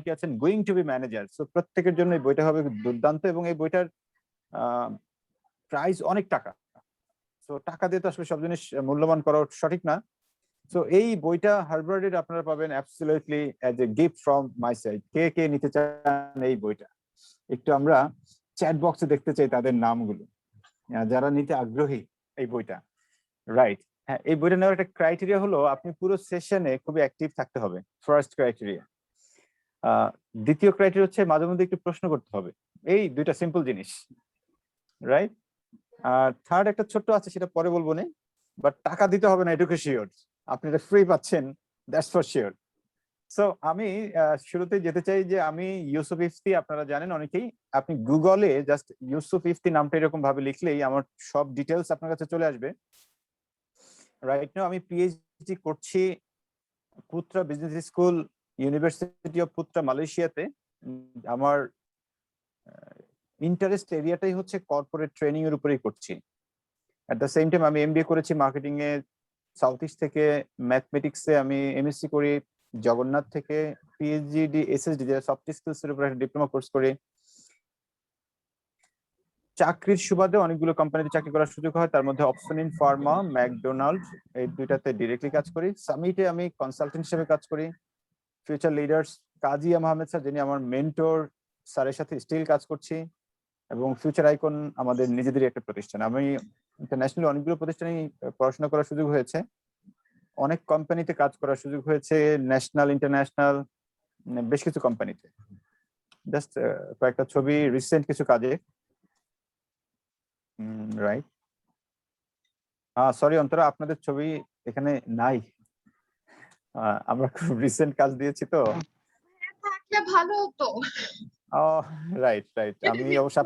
অনেকে আছেন going to be manager. So প্রত্যেকের জন্য এই বইটা হবে দুর্দান্ত, এবং এই বইটার প্রাইস অনেক টাকা। সো টাকা দিয়ে তো আসলে সব জিনিস মূল্যবান করা সঠিক না। সো এই বইটা হার্ভার্ডের আপনারা পাবেন absolutely as a gift from my side. কে কে নিতে চান এই বইটা? একটু আমরা চ্যাট বক্সে দেখতে চাই তাদের নামগুলো, যারা নিতে আগ্রহী এই বইটা। রাইট, হ্যাঁ, এই বইটা নেওয়ার একটা ক্রাইটেরিয়া হলো আপনি পুরো সেশনে খুবই অ্যাক্টিভ থাকতে হবে, ফার্স্ট ক্রাইটেরিয়া। দ্বিতীয় ক্রাইটেরিয়া হচ্ছে মাঝে মধ্যে একটু প্রশ্ন করতে হবে। এই দুইটা সিম্পল জিনিস, রাইট? আর থার্ড একটা ছোট্ট আছে, সেটা পরে বলবো না, বাট টাকা দিতে হবে না, এটুকু শিওর। আপনি এটা ফ্রি পাচ্ছেন, দ্যাটস ফর শিওর। সো আমি শুরুতে যেতে চাই যে আমি ইউসুফ ইফতি, আপনারা জানেন অনেকেই, আপনি গুগলে জাস্ট ইউসুফ ইফতি নামটা এরকম ভাবে লিখলেই আমার সব ডিটেলস আপনার কাছে চলে আসবে। রাইট নাও আমি পিএইচডি করছি পুত্রা বিজনেস স্কুল, ইউনিভার্সিটি অফ পুত্রা, মালয়েশিয়াতে। আমার ইন্টারেস্ট এরিয়াটাই হচ্ছে কর্পোরেট ট্রেনিং এর উপরেই করছি। এট দ্য সেম টাইম আমি এমবিএ করেছি মার্কেটিং এ সাউথ ইস্ট থেকে, ম্যাথমেটিক্সে আমি এমএসসি করি জগন্নাথ থেকে, পিএইচডি এসএসডি সফট স্কিলস এর উপর একটা ডিপ্লোমা কোর্স করি। চাকরির সুবাদে অনেকগুলো কোম্পানিতে চাকরি করার সুযোগ হয়, তার মধ্যে অপসনিন ফার্মা, ম্যাকডোনাল্ড, এই দুইটাতে ডিরেক্টলি কাজ করি। সামিটে আমি কনসালটেন্ট হিসেবে কাজ করি। ফিউচার লিডার্স কাজী আহমেদ স্যার, যিনি আমার মেন্টর, স্যারের সাথে স্টিল কাজ করছি। এবং ফিউচার আইকন আমাদের নিজেদেরই একটা প্রতিষ্ঠান। আমি ইন্টারন্যাশনালি অনেকগুলো প্রতিষ্ঠানে পড়াশোনা করার সুযোগ হয়েছে, অনেক কোম্পানিতে কাজ করার সুযোগ হয়েছে, ন্যাশনাল ইন্টারন্যাশনাল বেশ কিছু কোম্পানিতে। জাস্ট কয়েকটা ছবি রিসেন্ট কিছু কাজে। রাইট, সরি অন্তরা, আপনাদের ছবি এখানে নাই। আমরা খুব রিসেন্ট কাজ দিয়েছি তো। থাকলে ভালো হতো। রাইট রাইট, আমি অবশ্য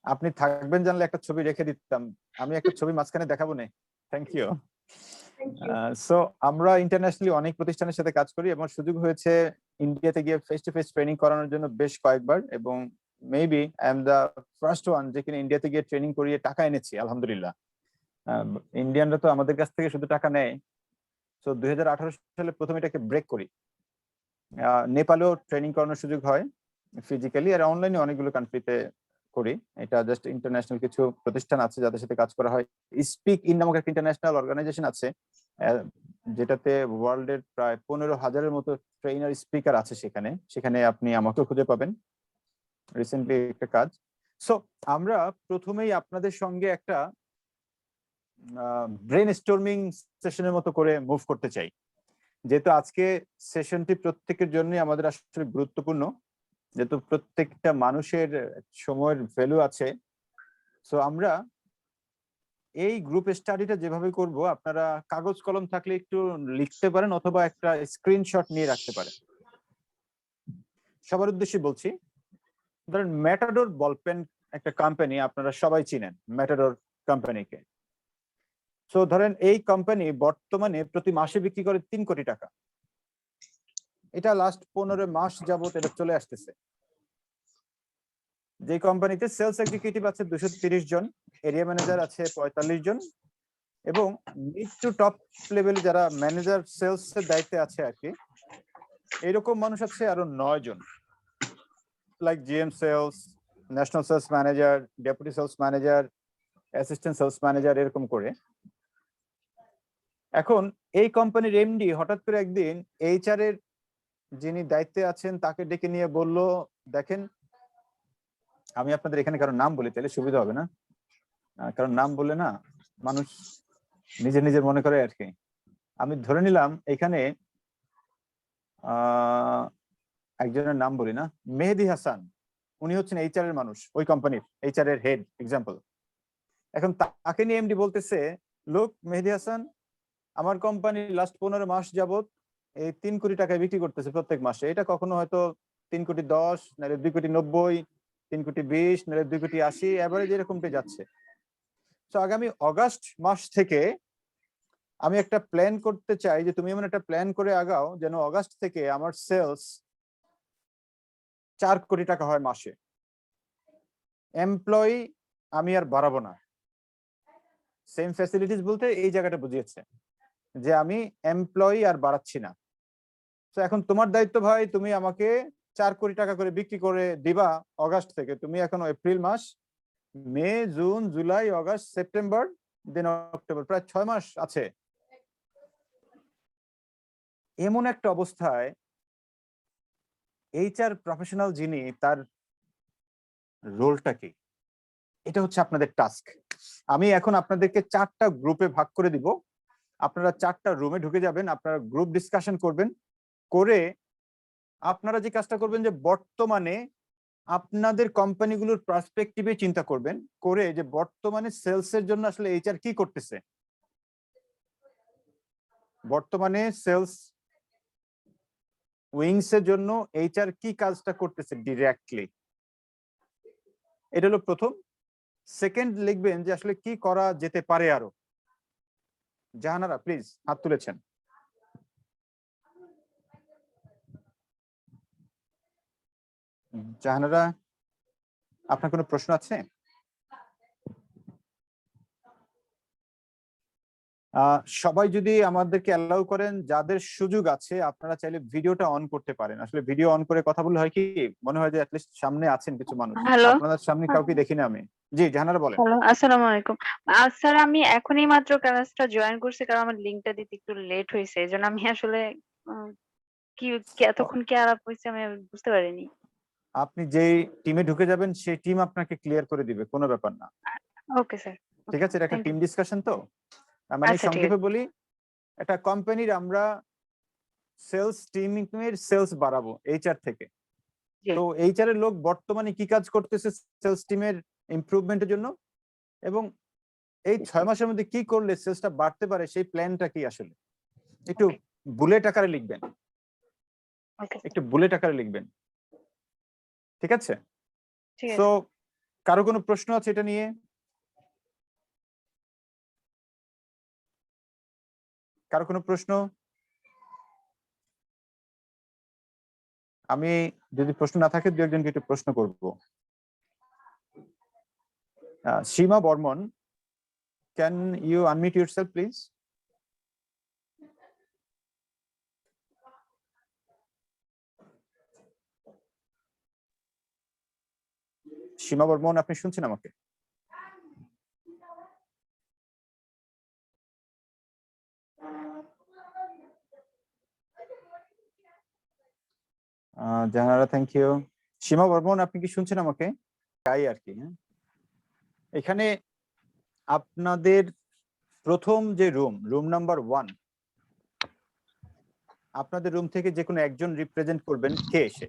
আপনি থাকবেন জানলে একটা ছবি রেখে দিতাম। আমি একটা ছবি মাঝখানে দেখাবো না। Thank you. সো আমরা ইন্টারন্যাশনালি অনেক প্রতিষ্ঠানের সাথে কাজ করি, এবং সুযোগ হয়েছে ইন্ডিয়াতে গিয়ে ফেস টু ফেস ট্রেনিং করানোর জন্য বেশ কয়েকবার, এবং maybe I am the first one যেখানে ইন্ডিয়াতে গিয়ে ট্রেনিং করিয়ে টাকা এনেছি, আলহামদুলিল্লাহ। ইন্ডিয়ানরা তো আমাদের কাছ থেকে শুধু টাকা নেয়। তো 2018 সালে প্রথমে এটাকে ব্রেক করি। নেপালেও ট্রেনিং করানোর সুযোগ হয় ফিজিক্যালি, আর অনলাইনে অনেকগুলো কান্ট্রিতে করি। এটা জাস্ট ইন্টারন্যাশনাল কিছু প্রতিষ্ঠান আছে যাদের সাথে কাজ করা হয়। স্পিক ইন নামক একটা ইন্টারন্যাশনাল অর্গানাইজেশন আছে, যেটাতে ওয়ার্ল্ডের প্রায় 15,000-এর মতো ট্রেনার স্পিকার আছে। সেখানে আপনি আমাকেও খুঁজে পাবেন। রিসেন্টলি একটা কাজ। সো আমরা প্রথমেই আপনাদের সঙ্গে একটা ব্রেন স্টর্মিং সেশনের মতো করে মুভ করতে চাই, যেহেতু আজকে সেশনটি প্রত্যেকের জন্যই আমাদের আসলে গুরুত্বপূর্ণ, যেহেতু প্রত্যেকটা মানুষের সময়ের ভ্যালু আছে। সো আমরা এই গ্রুপ স্টাডিটা যেভাবে করব, আপনারা কাগজ কলম থাকলে একটু লিখতে পারেন, অথবা একটা স্ক্রিনশট নিয়ে রাখতে পারেন। সবার উদ্দেশ্যে বলছি, ধরেন ম্যাটাডোর বলপেন একটা কোম্পানি, আপনারা সবাই চিনেন ম্যাটাডোর কোম্পানিকে। সো ধরেন এই কোম্পানি বর্তমানে প্রতি মাসে বিক্রি করে 3 কোটি টাকা। এটা লাস্ট 15 মাস যাবত এটা চলে আসতেছে। যে কোম্পানিতে সেলস এক্সিকিউটিভ আছে 230 জন, এরিয়া ম্যানেজার আছে 45 জন, এবং মিড টু টপ লেভেলে যারা ম্যানেজার সেলস এর দায়িত্বে আছে আর কি, এরকম মানুষ আছে আরো 9 জন, like GM sales, national sales manager, deputy sales manager, assistant sales manager, এরকম করে। এখন এই কোম্পানির এমডি হঠাৎ করে একদিন এইচআর এর যিনি দায়িত্বে আছেন তাকে ডেকে নিয়ে বলল, দেখেন, আমি আপনাদের এখানে কারো নাম বলি তাহলে সুবিধা হবে না, কারণ নাম বললে না মানুষ নিজের মনে করে আর কি। আমি ধরে নিলাম এখানে একজনের নাম বলি না, মেহেদি হাসান, উনি হচ্ছেন এইচআর এর মানুষ, ওই কোম্পানির এইচআর এর হেড এক্সাম্পল। এখন তাকে নিয়ে এমডি বলতেছে, লোক মেহেদি হাসান, আমার কোম্পানি লাস্ট 15 মাস যাবত এই 3 কোটি টাকায় বিক্রি করতেছে প্রত্যেক মাসে। এটা কখনো হয়তো 3,10,00,000, নাহলে 2,90,00,000, 3,20,00,000, নাহলে 2,80,00,000, এভারেজ এরকমটাই যাচ্ছে। তো আগামী অগাস্ট মাস থেকে আমি একটা প্ল্যান করতে চাই যে তুমি এমন একটা প্ল্যান করে আগাও যেন অগাস্ট থেকে আমার সেলস 4 কোটি টাকা হয় মাসে। এমপ্লয়ি আমি আর বাড়াবো না। সেম ফ্যাসিলিটিস বলতে এই জায়গাটা বুঝিয়েছে যে আমি এমপ্লয়ি আর বাড়াচ্ছি না। তো এখন তোমার দায়িত্ব ভাই, তুমি আমাকে 4 কোটি টাকা করে বিক্রি করে দিবা অগাস্ট থেকে। তুমি এখন এপ্রিল মাস, মে, জুন, জুলাই, অগাস্ট, সেপ্টেম্বর, দেন অক্টোবর, প্রায় 6 মাস আছে। এমন একটা অবস্থায় এইচআর প্রফেশনাল যিনি, তার রোলটা কি, এটা হচ্ছে আপনাদের টাস্ক। আমি এখন আপনাদেরকে 4টা গ্রুপে ভাগ করে দিব। আপনারা 4টা রুমে ঢুকে যাবেন, আপনারা গ্রুপ ডিসকাশন করবেন, করে আপনারা যে কাজটা করবেন যে বর্তমানে আপনাদের কোম্পানিগুলোর পার্সপেক্টিভে চিন্তা করবেন, করে যে বর্তমানে সেলস এর জন্য আসলে এইচআর কি করতেছে, বর্তমানে সেলস উইংস এর জন্য এইচআর কি কাজটা করতেছে ডিরেক্টলি, এটা হলো প্রথম। সেকেন্ড লিখবেন যে আসলে কি করা যেতে পারে আরো। জাহানারা প্লিজ হাত তুলেছেন। জাহানারা, আপনার কোনো প্রশ্ন আছে? সবাই যদি আমাদেরকে অ্যালাউ করেন, যাদের সুযোগ আছে আপনারা চাইলে ভিডিওটা অন করতে পারেন। আসলে ভিডিও অন করে কথা বললে হয় কি, মনে হয় যে অ্যাটলিস্ট সামনে আছেন কিছু মানুষ। হ্যালো। আপনাদের সামনে কাউকে দেখি না আমি। জি জাহানারা বলেন। হ্যালো, আসসালামু আলাইকুম। স্যার আমি এখনই মাত্র ক্লাসটা জয়েন করছি, কারণ আমার লিংকটা দিতে একটু লেট হয়েছে, এজন্য আমি আসলে কি এতক্ষণ কি আলাপ হয়েছে আমি বুঝতে পারিনি। আপনি যেই টিমে ঢুকে যাবেন সেই টিম আপনাকে ক্লিয়ার করে দিবে, কোনো ব্যাপার না। Okay sir. ঠিক আছে, এটা একটা Thank টিম you. ডিসকাশন তো। মানে আচ্ছা, ঠিক সংক্ষেপে আছে। বলি, একটা কোম্পানির আমরা সেলস টিমের সেলস বাড়াবো এইচআর থেকে। জি। তো এইচআর এর লোক বর্তমানে কি কাজ করতেছে সেলস টিমের ইমপ্রুভমেন্টের জন্য, এবং এই 6 মাসের মধ্যে কি করলে সেলসটা বাড়তে পারে সেই প্ল্যানটা কি আসলে একটু Okay. বুলেট আকারে লিখবেন, ওকে একটু বুলেট আকারে লিখবেন। ঠিক আছে? ঠিক সো আছে। কারো কোনো প্রশ্ন আছে এটা নিয়ে? কারো কোনো প্রশ্ন? আমি যদি প্রশ্ন না থাকে দু একজনকে একটু প্রশ্ন করব। Seema Barman, can you unmute yourself please? Seema Barman, আপনি শুনছেন আমাকে? Jahanara, thank you. সীমা বর্মন, আপনি কি শুনছেন আমাকে? তাই আর কি। এখানে আপনাদের প্রথম যে রুম নাম্বার 1, আপনাদের রুম থেকে যে কোনো একজন রিপ্রেজেন্ট করবেন, কে এসে?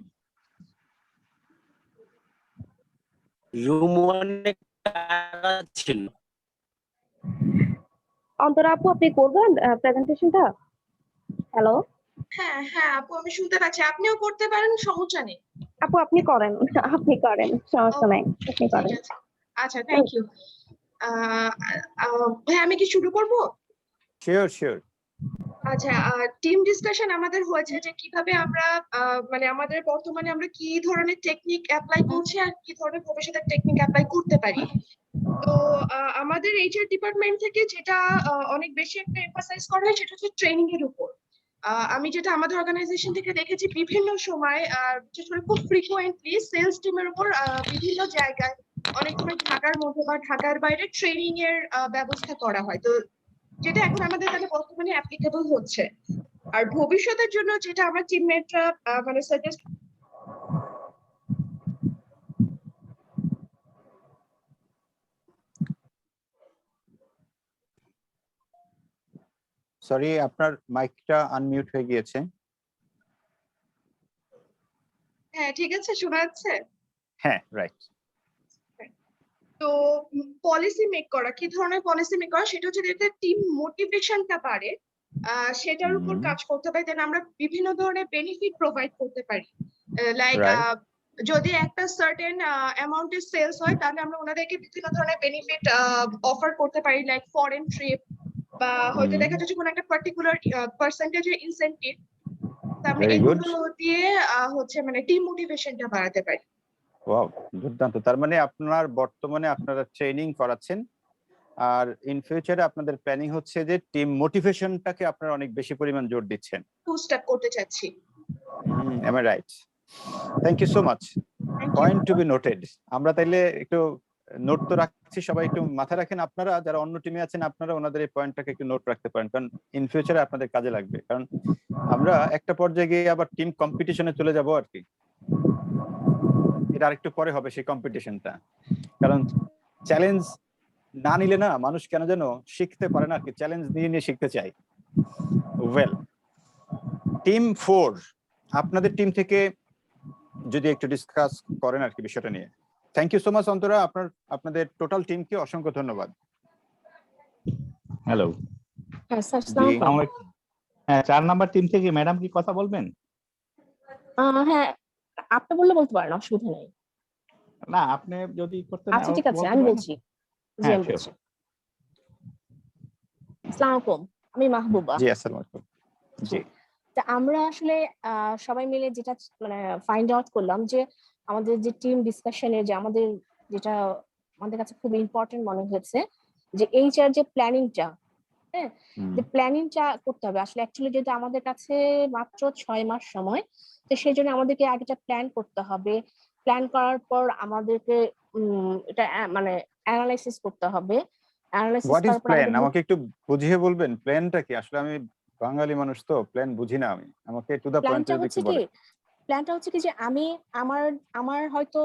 রুম ওয়ানে কারা ছিল? অন্তরা আপু, আপনি করবেন প্রেজেন্টেশনটা? হ্যালো হ্যাঁ হ্যাঁ আপু, আমি শুনতে পাচ্ছি, আপনিও করতে পারেন, সমস্যা নেই। আপু, আপনি করেন, আপনি করেন, সমস্যা নাই, আপনি ঠিক করেন। আছে, আচ্ছা থ্যাংক ইউ। ভাই আমি কি শুরু করব? Sure sure. আচ্ছা, টিম ডিসকাশন আমাদের হয়েছে যে কিভাবে আমরা মানে আমাদের বর্তমানে আমরা কি ধরনের টেকনিক অ্যাপ্লাই করছি আর কি ধরনের ভবিষ্যতে টেকনিক অ্যাপ্লাই করতে পারি। তো আমাদের এইচআর ডিপার্টমেন্ট থেকে যেটা অনেক বেশি একটা এমফাসাইজ করা হয় সেটা হচ্ছে ট্রেনিং এর উপর। আমি যেটা আমাদের অর্গানাইজেশন থেকে দেখেছি, বিভিন্ন সময় বিশেষ করে খুব ফ্রিকুয়েন্টলি সেলস টিমের উপর বিভিন্ন জায়গায়, অনেক সময় ঢাকার মধ্যে বা ঢাকার বাইরে ট্রেনিং এর ব্যবস্থা করা হয়। তো যেটা এখন আমাদের কাছে বর্তমানে অ্যাপ্লিকেবল হচ্ছে। আর ভবিষ্যতের জন্য যেটা আমার টিমমেটরা মানে সাজেস্ট সরি, আপনার মাইকটা আনমিউট হয়ে গিয়েছে। হ্যাঁ ঠিক আছে, শোনা যাচ্ছে? হ্যাঁ রাইট। তো পলিসি মেক করা, কি ধরনের পলিসি মেক করা, সেটা হচ্ছে যাতে টিম মোটিভেশনটা বাড়ে, সেটার উপর কাজ করতে পারি, যেন আমরা বিভিন্ন ধরনের বেনিফিট প্রোভাইড করতে পারি। Like Right. যদি একটা সার্টেন অ্যামাউন্টের সেলস হয়, তাহলে আমরা ওনাদেরকে বিভিন্ন ধরনের বেনিফিট অফার করতে পারি, লাইক ফরেন ট্রিপ, বা হয়তো দেখা যাচ্ছে কোনো একটা পার্টিকুলার পার্সেন্টেজের ইনসেন্টিভ। আমরা Very good. এগুলো দিয়ে হচ্ছে মানে টিম মোটিভেশনটা বাড়াতে পারি। ওয়াও, দুর্দান্ত। তার মানে আপনার বর্তমানে আপনারা ট্রেনিং করাচ্ছেন, আর ইন ফিউচারে আপনাদের প্ল্যানিং হচ্ছে যে টিম মোটিভেশনটাকে আপনারা অনেক বেশি পরিমাণ জোর দিচ্ছেন। টু স্টেপ করতে চাচ্ছি। am I right? Thank you so much. Thank you. Point to be noted. আমরা তাইলে একটু নোট তো রাখছি, সবাই একটু মাথায় রাখেন। আপনারা যারা অন্য টিমে আছেন আপনারা ওনাদের এই পয়েন্টটাকে একটু নোট রাখতে পারেন, কারণ ইন ফিউচারে আপনাদের কাজে লাগবে। কারণ আমরা একটা পর্যায়ে গিয়ে আবার টিম কম্পিটিশনে চলে যাব আর কি, এটা আরেকটু পরে হবে সেই কম্পিটিশনটা। কারণ চ্যালেঞ্জ না নিলে না মানুষ কেন যেন শিখতে পারে না আর কি, চ্যালেঞ্জ নিয়ে নিয়ে শিখতে চাই। ওয়েল, টিম 4 আপনাদের টিম থেকে যদি একটু ডিসকাস করেন আর কি বিষয়টা নিয়ে। Thank you so much Antara, আপনাদের টোটাল টিমকে অসংখ্য ধন্যবাদ। হ্যালো, হ্যাঁ স্যার, আসসালামু জি। আলাইকুম। হ্যাঁ 4 নাম্বার টিম থেকে ম্যাডাম কি কথা বলবেন? হ্যাঁ, আপনি বললে বলতে পারেন, অসুবিধা নেই। না আপনি যদি করতে আচ্ছা ঠিক আছে, আমি বলছি। জি, হ্যাঁ, আমি sure. বলছি। আসসালামু আলাইকুম, আমি মাহবুবা। জি আসসালামু আলাইকুম। জি তা আমরা আসলে সবাই মিলে যেটা মানে ফাইন্ড আউট করলাম যে আমাদের যে টিম ডিসকাশনে যে যেটা আমাদের কাছে খুব ইম্পর্টেন্ট মনে হয়েছে যে এইচআর যে প্ল্যানিংটা, হ্যাঁ, যে প্ল্যানিংটা করতে হবে। আসলে অ্যাকচুয়ালি যেহেতু আমাদের কাছে মাত্র 6 মাস সময়, তো সেই জন্য আমাদেরকে আগেটা প্ল্যান করতে হবে। প্ল্যান করার পর আমাদেরকে এটা মানে অ্যানালাইসিস করতে হবে। অ্যানালাইসিস হোয়াট ইজ করার পর প্ল্যান, আমাদের আমাকে একটু বুঝিয়ে বলবেন প্ল্যানটা কি? আসলে আমি বাঙালি মানুষ তো প্ল্যান বুঝি না আমি, আমাকে টু দা পয়েন্ট প্ল্যানটা যদি হচ্ছে একটু কি, বলেন। প্ল্যানটা হচ্ছে কি যে আমি আমার আমার হয়তো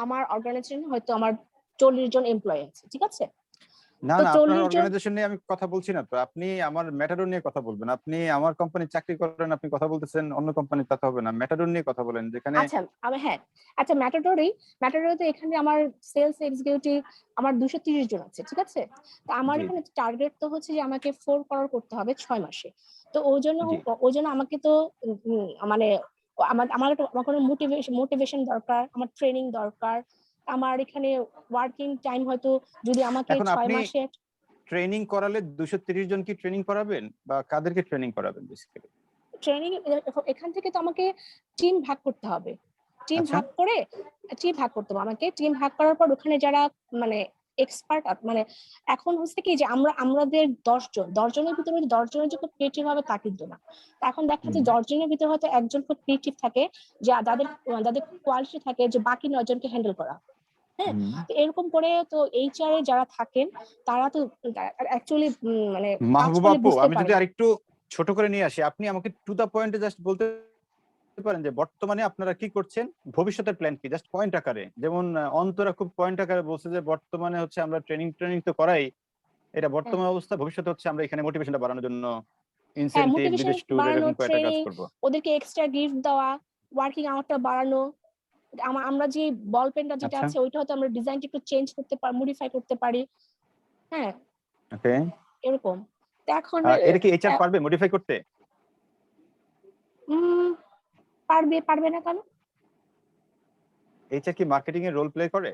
আমার অর্গানাইজেশন হয়তো আমার 40 জন এমপ্লয়ি আছে, ঠিক আছে? না তো না, আপনার 40 জন, অর্গানাইজেশন নিয়ে আমি কথা বলছি না তো, আপনি আমার ম্যাটাডোর নিয়ে কথা বলবেন। আপনি আমার কোম্পানি চাকরি করেন, আপনি কথা বলতেছেন অন্য কোম্পানির কথা হবে না, ম্যাটাডোর নিয়ে কথা বলেন যেখানে। আচ্ছা হ্যাঁ, আচ্ছা ম্যাটাডোরে তো এখানে আমার সেলস এক্সিকিউটিভ আমার 230 জন আছে, ঠিক আছে? তো আমার জি এখানে টার্গেট তো হচ্ছে যে আমাকে 4 করোড় করতে হবে 6 মাসে। তো ওই জন্য জি আমাকে তো মানে আমার কোনো মোটিভেশন দরকার, আমার ট্রেনিং দরকার। আমার এখানে ওয়ার্কিং টাইম হয়তো যদি আমাকে এখন 6 আপনি মাসে ট্রেনিং করালে 230 জন কি ট্রেনিং করাবেন বা কাদেরকে ট্রেনিং করাবেন বেসিক্যালি? ট্রেনিং, এখান থেকে তো আমাকে টিম ভাগ করতে হবে। টিম আচ্ছা ভাগ করতে হবে আমাকে। টিম ভাগ করার পর ওখানে যারা মানে এক্সপার্ট, মানে এখন হচ্ছে কি যে আমাদের 10 জনের ভিতরে 10 জনের যে খুব ক্রিয়েটিভ হবে তা কিন্তু না। এখন দেখা যাচ্ছে 10 জনের ভিতরে হয়তো একজন খুব ক্রিয়েটিভ থাকে, যে যাদের কোয়ালিটি থাকে যে বাকি 9 জনকে হ্যান্ডেল করা। হ্যাঁ, তো এরকম করে তো এইচআর এ যারা থাকেন তারা তো অ্যাকচুয়ালি মানে কাজ মাহবুবা করলে আপু, বুঝতে আমি যদি পারেন। আরেকটু ছোট করে নিয়ে আসি, আপনি আমাকে টু দা পয়েন্টে জাস্ট বলতে পারেন যে বর্তমানে আপনারা কি করছেন, ভবিষ্যতের প্ল্যান কি, জাস্ট পয়েন্ট আকারে। যেমন অন্তরা খুব পয়েন্ট আকারে বলছে যে বর্তমানে হচ্ছে আমরা ট্রেনিং তো করাই, এটা বর্তমান অবস্থা, ভবিষ্যতে হচ্ছে আমরা এখানে মোটিভেশনটা বাড়ানোর জন্য হ্যাঁ, ইনসেনটিভ, মোটিভেশন বিদেশ ট্যুর, বাড়ানো, এরকম কয়েকটা কাজ ট্রেনিং, করব। ওদেরকে এক্সট্রা গিফট দেওয়া, ওয়ার্কিং আওয়ারটা বাড়ানো। আমরা যে বল পেনটা যেটা আচ্ছা আছে ওইটা হয়তো আমরা ডিজাইনটা একটু চেঞ্জ করতে পারি, মডিফাই করতে পারি। হ্যাঁ, ওকে, এরকম। তো এখন এটা কি এইচআর পারবে মডিফাই করতে? পারবে না কেন? এইচআর কি মার্কেটিং এর রোল প্লে করে?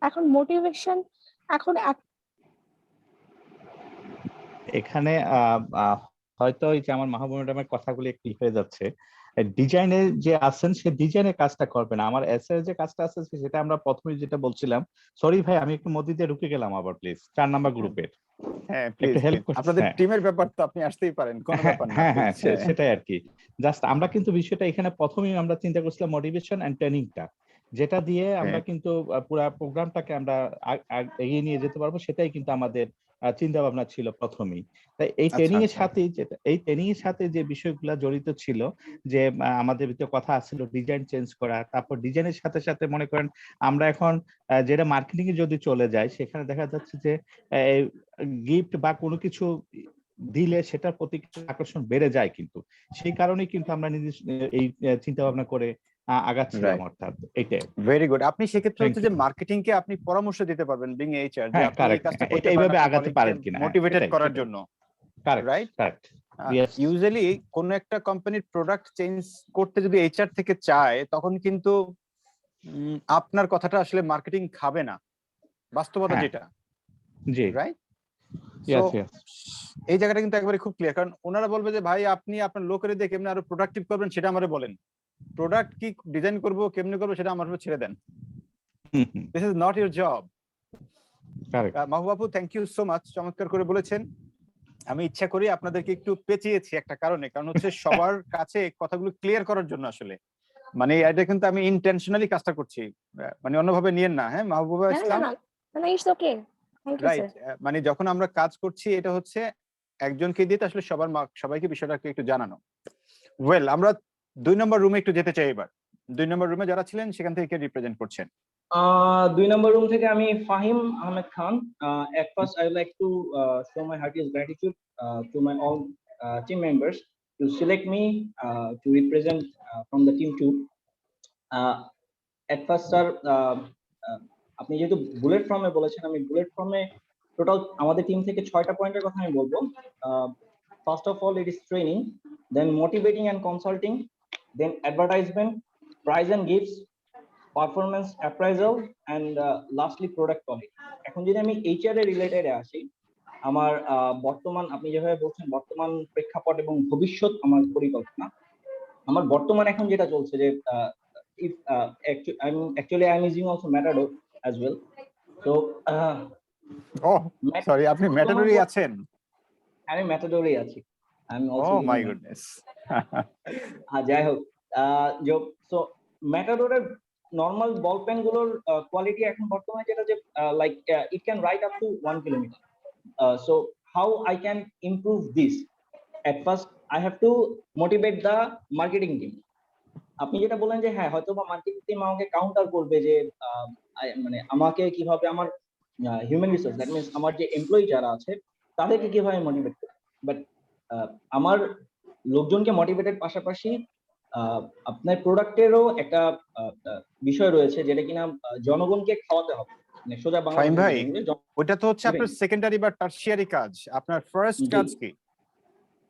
এখন মোটিভেশন, এখন এখানে হয়তো এই যে আমার মাহবুব ম্যাডামের কথাগুলি একটু হয়ে যাচ্ছে। ডিজাইনের যে আছেন সে ডিজাইনের কাজটা করবে না, আমার এস এর যে কাজটা আছে সেটা আমরা প্রথমে যেটা বলছিলাম। সরি ভাই, আমি একটু মধ্যে দিয়ে ঢুকে গেলাম আবার, প্লিজ 4 নাম্বার গ্রুপের হ্যাঁ প্লিজ, একটু হেল্প করতে। আপনাদের টিমের ব্যাপার তো, আপনি আসতেই পারেন, কোনো ব্যাপার না। হ্যাঁ হ্যাঁ, please। সেটাই আর কি। জাস্ট আমরা কিন্তু বিষয়টা এখানে প্রথমেই আমরা চিন্তা করছিলাম মোটিভেশন এন্ড ট্রেনিংটা, যেটা দিয়ে আমরা কিন্তু পুরো প্রোগ্রামটাকে আমরা এগিয়ে নিয়ে যেতে পারবো, সেটাই কিন্তু আমাদের চিন্তা ভাবনা ছিল প্রথমেই। তাই এই ট্রেনিং এর সাথে যে বিষয়গুলো জড়িত ছিল, যে আমাদের ভিতরে কথা আসছিল ডিজাইন চেঞ্জ করা, তারপর ডিজাইনের সাথে সাথে মনে করেন আমরা এখন যেটা মার্কেটিং এ যদি চলে যায়, সেখানে দেখা যাচ্ছে যে গিফট বা কোনো কিছু দিলে সেটার প্রতি আকর্ষণ বেড়ে যায়, কিন্তু সেই কারণেই কিন্তু আমরা এই চিন্তা ভাবনা করে আগাচ্ছিলাম, অর্থাৎ এইটাই। Very good. আপনি সেক্ষেত্রে Thank হচ্ছে you. যে মার্কেটিং কে আপনি পরামর্শ দিতে পারবেন বিং এইচআর, যে হ্যাঁ, আপনি এই কারেক্ট, কাজটা এটা করতে পারেন এইভাবে আপনার আগাতে কলিগকে পারেন কিনা, মোটিভেটেড করার জন্য, correct right? Correct. Yes. Usually কোন একটা কোম্পানির প্রোডাক্ট চেঞ্জ করতে যদি এইচআর থেকে চায়, তখন কিন্তু আপনার কথাটা আসলে মার্কেটিং খাবে না, বাস্তবতা হ্যাঁ, যেটা, জি, রাইট? ইয়েস ইয়েস, এই জায়গাটা কিন্তু একবারে খুব ক্লিয়ার, কারণ ওনারা বলবে যে ভাই আপনি আপনার লোকের দিয়ে কেমনে আরো প্রোডাক্টিভ করবেন সেটা আমারে বলেন, প্রোডাক্ট কি ডিজাইন করব কেমনে করবো সেটা আমার উপর ছেড়ে দেন, this is not your job. Correct. Mahbub আপু, থ্যাংক ইউ সো মাচ, চমৎকার করে বলেছেন। আমি ইচ্ছা করি আপনাদেরকে একটু পেঁচিয়েছি একটা কারণে, কারণ হচ্ছে সবার কাছে কথাগুলো ক্লিয়ার করার জন্য আসলে। মানে এটা কিন্তু আমি ইন্টেনশনালি কাজটা করছি, মানে অন্যভাবে নিয়েন না। হ্যাঁ, মাহবুবা না না ইসলাম, না না, it's okay, thank you right. Sir. মানে যখন আমরা কাজ করছি এটা হচ্ছে একজনকে দিয়ে তো আসলে সবাইকে বিষয়টাকে একটু জানানো। ওয়েল, আমরা 2 নম্বর রুমে একটু যেতে চাই এবার। 2 নম্বর রুমে যারা ছিলেন সেখান থেকে কে রিপ্রেজেন্ট করছেন? 2 নম্বর রুম থেকে আমি Fahim Ahmed Khan. At first, I would like to show my heartiest gratitude to my all team members to select me to represent from the team 2. At first, sir, আপনি যেহেতু বুলেট ফর্মে বলেছেন, আমি বুলেট ফর্মে টোটাল আমাদের টিম থেকে 6টা পয়েন্টের কথা আমি বলবো। First of all, it is training, then motivating and consulting, then advertisement, prize and gifts, performance appraisal and lastly product quality. এখন যদি আমি এইচআর এর রিলেটেডে আসি, আমার বর্তমান, আপনি যেভাবে বলছেন বর্তমান প্রেক্ষাপট এবং ভবিষ্যৎ আমার পরিকল্পনা, আমার বর্তমান এখন যেটা চলছে যে if I'm using also Matador as well. So oh sorry, আপনি ম্যাটাডোরি আছেন? আমি ম্যাটাডোরে আছি। আমি ও অলসো মাই গুডনেস। হ্যাঁ, যাই হোক, সো ম্যাটাডোরের নর্মাল বল পেন গুলোর কোয়ালিটি এখন বর্তমানে যেটা যে like it can write up to 1 kilometre. So how I can improve this? At first I have to motivate the marketing team. আপনি যেটা বললেন যে হ্যাঁ, হয়তো বা মার্কেটিং টিম আমাকে কাউন্টার করবে যে মানে আমাকে কিভাবে আমার হিউম্যান রিসোর্স, দ্যাট মিনস আমার যে এমপ্লয়ি যারা আছে তাদেরকে কিভাবে মোটিভেট করবে। বাট আমার লোকজনকে মোটিভেটেড পাশাপাশি আপনার প্রোডাক্টেরও একটা বিষয় রয়েছে যেটা কিনা জনগণকে খাওয়াতে হবে। মানে সোজা বাংলা ফাহিম ভাই, ওটা তো হচ্ছে আপনার সেকেন্ডারি বা টারশিয়ারি কাজ। আপনার ফার্স্ট জি। কাজ কি?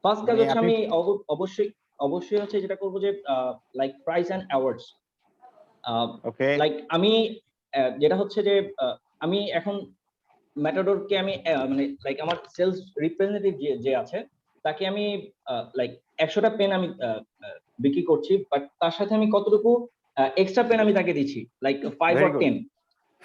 ফার্স্ট কাজ মানে হচ্ছে আপনি- আমি অবশ্যই হচ্ছে যেটা করবো যে like prize and awards. Okay, like আমি যেটা হচ্ছে যে আমি এখন ম্যাটাডোরকে আমি মানে লাইক আমার সেলস রিপ্রেজেন্টেটিভ যে আছে তাকে আমি লাইক 100টা পেন আমি বিক্রি করছি, বাট তার সাথে আমি কতটুকু এক্সট্রা পেন আমি তাকে দিচ্ছি, like 5 Very or good. 10।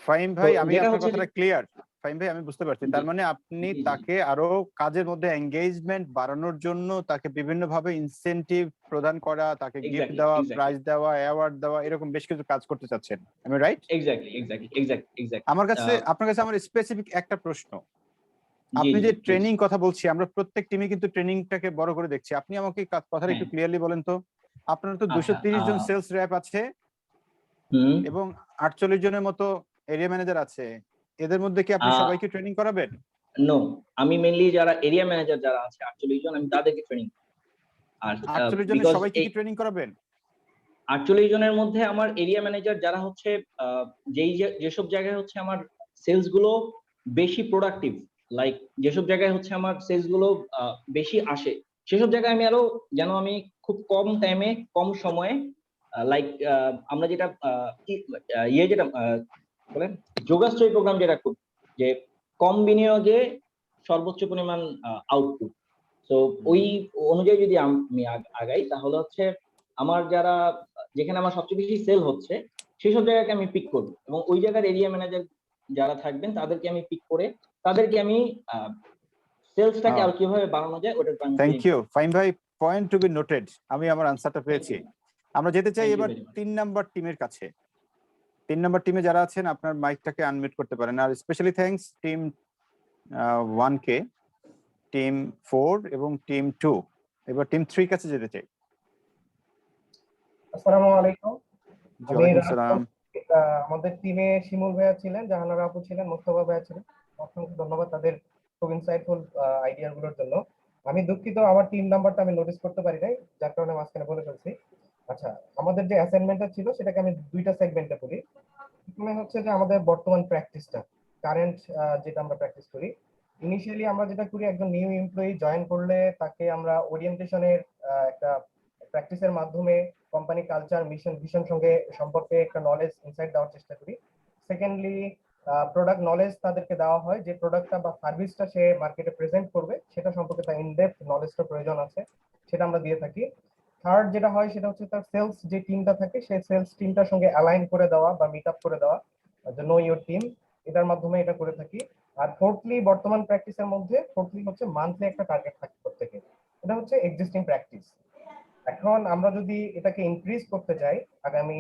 Fahim ভাই, তো আমি যেটা আপনার হচ্ছে কথাটা ক্লিয়ার। ফাহিম ভাই, আমি বুঝতে পারছি। তার জি, মানে আপনি জি, জি। তাকে আরো কাজের মধ্যে এঙ্গেজমেন্ট বাড়ানোর জন্য তাকে বিভিন্ন ভাবে ইনসেনটিভ প্রদান করা, তাকে গিফট এক্স্যাক্টলি দেওয়া, এক্স্যাক্টলি প্রাইজ দেওয়া, অ্যাওয়ার্ড দেওয়া, এরকম বেশ কিছু কাজ করতে চাচ্ছেন। আমি রাইট? এক্স্যাক্টলি আমার কাছে আপনার কাছে আমার স্পেসিফিক একটা প্রশ্ন। জি আপনি জি যে প্লিজ। ট্রেনিং কথা বলছি, আমরা প্রত্যেক টিমে কিন্তু ট্রেনিংটাকে বড় করে দেখছি। আপনি আমাকে কথাটা হ্যাঁ, একটু ক্লিয়ারলি বলেন তো। আপনার তো আচ্ছা, 230 জন সেলস র‍্যাপ আছে হুম, এবং 48 জনের মতো এরিয়া ম্যানেজার আছে। এদের মধ্যে কি আপনি সবাইকে ট্রেনিং করাবেন? নো, আমি মেইনলি যারা এরিয়া ম্যানেজার যারা আছে 48 জন, আমি তাদেরকে ট্রেনিং। আর 48 জনের বিকজ সবাইকে এই কি ট্রেনিং করাবেন? 48 জনের মধ্যে আমার এরিয়া ম্যানেজার যারা হচ্ছে যেসব জায়গায় হচ্ছে আমার সেলস গুলো বেশি প্রোডাক্টিভ, লাইক যেসব জায়গায় হচ্ছে আমার সেলস গুলো বেশি আসে, সেসব জায়গায় আমি আরো যেন আমি খুব কম টাইমে কম সময়ে লাইক আমরা যেটা যেটা বলেন যোগাশ্রয় প্রোগ্রাম যেটা করি, যে কম বিনিয়োগে সর্বোচ্চ পরিমাণ আউটপুট। তো ওই অনুযায়ী যদি আমি আগাই, তাহলে হচ্ছে আমার যেখানে আমার সবচেয়ে বেশি সেল হচ্ছে সেসব জায়গাকে আমি পিক করবো, এবং ওই জায়গার এরিয়া ম্যানেজার যারা থাকবেন তাদেরকে আমি পিক করে তাদেরকে আমি সেলসটাকে আর কিভাবে বাড়ানো যায় ওটার থ্যাংক ইউ ফাইন ভাই, পয়েন্ট টু বি নোটেড। আমি আমার আনসারটা পেয়েছি। আমরা যেতে চাই Thank you এবার very much. 3 নাম্বার টিমের কাছে। 3 নাম্বার টিমে যারা আছেন আপনার মাইকটাকে আনমিউট করতে পারেন। আর স্পেশালি থ্যাঙ্কস টিম 1 কে, টিম 4 এবং টিম 2। এবার টিম 3 কাছে যেতে চাই। আসসালামু আলাইকুম। জি, আমি ওয়ালাইকুম সালাম। আমাদের টিমে শিমুল ভাইয়া ছিলেন, জাহানারা আপু ছিলেন, মোস্তফা ভাইয়া ছিলেন। অসংখ্য ধন্যবাদ তাদের খুব ইনসাইটফুল আইডিয়া গুলোর জন্য। আমি দুঃখিত, আমার টিম নাম্বারটা আমি নোটিস করতে পারি নাই, যার কারণে মাঝখানে বলে ফেলছি। আচ্ছা, আমাদের যে অ্যাসাইনমেন্টটা ছিল সেটাকে আমি দুইটা সেগমেন্টে করি। প্রথমে হচ্ছে যে আমাদের বর্তমান প্র্যাকটিসটা, কারেন্ট যেটা আমরা প্র্যাকটিস করি। ইনিশিয়ালি আমরা যেটা করি, একজন নিউ এমপ্লয়ি জয়েন করলে তাকে আমরা ওরিয়েন্টেশনের একটা প্র্যাকটিসের মাধ্যমে কোম্পানি কালচার, মিশন, ভিশন সঙ্গে সম্পর্কে একটা নলেজ ইনসাইট দেওয়ার চেষ্টা করি। সেকেন্ডলি প্রোডাক্ট নলেজ তাদেরকে দেওয়া হয়, যে প্রোডাক্টটা বা সার্ভিসটা সে মার্কেটে প্রেজেন্ট করবে সেটা সম্পর্কে তার ইনডেপথ নলেজটা প্রয়োজন আছে, সেটা আমরা দিয়ে থাকি। থার্ড যেটা হয় সেটা হচ্ছে তার সেলস যে টিমটা থাকে সেই সেলস টিমটার সঙ্গে অ্যালাইন করে দেওয়া বা মিট আপ করে দেওয়া, নো ইউর টিম, এটার মাধ্যমে এটা করে থাকি। আর ফোর্থলি বর্তমান প্র্যাকটিসের মধ্যে ফোর্থলি হচ্ছে মান্থলি একটা টার্গেট থাকে প্রত্যেকে, এটা হচ্ছে এক্সিস্টিং প্র্যাকটিস। এখন আমরা যদি এটাকে ইনক্রিজ করতে চাই আগামী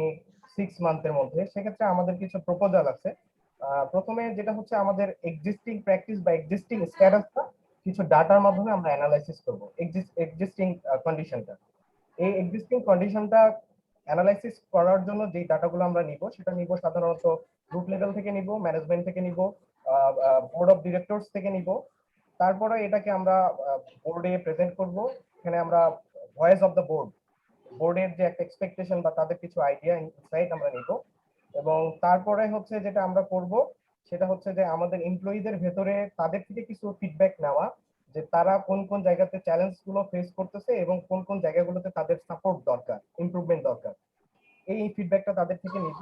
6 মান্থের মধ্যে, সেক্ষেত্রে আমাদের কিছু প্রপোজাল আছে। প্রথমে যেটা হচ্ছে আমাদের এক্সিস্টিং প্র্যাকটিস বা এক্সিস্টিং স্ট্যাটাসটা কিছু ডাটার মাধ্যমে আমরা অ্যানালাইসিস করব, এক্সিস্টিং কন্ডিশনটা। এই এক্সিস্টিং কন্ডিশনটা অ্যানালাইসিস করার জন্য যে ডাটাগুলো আমরা নিব সেটা নিব সাধারণত গ্রুপ লেভেল থেকে নিব, ম্যানেজমেন্ট থেকে নিব, বোর্ড অফ ডিরেক্টরস থেকে নিব। তারপরে এটাকে আমরা বোর্ডে প্রেজেন্ট করব। এখানে আমরা ভয়েস অফ দ্য বোর্ডের যে একটা এক্সপেকটেশন বা তাদের কিছু আইডিয়া ইনসাইট আমরা নিব। এবং তারপরে হচ্ছে যেটা আমরা করব সেটা হচ্ছে যে আমাদের এমপ্লয়ীদের ভেতরে তাদের থেকে কিছু ফিডব্যাক নেওয়া, যে তারা কোন কোন জায়গাতে চ্যালেঞ্জ গুলো ফেস করতেছে এবং কোন কোন জায়গাগুলোতে তাদের সাপোর্ট দরকার, ইমপ্রুভমেন্ট দরকার, এই ফিডব্যাকটা তাদের থেকে নিব।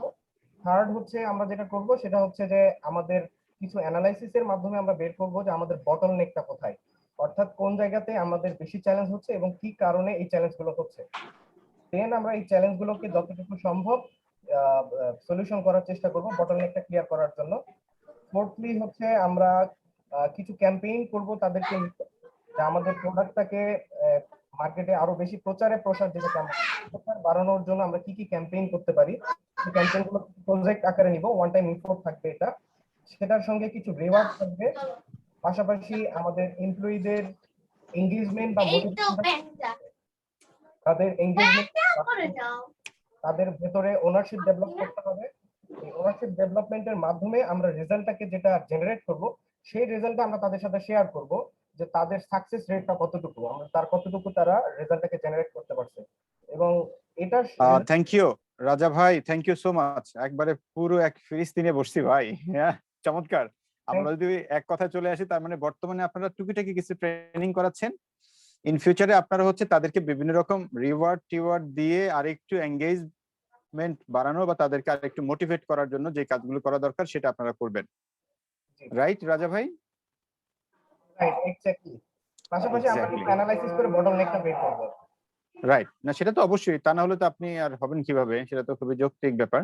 থার্ড হচ্ছে আমরা যেটা করব সেটা হচ্ছে যে আমাদের কিছু অ্যানালাইসিসের মাধ্যমে আমরা বের করব যে আমাদের বটলনেকটা কোথায়, অর্থাৎ কোন জায়গাতে আমাদের বেশি চ্যালেঞ্জ হচ্ছে এবং কি কারণে এই চ্যালেঞ্জগুলো হচ্ছে। দেন আমরা এই চ্যালেঞ্জগুলোকে যতটুকু সম্ভব সলিউশন করার চেষ্টা করব বটলনেকটা ক্লিয়ার করার জন্য। ফোর্থলি হচ্ছে আমরা কিছু ক্যাম্পেইন করব তাদেরকে নিয়ে, যে আমাদের প্রোডাক্টটাকে মার্কেটে আরো বেশি প্রচারে প্রসার, যেটা প্রচার বাড়ানোর জন্য আমরা কি কি ক্যাম্পেইন করতে পারি, সেই ক্যাম্পেইনগুলো প্রজেক্ট আকারে নিব, ওয়ান টাইম ইনফোর্ট থাকবে এটা, সেটার সঙ্গে কিছু রিওয়ার্ড থাকবে। পাশাপাশি আমাদের এমপ্লয়ীদের এঙ্গেজমেন্ট বা মোটিভেশন, তাদের এঙ্গেজমেন্ট, তাদের ভেতরে ওনারশিপ ডেভেলপ করতে হবে। এই ওনারশিপ ডেভেলপমেন্টের মাধ্যমে আমরা রেজাল্টটাকে যেটা জেনারেট করব, সেই রেজাল্টটা আমরা তাদের সাথে শেয়ার করব, যে তাদের সাকসেস রেটটা কতটুকু, আমরা তার কতটুকু তারা রেজাল্টটাকে জেনারেট করতে পারছে। এবং এটা থ্যাংক ইউ রাজা ভাই, থ্যাংক ইউ সো মাচ। একবারে পুরো এক ফিরিস্তিনে বসছি ভাই, হ্যাঁ চমৎকার। আমরা যদি এক কথায় চলে আসি, তার মানে বর্তমানে আপনারা টুকিটাকি কিছু ট্রেনিং করাচ্ছেন, ইন ফিউচারে আপনারা হচ্ছে তাদেরকে বিভিন্ন রকম রিওয়ার্ড টিওয়ার্ড দিয়ে আরেকটু এঙ্গেজমেন্ট বাড়ানো বা তাদেরকে আরেকটু মোটিভেট করার জন্য যে কাজগুলো করা দরকার সেটা আপনারা করবেন, রাইট রাজা ভাই? Right, exactly. পাশাপাশি আমরা কিছু অ্যানালাইসিস করে বটলনেকটা বের করব। রাইট, না সেটা তো অবশ্যই, তা না হলে তো আপনি আর হবেন কিভাবে, সেটা তো খুবই যৌক্তিক ব্যাপার।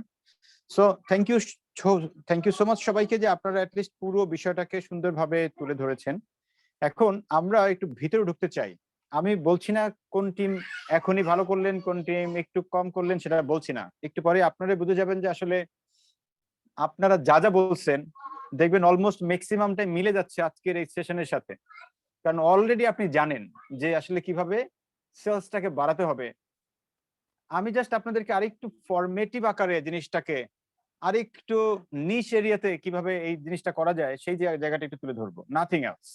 So thank you so much সবাইকে, যে আপনারা অ্যাটলিস্ট পুরো বিষয়টাকে সুন্দরভাবে তুলে ধরেছেন। এখন আমরা একটু ভিতরে ঢুকতে চাই। আমি বলছি না কোন টিম এখনই ভালো করলেন, কোন টিম একটু কম করলেন, সেটা বলছি না। একটু পরে আপনারা বুঝে যাবেন যে আসলে আপনারা যা যা বলছেন দেখবেন অলমোস্ট ম্যাক্সিমামটাই মিলে যাচ্ছে আজকের এই সেশনের সাথে। কারণ অলরেডি আপনি জানেন যে আসলে কিভাবে সেলসটাকে বাড়াতে হবে। আমি জাস্ট আপনাদেরকে আরেকটু ফরমেটিভ আকারে জিনিসটাকে আরেকটু নিশ এরিয়াতে কিভাবে এই জিনিসটা করা যায় সেই জায়গাটা একটু তুলে ধরবো, নাথিং এলস।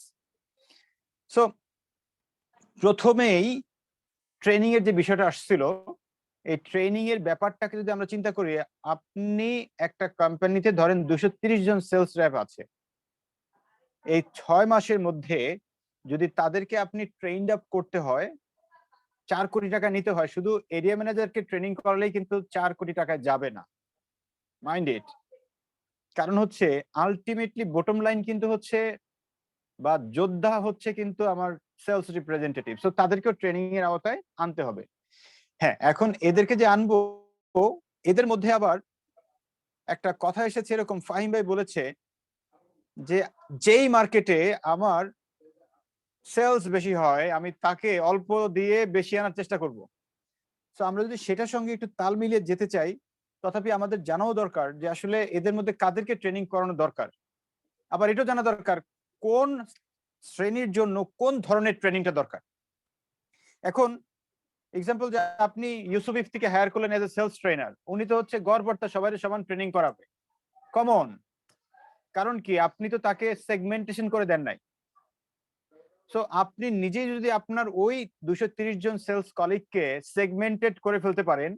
সো প্রথমেই ট্রেনিং এর যে বিষয়টা আসছিল, এই ট্রেনিং এর ব্যাপারটাকে যদি আমরা চিন্তা করি, আপনি একটা কোম্পানিতে ধরেন 230 জন সেলস র্যাপ আছে, এই 6 মাসের মধ্যে যদি তাদেরকে আপনি ট্রেইনড আপ করতে হয়, 4 কোটি টাকা নিতে হয়, শুধু এরিয়া ম্যানেজারকে ট্রেনিং করালেই কিন্তু 4 কোটি টাকায় যাবে না, মাইন্ড ইট। কারণ হচ্ছে আলটিমেটলি বটম লাইন কিন্তু হচ্ছে বা যোদ্ধা হচ্ছে কিন্তু আমার সেলস রিপ্রেজেন্টেটিভ, সো তাদেরকেও ট্রেনিং এর আওতায় আনতে হবে। হ্যাঁ, এখন এদেরকে যে আনবো, এদের মধ্যে আবার একটা কথা এসেছে, এরকম ফাহিম ভাই বলেছে যে যেই মার্কেটে আমার সেলস বেশি হয় আমি তাকে অল্প দিয়ে বেশি আনার চেষ্টা করব। তো আমরা যদি সেটার সঙ্গে একটু তাল মিলিয়ে যেতে চাই, তথাপি আমাদের জানাও দরকার যে আসলে এদের মধ্যে কাদেরকে ট্রেনিং করানো দরকার। আবার এটাও জানা দরকার কোন শ্রেণীর জন্য কোন ধরনের ট্রেনিংটা দরকার। এখন এক্সাম্পল, যে আপনি ইউসুফ থেকে হায়ার করলেন এজ এ সেলস ট্রেনার, উনি তো হচ্ছে গড়পড়তা সবাই সমান ট্রেনিং করাবে, কমন। কারণ কি, আপনি তো তাকে সেগমেন্টেশন করে দেন নাই। সো আপনি নিজেই যদি আপনার ওই 230 জন সেলস কলিগকে সেগমেন্টেড করে ফেলতে পারেন,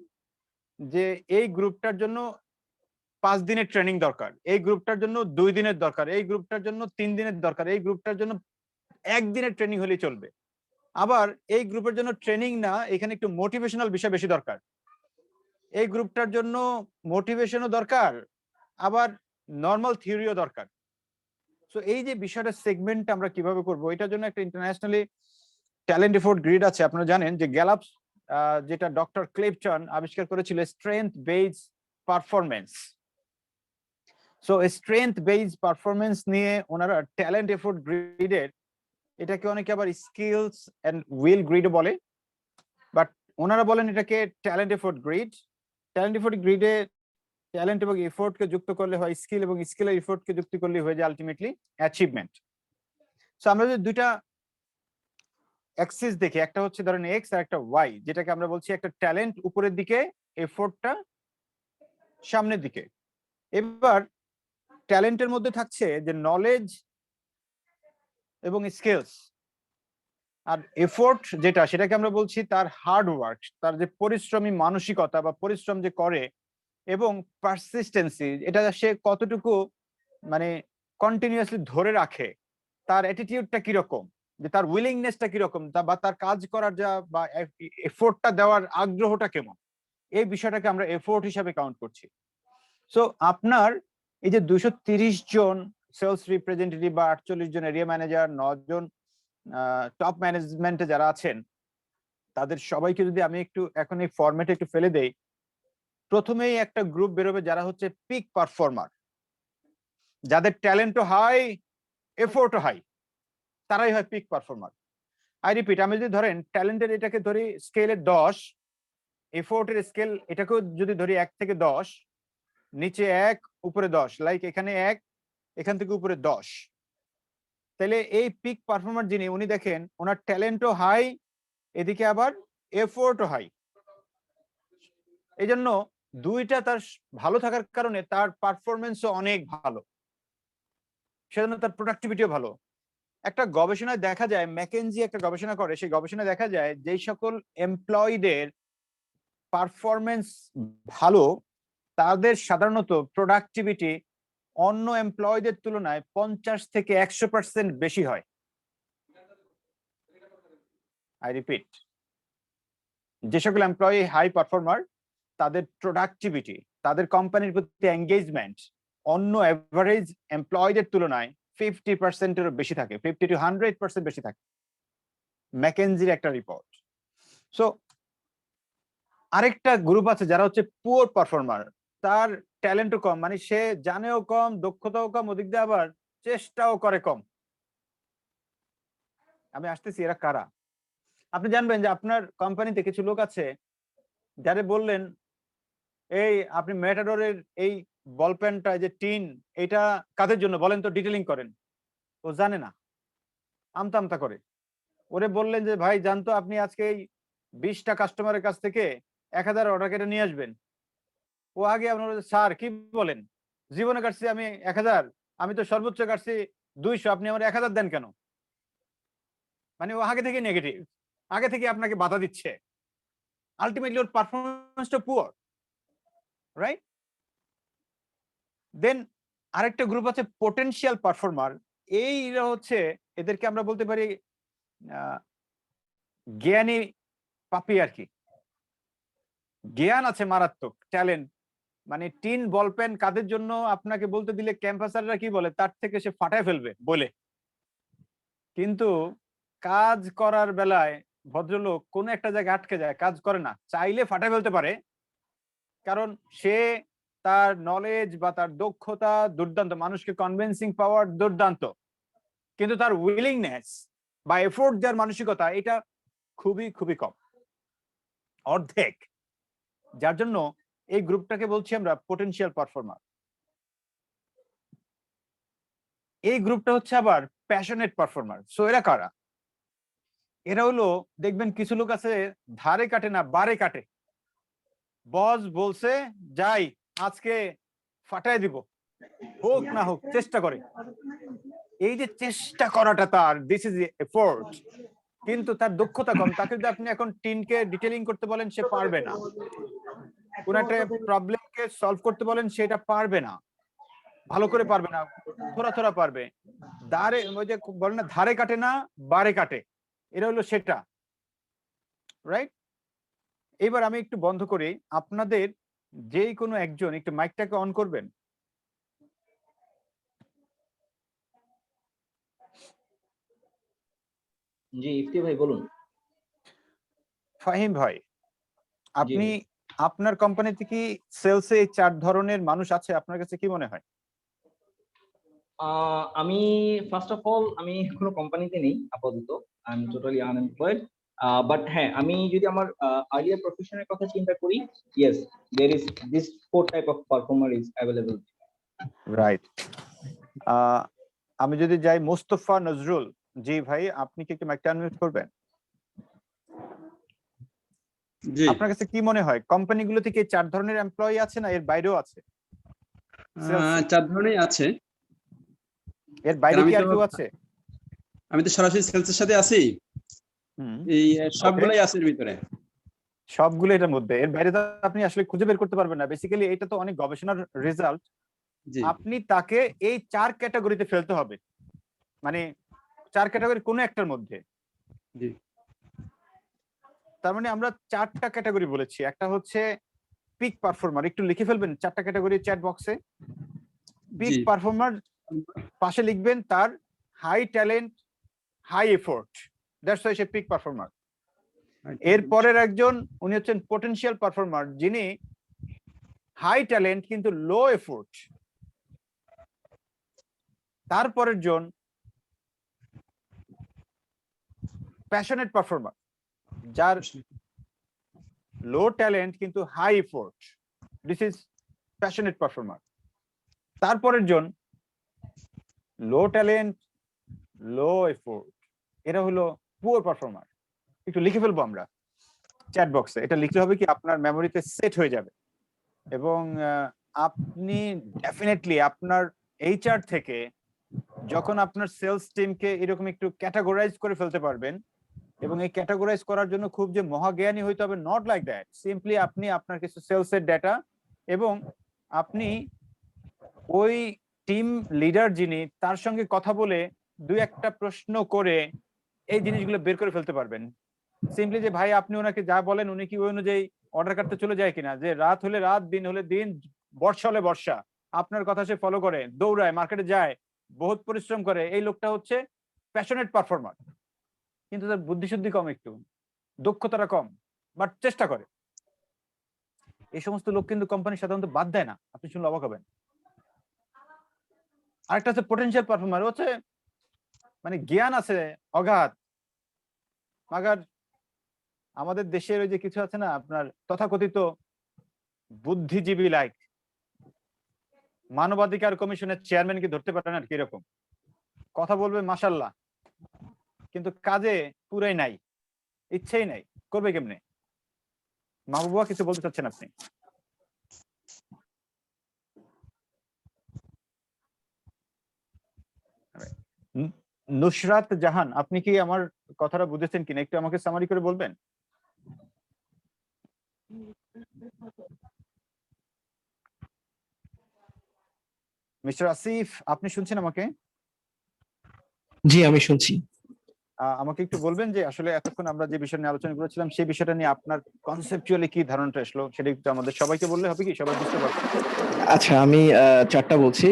যে এই গ্রুপটার জন্য 5 দিনের ট্রেনিং দরকার, এই গ্রুপটার জন্য 2 দিনের দরকার, এই গ্রুপটার জন্য 3 দিনের দরকার, এই গ্রুপটার জন্য 1 দিনের ট্রেনিং হলেই চলবে। আবার এই গ্রুপের জন্য ট্রেনিং না, এখানে একটু মোটিভেশনাল বিষয় বেশি দরকার, এই গ্রুপটার জন্য মোটিভেশনও দরকার, আবার নর্মাল থিওরিও দরকার। সো এই যে বিষয়টা সেগমেন্ট আমরা কিভাবে করব, এটার জন্য একটা ইন্টারন্যাশনালি ট্যালেন্ট রিপোর্ট গ্রিড আছে। আপনারা জানেন যে গ্যালাপস, যেটা ডক্টর ক্লেপটন আবিষ্কার করেছিল, strength based performance. So strength base performance নিয়ে ওনারা ট্যালেন্ট এফোর্ট গ্রিডের, এটাকে অনেকে আবার স্কিলস এন্ড উইল গ্রিড বলে, বাট ওনারা বলেন এটাকে talent effort grid. Talent effort গ্রিডে ট্যালেন্ট এবং এফোর্টকে যুক্ত করলে হয় স্কিল, এবং স্কিল আর এফোর্টকে যুক্ত করলে হয়ে যায় আলটিমেটলি অ্যাচিভমেন্ট। সো আমরা যদি দুইটা অ্যাক্সিস দেখি, একটা হচ্ছে ধরেন এক্স আর একটা ওয়াই, যেটাকে আমরা বলছি একটা ট্যালেন্ট উপরের দিকে, এফোর্টটা সামনের দিকে। এবার ট্যালেন্টের মধ্যে থাকছে যে নলেজ এবং স্কিলস, আর এফোর্ট যেটা, সেটাকে আমরা বলছি তার হার্ড ওয়ার্ক, তার যে পরিশ্রমী মানসিকতা বা পরিশ্রম যে করে, এবং পারসিস্টেন্সি, এটা সে কতটুকু মানে কন্টিনিউয়াসলি ধরে রাখে, তার অ্যাটিটিউডটা কিরকম, যে তার উইলিংনেসটা কিরকম, বা তার কাজ করার যা বা এফোর্টটা দেওয়ার আগ্রহটা কেমন, এই বিষয়টাকে আমরা এফোর্ট হিসাবে কাউন্ট করছি। সো আপনার এই যে 230 জন সেলস রিপ্রেজেন্টেটিভ বা 48 জন এরিয়া ম্যানেজার, 9 জন টপ ম্যানেজমেন্টে যারা আছেন, তাদের সবাইকে যদি আমি একটু এখন এই ফরম্যাটে একটু ফেলে দেই, প্রথমেই একটা গ্রুপ বেরোবে যারা হচ্ছে পিক পারফর্মার, যাদের ট্যালেন্টও হাই, এফোর্টও হাই, তারাই হয় পিক পারফর্মার। আই রিপিট, আমি যদি ধরেন ট্যালেন্টের এটাকে ধরি স্কেলে 10, এফোর্টের স্কেল এটাকেও যদি ধরি 1 থেকে 10, নিচে 1 উপরে 10, লাইক এখানে 1, এখান থেকে উপরে 10, তাহলে এই পিক পারফর্মার যিনি, উনি দেখেন ওনার ট্যালেন্টও হাই, এদিকে আবার এফোর্টও হাই। এই জন্য দুইটা তার ভালো থাকার কারণে তার পারফরমেন্সও অনেক ভালো, সেজন্য তার প্রোডাক্টিভিটিও ভালো। একটা গবেষণায় দেখা যায়, ম্যাকেনজি একটা গবেষণা করে, সেই গবেষণায় দেখা যায় যেই সকল এমপ্লয়ীদের পারফরমেন্স ভালো, তাদের সাধারণত প্রোডাক্টিভিটি অন্য এমপ্লয়ীদের তুলনায় 50 থেকে 100% বেশি হয়। আই রিপিট, যে সকল এমপ্লয়ি হাই পারফর্মার, তাদের প্রোডাক্টিভিটি, তাদের কোম্পানির প্রতি এঙ্গেজমেন্ট অন্য এভারেজ এমপ্লয়ীদের তুলনায় 50%-এরও বেশি থাকে, 50 to 100% বেশি থাকে, ম্যাকেনজির একটা রিপোর্ট। সো আরেকটা গ্রুপ আছে যারা হচ্ছে পুয়ার পারফর্মার, তার ট্যালেন্টও কম, মানে সে জানেও কম, দক্ষতাও কম, ওদিক দিয়ে আবার চেষ্টাও করে কম। আমি আসতেছি, এরা কারা? আপনি জানবেন যে আপনার কোম্পানিতে কিছু লোক আছে যারা বললেন, এই আপনি ম্যাটাডোরের এই বল পেনটা, যে টিন, এটা কাদের জন্য বলেন তো, ডিটেলিং করেন, ও জানে না, আমতা আমতা করে। ওরে বললেন যে ভাই জানতো আপনি আজকে এই 20টা কাস্টমারের কাছ থেকে 1000 অর্ডার কেটে নিয়ে আসবেন, ও আগে আপনার স্যার কি বলেন, জীবনে কাটছি আমি 1000, আমি তো সর্বোচ্চ কাটছি 200, আপনি আমার 1000 দেন কেন? মানে ও আগে থেকে নেগেটিভ, আগে থেকে আপনাকে বাধা দিচ্ছে, আলটিমেটলি ওর পারফরমেন্সটা পুয়ার, রাইট? দেন আরেকটা গ্রুপ আছে পোটেনশিয়াল পারফর্মার, এইরা হচ্ছে, এদেরকে আমরা বলতে পারি জ্ঞানী পাপি আর কি, জ্ঞান আছে মারাত্মক, ট্যালেন্ট, মানে টিন বল পেন কাদের জন্য আপনাকে বলতে দিলে ক্যাম্পাসাররা কি বলে তার থেকে সে ফাটায় ফেলবে বলে, কিন্তু কাজ করার বেলায় ভদ্রলোক কোন একটা জায়গায় আটকে যায়, কাজ করে না, চাইলে ফাটায় ফেলতে পারে, কারণ সে তার নলেজ বা তার দক্ষতা দুর্দান্ত, মানুষকে কনভিন্সিং পাওয়ার দুর্দান্ত, কিন্তু তার উইলিংনেস বা এফোর্ট দেওয়ার মানসিকতা এটা খুবই খুবই কম, অর্ধেক। যার জন্য এই গ্রুপটাকে বলছি আমরা পোটেনশিয়াল পারফর্মার। এই গ্রুপটা হচ্ছে আবার প্যাশনেট পারফর্মার। সো এরা কারা? এরা হলো, দেখবেন কিছু লোক আছে ধারে কাটে না বারে কাটে, বস বলছে যাই আজকে ফাটায় দিব, হোক না হোক চেষ্টা করে। এই যে চেষ্টা করাটা তার, দিস ইজ এফোর্ট, কিন্তু তার দক্ষতা কম। তাকে যদি আপনি এখন টিনকে ডিটেইলিং করতে বলেন, সে পারবে না। কোন একটা প্রবলেমকে সলভ করতে বলেন, সেটা পারবে না, ভালো করে পারবে না, থোড়া থোড়া পারবে। দাঁড়ে, ওই যে বলে না ধারে কাটে না বারে কাটে, এটা হলো সেটা, রাইট? এবার আমি একটু বন্ধ করি, আপনাদের যেই কোনো একজন একটু মাইকটাকে অন করবেন। জি ইফতি ভাই বলুন। ফাহিম ভাই, আপনি আপনার কোম্পানিতে কি সেলসে এই 4 ধরনের মানুষ আছে? আপনার কাছে কি মনে হয়? আমি ফার্স্ট অফ অল আমি কোনো কোম্পানিতে নেই আপাতত, I am totally unemployed. But হ্যাঁ, আমি যদি আমার আর্লিয়ার প্রফেশনের কথা চিন্তা করি, yes there is this four type of performer is available. Right. আমি যদি যাই মোস্তফা নজরুল, জি ভাই আপনি কি একটু মাইকটা আনমিউট করবেন? জি, আপনার কাছে কি মনে হয় কোম্পানিগুলো থেকে 4 ধরনের এমপ্লয়ি আছে না এর বাইরেও আছে? Sales এ। 4 ধরনের আছে। এর বাইরে আমি কি আর তো কেউ আছে? আমি তো সরাসরি সেলসের সাথে আছি। হুম, এই সবগুলাই আছে এর ভিতরে। সবগুলো এটার মধ্যে। এর বাইরে তো আপনি আসলে খুঁজে বের করতে পারবেন না। বেসিক্যালি এটা তো অনেক গবেষণার রেজাল্ট। জি, আপনি তাকে এই 4 ক্যাটাগরিতে ফেলতে হবে। মানে 4 ক্যাটাগরি কোন একটার মধ্যে। জি, তার মানে আমরা 4টা ক্যাটাগরি বলেছি। একটা হচ্ছে পিক পারফর্মার, একটু লিখে ফেলবেন 4টা ক্যাটাগরি চ্যাট বক্সে। পিক জি, পারফর্মার পাশে লিখবেন তার high talent, high effort, that's why say peak performer. এর পরের একজন উনি হচ্ছেন পটেনশিয়াল পারফর্মার, যিনি হাই ট্যালেন্ট কিন্তু লো এফোর্ট। তারপরের জন প্যাশনেট পারফর্মার, যার লো ট্যালেন্ট কিন্তু high effort, this is passionate performer. তারপরের জন লো ট্যালেন্ট, লো এফোর্ট, এরা হলো পুয়ার পারফর্মার। একটু লিখে ফেলবো আমরা চ্যাট বক্সে, এটা লিখলে হবে কি আপনার মেমোরিতে সেট হয়ে যাবে। এবং আপনি ডেফিনেটলি আপনার এইচআর থেকে যখন আপনার সেলস টিমকে এরকম একটু ক্যাটাগরাইজ করে ফেলতে পারবেন, এবং এই ক্যাটাগরাইজ করার জন্য খুব যে মহাজ্ঞানী হইতে হবে নট লাইক দ্যাট, সিম্পলি আপনি আপনার কিছু সেলসের ডেটা এবং আপনি ওই টিম লিডার যিনি তার সঙ্গে কথা বলে 2-1টা প্রশ্ন করে এই জিনিসগুলো বের করে ফেলতে পারবেন। সিম্পলি যে ভাই আপনি ওনাকে যা বলেন উনি কি ওই অনুযায়ী অর্ডার করতে চলে যায় কিনা, যে রাত হলে রাত, দিন হলে দিন, বর্ষা হলে বর্ষা, আপনার কথা সে ফলো করে, দৌড়ায়, মার্কেটে যায়, বহুত পরিশ্রম করে, এই লোকটা হচ্ছে প্যাশনেট পারফর্মার। কিন্তু তার বুদ্ধিশুদ্ধি কম, একটু দক্ষতাটা কম, বাট চেষ্টা করে। এই সমস্ত লোক কিন্তু কোম্পানি সাধারণত বাদ দেয় না, আপনি শুনলে অবাক হবেন। আরেকটা হচ্ছে পটেনশিয়াল পারফর্মার, হচ্ছে মানে জ্ঞান আছে অগাধ, মাগার আমাদের দেশের ওই যে কিছু আছে না আপনার তথাকথিত বুদ্ধিজীবী লাইক মানবাধিকার কমিশনের চেয়ারম্যানকে ধরতে পারে না, কিরকম কথা বলবে মাশাল্লাহ, কিন্তু কাজে পুরাই নাই, ইচ্ছেই নাই, করবে কেমনে? মাহবুবা কিছু বলতে চাচ্ছেন আপনি? নুসরাত জাহান, আপনি কি আমার কথাটা বুঝেছেন কিনা একটু আমাকে সামারি করে বলবেন? মিস্টার আসিফ, আপনি শুনছেন আমাকে? জি, আমি শুনছি। আমাকে একটু বলবেন যে আসলে এতক্ষণ আমরা যে বিষয় নিয়ে আলোচনা করেছিলাম সেই বিষয়টা নিয়ে আপনার কনসেপচুয়ালি কি ধারণাটা আসলো, সেটা একটু আমাদের সবাইকে বললে হবে কি, সবাই বুঝতে পারবে। আচ্ছা, আমি 4টা বলছি।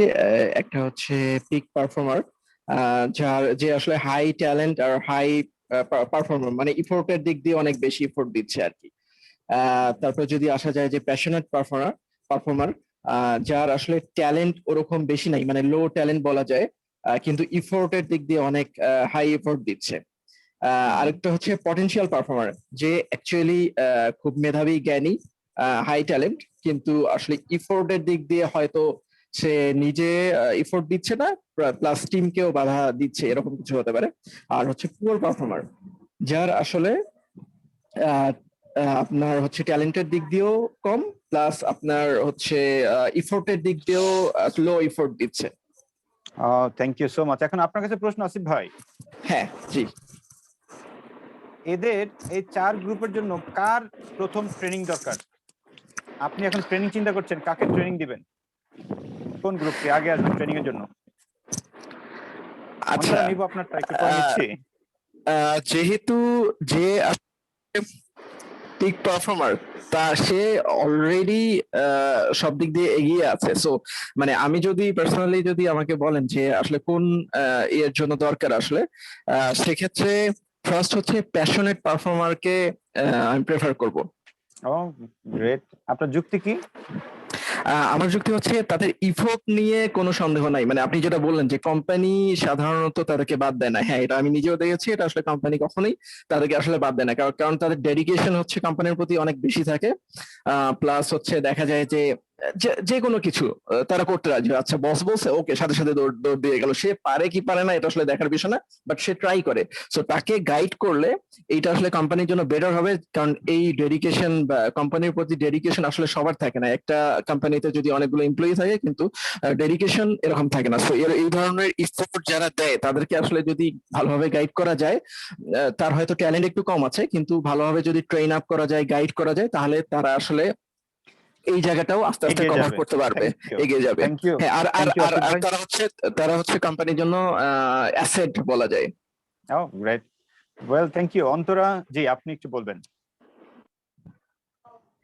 একটা হচ্ছে পিক পারফর্মার, যার যে আসলে হাই ট্যালেন্ট আর হাই পারফর্মার, মানে ইফোর্টের দিক দিয়ে অনেক বেশি ইফোর্ট দিচ্ছে আর কি। তারপর যদি আসা যায় যে প্যাশনেট পারফর্মার, যার আসলে ট্যালেন্ট ওরকম বেশি নাই, মানে লো ট্যালেন্ট বলা যায়, কিন্তু ইফোর্টের দিক দিয়ে অনেক হাই এফোর্ট দিচ্ছে। আরেকটা হচ্ছে পটেনশিয়াল পারফর্মার, যে অ্যাকচুয়ালি খুব মেধাবী, জ্ঞানী, হাই ট্যালেন্ট, কিন্তু আসলে ইফোর্টের দিক দিয়ে হয়তো সে নিজে ইফোর্ট দিচ্ছে না, প্লাস টিমকেও বাধা দিচ্ছে, এরকম কিছু হতে পারে। আর হচ্ছে পুয়ার পারফর্মার, যার আসলে আপনার হচ্ছে ট্যালেন্টের দিক দিয়েও কম, প্লাস আপনার হচ্ছে ইফোর্টের দিক দিয়েও লো ইফোর্ট দিচ্ছে। Thank you so much. এখন আপনার কাছে প্রশ্ন, আসিফ ভাই। হ্যাঁ, জি। এদের এই 4 গ্রুপের জন্য কার প্রথম ট্রেনিং দরকার? আপনি এখন ট্রেনিং চিন্তা করছেন, কাকে ট্রেনিং দিবেন? কোন গ্রুপকে আগে আসবে ট্রেনিং এর জন্য? আচ্ছা, নিব আপনারটা একটু পরে নিচ্ছি। যেহেতু যে পিক পারফর্মার, তা সে অলরেডি সব দিক দিয়ে এগিয়ে আছে, সো মানে আমি যদি পার্সোনালি যদি আমাকে বলেন যে আসলে কোন এর জন্য দরকার, আসলে সেক্ষেত্রে ফার্স্ট হচ্ছে প্যাশনেট পারফর্মারকে আমি প্রেফার করব। ও গ্রেট, আপনার যুক্তি কি? আমার যুক্তি হচ্ছে তাদের ইফোর্ট নিয়ে কোনো সন্দেহ নাই, মানে আপনি যেটা বললেন যে কোম্পানি সাধারণত তাদেরকে বাদ দেয় না, হ্যাঁ এটা আমি নিজেও দেখেছি, এটা আসলে কোম্পানি কখনোই তাদেরকে আসলে বাদ দেয় না, কারণ তাদের ডেডিকেশন হচ্ছে কোম্পানির প্রতি অনেক বেশি থাকে। প্লাস হচ্ছে দেখা যায় যে যে কোনো কিছু তারা করতে রাজি হয়। আচ্ছা বস বলছে ওকে, সাথে সাথে দৌড় দৌড় দিয়ে গেল, সে পারে কি পারে না এটা আসলে দেখার বিষয় না, বাট সে ট্রাই করে। সো তাকে গাইড করলে এইটা আসলে কোম্পানির জন্য বেটার হবে, কারণ এই ডেডিকেশন বা কোম্পানির প্রতি ডেডিকেশন আসলে সবার থাকে না। একটা কোম্পানিতে যদি অনেকগুলো এমপ্লয়ি থাকে কিন্তু ডেডিকেশন এরকম থাকে না। সো এই ধরনের ইফোর্ট যারা দেয় তাদেরকে আসলে যদি ভালোভাবে গাইড করা যায়, তার হয়তো ট্যালেন্ট একটু কম আছে কিন্তু ভালোভাবে যদি ট্রেন আপ করা যায়, গাইড করা যায়, তাহলে তারা আসলে এই জায়গাটাও আস্তে আস্তে এগিয়ে কভার যাবে। করতে পারবে, Thank you. এগিয়ে যাবে। Thank you. হ্যাঁ, আর আর Thank you, আর আসিফ আর ভাই। তারা হচ্ছে কোম্পানির জন্য অ্যাসেট বলা যায়। Oh, great. Well, thank you. Antara জি, আপনি একটু বলবেন।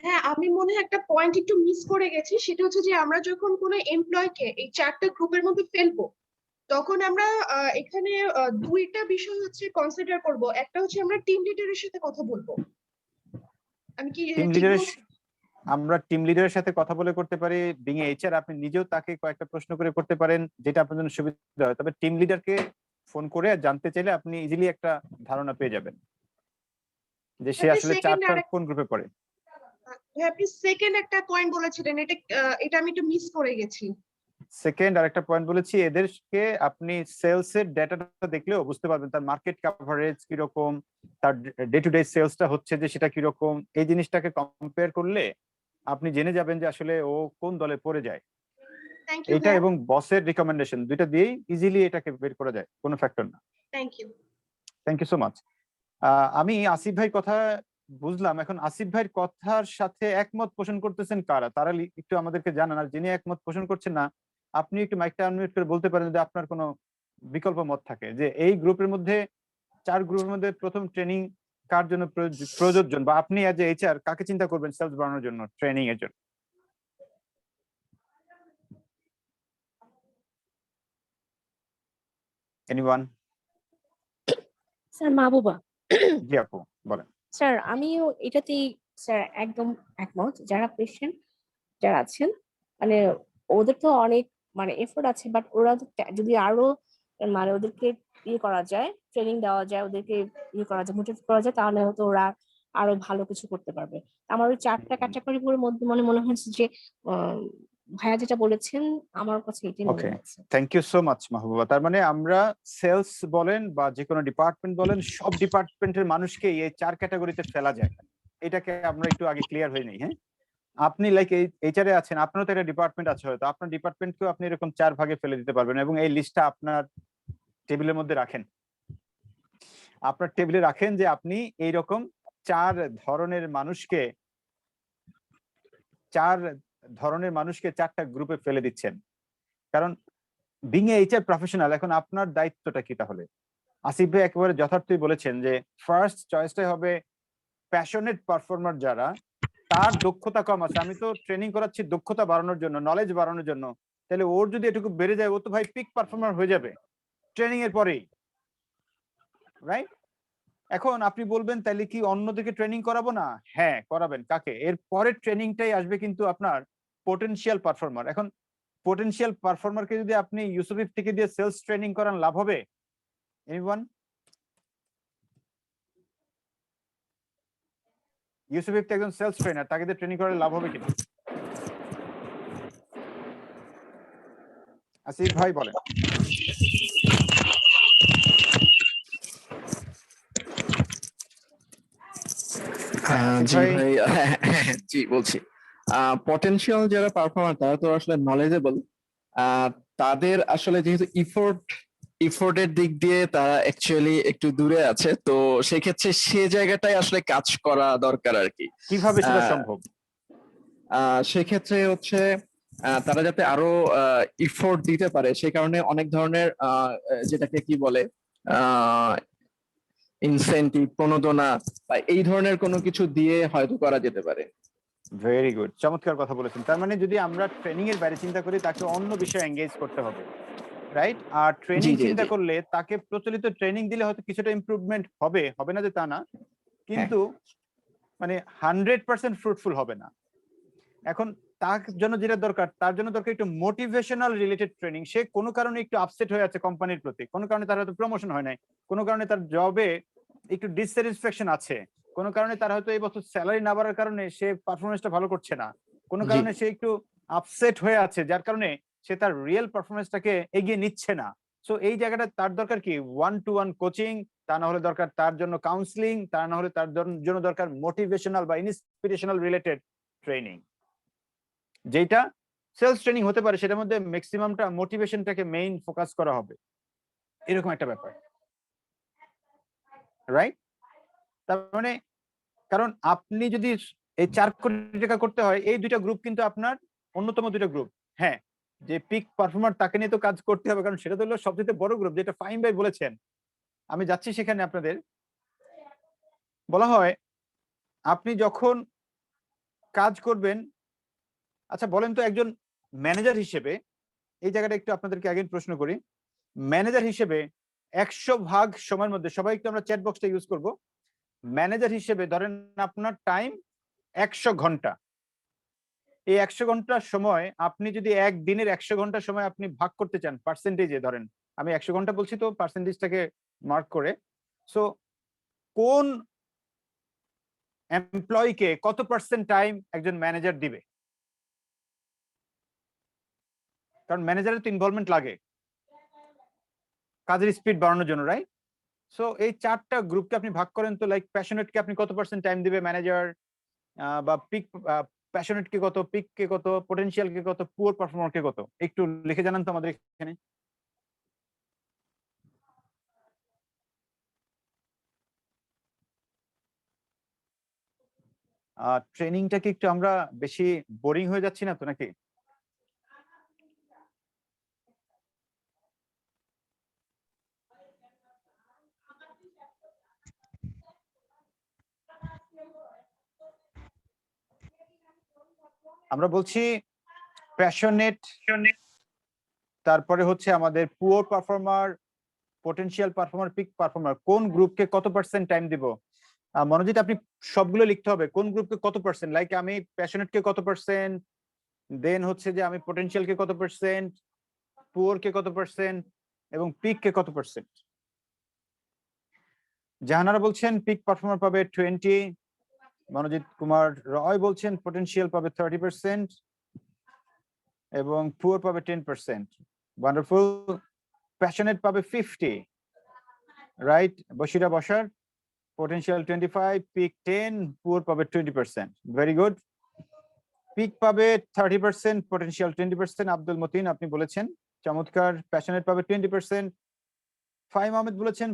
হ্যাঁ, আমি মনে হয় একটা পয়েন্ট একটু মিস করে গেছি, সেটা হচ্ছে যে আমরা যখন কোনো এমপ্লয়কে এই 4টা গ্রুপের মধ্যে ফেলবো, তখন আমরা এখানে 2টা বিষয় হচ্ছে কনসিডার করব। একটা হচ্ছে আমরা টিম লিডারের সাথে কথা বলবো। আমি কি টিম ঠিক লিডারের বলছি? আমরা টিম লিডারের সাথে কথা বলে করতে পারি, বিং এইচআর আপনি নিজেও তাকে কয়েকটা প্রশ্ন করে করতে পারেন, যেটা আপনার জন্য সুবিধা হয়। তবে টিম লিডারকে ফোন করে জানতে চাইলে আপনি ইজিলি একটা ধারণা পেয়ে যাবেন যে সে আপনি আসলে সেকেন্ড 4টার কোন গ্রুপে পড়ে। আপনি সেকেন্ড একটা পয়েন্ট বলেছিলেন, এটা আমি একটু মিস করে গেছি। সেকেন্ড আরেকটা পয়েন্ট বলেছি, এদেরকে আপনি সেলস এর ডেটাটা দেখলেও বুঝতে পারবেন তার মার্কেট কভারেজ কিরকম, তার ডে টু ডে সেলসটা হচ্ছে যে সেটা কিরকম। এই জিনিসটাকে কম্পেয়ার করলে আপনি জেনে যাবেন যে আসলে ও কোন দলে পড়ে যায়। থ্যাংক ইউ এটা এবং বসের রিকমেন্ডেশন দুইটা দিয়েই ইজিলি এটাকে বের করা যায়, কোনো ফ্যাক্টর না। Thank you. Thank you so much. আমি আসিফ ভাই কথা বুঝলাম, এখন আসিফ ভাইয়ের কথার সাথে একমত পোষণ করতেছেন কারা, তারা একটু আমাদেরকে জানান। আর যিনি একমত পোষণ করছেন না, আপনি একটু মাইকটা আনমিউট করে বলতে পারেন যদি আপনার কোনো বিকল্প মত থাকে, যে এই গ্রুপের মধ্যে 4 গ্রুপের মধ্যে প্রথম ট্রেনিং কার জন্য প্রযোজ্য, বা আপনি অ্যাজ এ এইচআর কাকে চিন্তা করবেন সেলস বাড়ানোর জন্য, ট্রেনিং এর জন্য। এনিওয়ান? স্যার মাহবুবা। জি আপু বলেন। স্যার আমিও এটাতেই স্যার একদম একমত, যারা পেশেন্ট যারা আছেন মানে ওদের তো অনেক মানে এফোর্ট আছে, বাট ওরা যদি আরো মানে ওদেরকে ইয়ে করা যায়, ট্রেনিং দেওয়া যায়, ওদেরকে ইয়ে করা যায়, মোটিভেট করা যায়, তাহলে হয়তো ওরা আরো ভালো কিছু করতে পারবে। আমার ওই 4টা ক্যাটাগরির মধ্যে মনে হচ্ছে যে ভাইয়া যেটা বলেছেন আমার কাছে এটাই মনে ওকে, হচ্ছে। Thank you so much Mahbuba. তার মানে আমরা সেলস বলেন বা যে কোনো ডিপার্টমেন্ট বলেন, সব ডিপার্টমেন্টের মানুষকে এই 4 ক্যাটাগরিতে ফেলা যায়, এটাকে আমরা একটু আগে ক্লিয়ার হয়ে নেই। হ্যাঁ, আপনি লাইক এইচআর এ আছেন, আপনারও তো একটা ডিপার্টমেন্ট আছে, হয়তো আপনার ডিপার্টমেন্টকেও আপনি এরকম 4 ভাগে ফেলে দিতে পারবেন এবং এই লিস্টটা আপনার টেবিলের মধ্যে রাখেন। আপনার টেবিলে রাখেন যে আপনি এইরকম 4 ধরনের মানুষকে 4টা গ্রুপে ফেলে দিচ্ছেন। কারণ বিং এ এইচআর প্রফেশনাল, এখন আপনার দায়িত্বটা কি তাহলে? আসিফ ভাই একেবারে যথার্থই বলেছেন যে ফার্স্ট চয়েসটাই হবে প্যাশনেট পারফর্মার যারা, তার দক্ষতা কম আছে, আমি তো ট্রেনিং করাচ্ছি দক্ষতা বাড়ানোর জন্য, নলেজ বাড়ানোর জন্য, তাহলে ওর যদি এটুকু বেড়ে যায় ও তো ভাই পিক পারফর্মার হয়ে যাবে ট্রেনিং এর পরেই, রাইট? এখন আপনি বলবেন তাহলে কি অন্যদিকে ট্রেনিং করাবো না? হ্যাঁ করাবেন। কাকে? এর পরের ট্রেনিংটাই আসবে কিন্তু আপনার পোটেনশিয়াল পারফর্মার। এখন পোটেনশিয়াল পারফর্মারকে যদি আপনি ইউসুফিফ থেকে দিয়ে সেলস ট্রেনিং করান, লাভ হবে? এনিওয়ান? ইউসুফিফ তো একজন সেলস ট্রেনার, তাকে দিয়ে ট্রেনিং করালে লাভ হবে কিনা? আসিফ ভাই বলেন। জি ভাই, জি বলছি। পটেনশিয়াল যারা পারফর্মার তারা তো আসলে নলেজেবল, তাদের আসলে যেহেতু ইফোর্টের দিক দিয়ে তারা অ্যাকচুয়ালি একটু দূরে আছে, তো সেক্ষেত্রে সে জায়গাটায় আসলে কাজ করা দরকার আর কি। কিভাবে সেটা সম্ভব? সেক্ষেত্রে হচ্ছে তারা যাতে আরো ইফোর্ট দিতে পারে, সেই কারণে অনেক ধরনের যেটাকে কি বলে ইনসেন্টিভ, প্রণোদনা বা এই ধরনের কোনো কিছু দিয়ে হয়তো করা যেতে পারে। ভেরি গুড, চমৎকার কথা বলেছেন। তার মানে যদি আমরা ট্রেনিং এর বাইরে চিন্তা করি, তাকে অন্য বিষয়ে এঙ্গেজ করতে হবে, রাইট? আর ট্রেনিং জি, জি, চিন্তা জি। করলে তাকে প্রচলিত ট্রেনিং দিলে হয়তো কিছুটা ইমপ্রুভমেন্ট হবে, হবে না যে তা না, কিন্তু মানে 100% ফ্রুটফুল হবে না। এখন তার জন্য যেটা দরকার, তার জন্য দরকার একটু মোটিভেশনাল রিলেটেড ট্রেনিং। সে কোনো কারণে একটু আপসেট হয়ে আছে কোম্পানির প্রতি, কোনো কারণে তার হয়তো প্রমোশন হয় নাই, কোনো কারণে তার জবে একটু ডিসস্যাটিসফ্যাকশন আছে, কোনো কারণে তার হয়তো এই বছর স্যালারি না বাড়ার কারণে সে পারফরমেন্সটা ভালো করছে না, কোনো জি। কারণে সে একটু আপসেট হয়ে আছে যার কারণে সে তার রিয়েল পারফরমেন্সটাকে এগিয়ে নিচ্ছে না। সো এই জায়গাটা তার দরকার কি 1-to-1 কোচিং, তা না হলে দরকার তার জন্য কাউন্সিলিং, তা না হলে তার জন্য দরকার মোটিভেশনাল বা ইন্সপিরেশনাল রিলেটেড ট্রেনিং। যেটা সেলস ট্রেনিং হতে পারে সেটার মধ্যে ম্যাক্সিমামটা মোটিভেশনটাকে মেইন ফোকাস করা হবে, এরকম একটা ব্যাপার, রাইট? তার মানে কারণ আপনি যদি এই 4 কোটি টাকা করতে হয়, এই দুইটা গ্রুপ কিন্তু আপনার অন্যতম দুইটা গ্রুপ। হ্যাঁ, যে পিক পারফর্মার তাকে নিয়ে তো কাজ করতে হবে, কারণ সেটা তো হলো সবচেয়ে বড় গ্রুপ, যেটা ফাহিম ভাই বলেছেন। আমি যাচ্ছি সেখানে। আপনাদের বলা হয় আপনি যখন কাজ করবেন, আচ্ছা বলেন তো একজন ম্যানেজার হিসেবে, এই জায়গাটা একটু আপনাদেরকে আগে প্রশ্ন করি, ম্যানেজার হিসেবে 100 ভাগ সময়ের মধ্যে, সবাই একটু আমরা চ্যাট বক্সটা ইউজ করব, ম্যানেজার হিসেবে ধরেন আপনার টাইম 100 ঘন্টা। এই 100 ঘন্টার সময় আপনি যদি একদিনের 100 ঘন্টা সময় আপনি ভাগ করতে চান পার্সেন্টেজে, ধরেন আমি 100 ঘন্টা বলছি তো পার্সেন্টেজটাকে মার্ক করে, সো কোন এমপ্লয়িকে কত পার্সেন্ট টাইম একজন ম্যানেজার দিবে? কারণ ম্যানেজারের তো ইনভলভমেন্ট লাগে কাজের স্পিড বাড়ানোর জন্য, রাইট? সো এই 4টা গ্রুপকে আপনি ভাগ করেন তো, লাইক প্যাশনেটকে আপনি কত পার্সেন্ট টাইম দিবে ম্যানেজার, বা পিক প্যাশনেট কে কত, পিক কে কত, পটেনশিয়াল কে কত, পুয়ার পারফর্মার কে কত, একটু লিখে জানান তো আমাদের এখানে। ট্রেনিংটা কি একটু আমরা বেশি বোরিং হয়ে যাচ্ছি না তো নাকি? আমরা বলছি প্যাশনেট, তারপরে হচ্ছে আমাদের poor performer, potential performer, peak performer, কোন গ্রুপকে কত পার্সেন্ট টাইম দিব? মনোজিৎ আপনি সবগুলো লিখতে হবে, কোন গ্রুপকে কত পার্সেন্ট, লাইক আমি প্যাশনেট কে কত পার্সেন্ট, দেন হচ্ছে যে আমি পটেনশিয়াল কে কত পার্সেন্ট, পুয়ার কে কত পার্সেন্ট, এবং পিক কে কত পার্সেন্ট। জাহানারা বলছেন পিক পারফর্মার পাবে 20, মনোজিৎ কুমার রয় বলছেন পটেনশিয়াল পাবে 30% এবং পুয়ার পাবে 10%। ওয়ান্ডারফুল। প্যাশনেট পাবে 50, রাইট? বশিরা বসার পটেনশিয়াল 25, পিক 10, পুয়ার পাবে 20%। Very good. পিক পাবে 30%, পটেনশিয়াল 20%। আব্দুল মতিন আপনি বলেছেন, চমৎকার। প্যাশনেট পাবে 20%। ফাহিম আহমেদ বলেছেন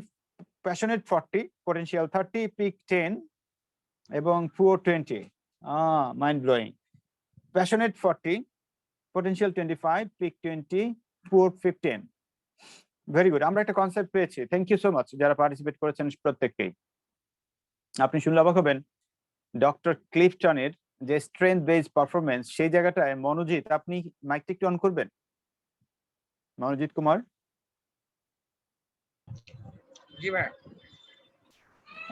প্যাশনেট 40, পটেনশিয়াল 30, পিক 10 এবং poor 20। Mind blowing. Passionate 40, potential 25, peak 20, poor 15। Very good, আমরা একটা কনসেপ্ট পেয়েছি। থ্যাংক ইউ সো মাচ যারা পার্টিসিপেট করেছেন প্রত্যেককেই। আপনি শুনলে অবাক হবেন, ডক্টর ক্লিফটনের যে স্ট্রেংথ বেসড পারফরমেন্স, সেই জায়গাটায় মনোজিৎ আপনি মাইকটা একটু অন করবেন। মনোজিৎ কুমার। জি ভাই।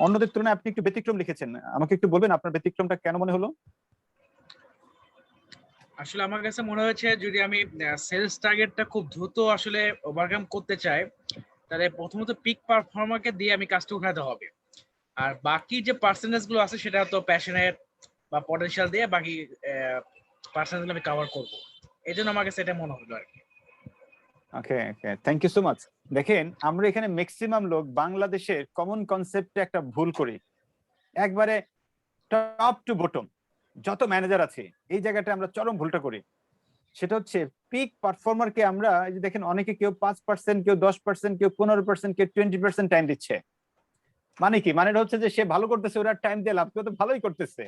অন্যদের তুলনায় আপনি একটু ব্যতিক্রম লিখেছেন, আমাকে একটু বলবেন আপনার ব্যতিক্রমটা কেন মনে হলো? আসলে আমার কাছে মনে হয়েছে যদি আমি সেলস টার্গেটটা খুব দ্রুত আসলে ওভারকাম করতে চাই, তাহলে প্রথমত পিক পারফর্মারকে দিয়ে আমি কাজটা উঠাতে হবে, আর বাকি যে পার্সেন্টেজ গুলো আছে সেটা তো প্যাশনেট বা পটেনশিয়াল দিয়ে বাকি পার্সেন্টেজ আমি কভার করব। এই জন্য আমার কাছে এটা মনে হলো আর কি। ওকে ওকে, থ্যাংক ইউ সো মাচ। দেখেন আমরা এখানে ম্যাক্সিমাম লোক বাংলাদেশের কমন কনসেপ্টে একটা ভুল করি, একবারে টপ টু বটম যত ম্যানেজার আছে এই জায়গাটা আমরা চরম ভুলটা করি। সেটা হচ্ছে পিক পারফর্মারকে আমরা, এই যে দেখেন অনেকে কেউ 5%, কেউ 10%, কেউ 15%, কেউ 20% টাইম দিচ্ছে। মানে কি? মানে হচ্ছে যে সে ভালো করতেছে, ওরা টাইম দিয়ে লাভ, কেউ তো ভালোই করতেছে,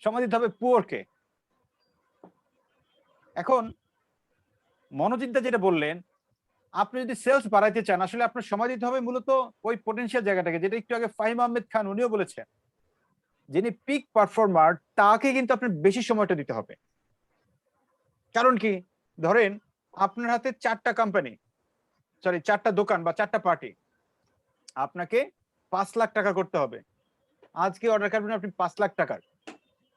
সময় দিতে হবে পুয়ারকে। এখন মনোজিৎদা যেটা বললেন, আপনি যদি সেলস বাড়াইতে চান আসলে আপনার সময় দিতে হবে মূলত ওই পটেনশিয়াল জায়গাটাকে, যেটা একটু আগে ফাহিম আহমেদ খান উনিও বলেছেন, যিনি পিক পারফর্মার তাকে কিন্তু আপনার বেশি সময়টা দিতে হবে। কারণ কি? ধরেন আপনার হাতে 4টা কোম্পানি, সরি 4টা দোকান বা 4টা পার্টি, আপনাকে 5 লাখ টাকা করতে হবে। আজকে অর্ডার করবেন আপনি 5 লাখ টাকার,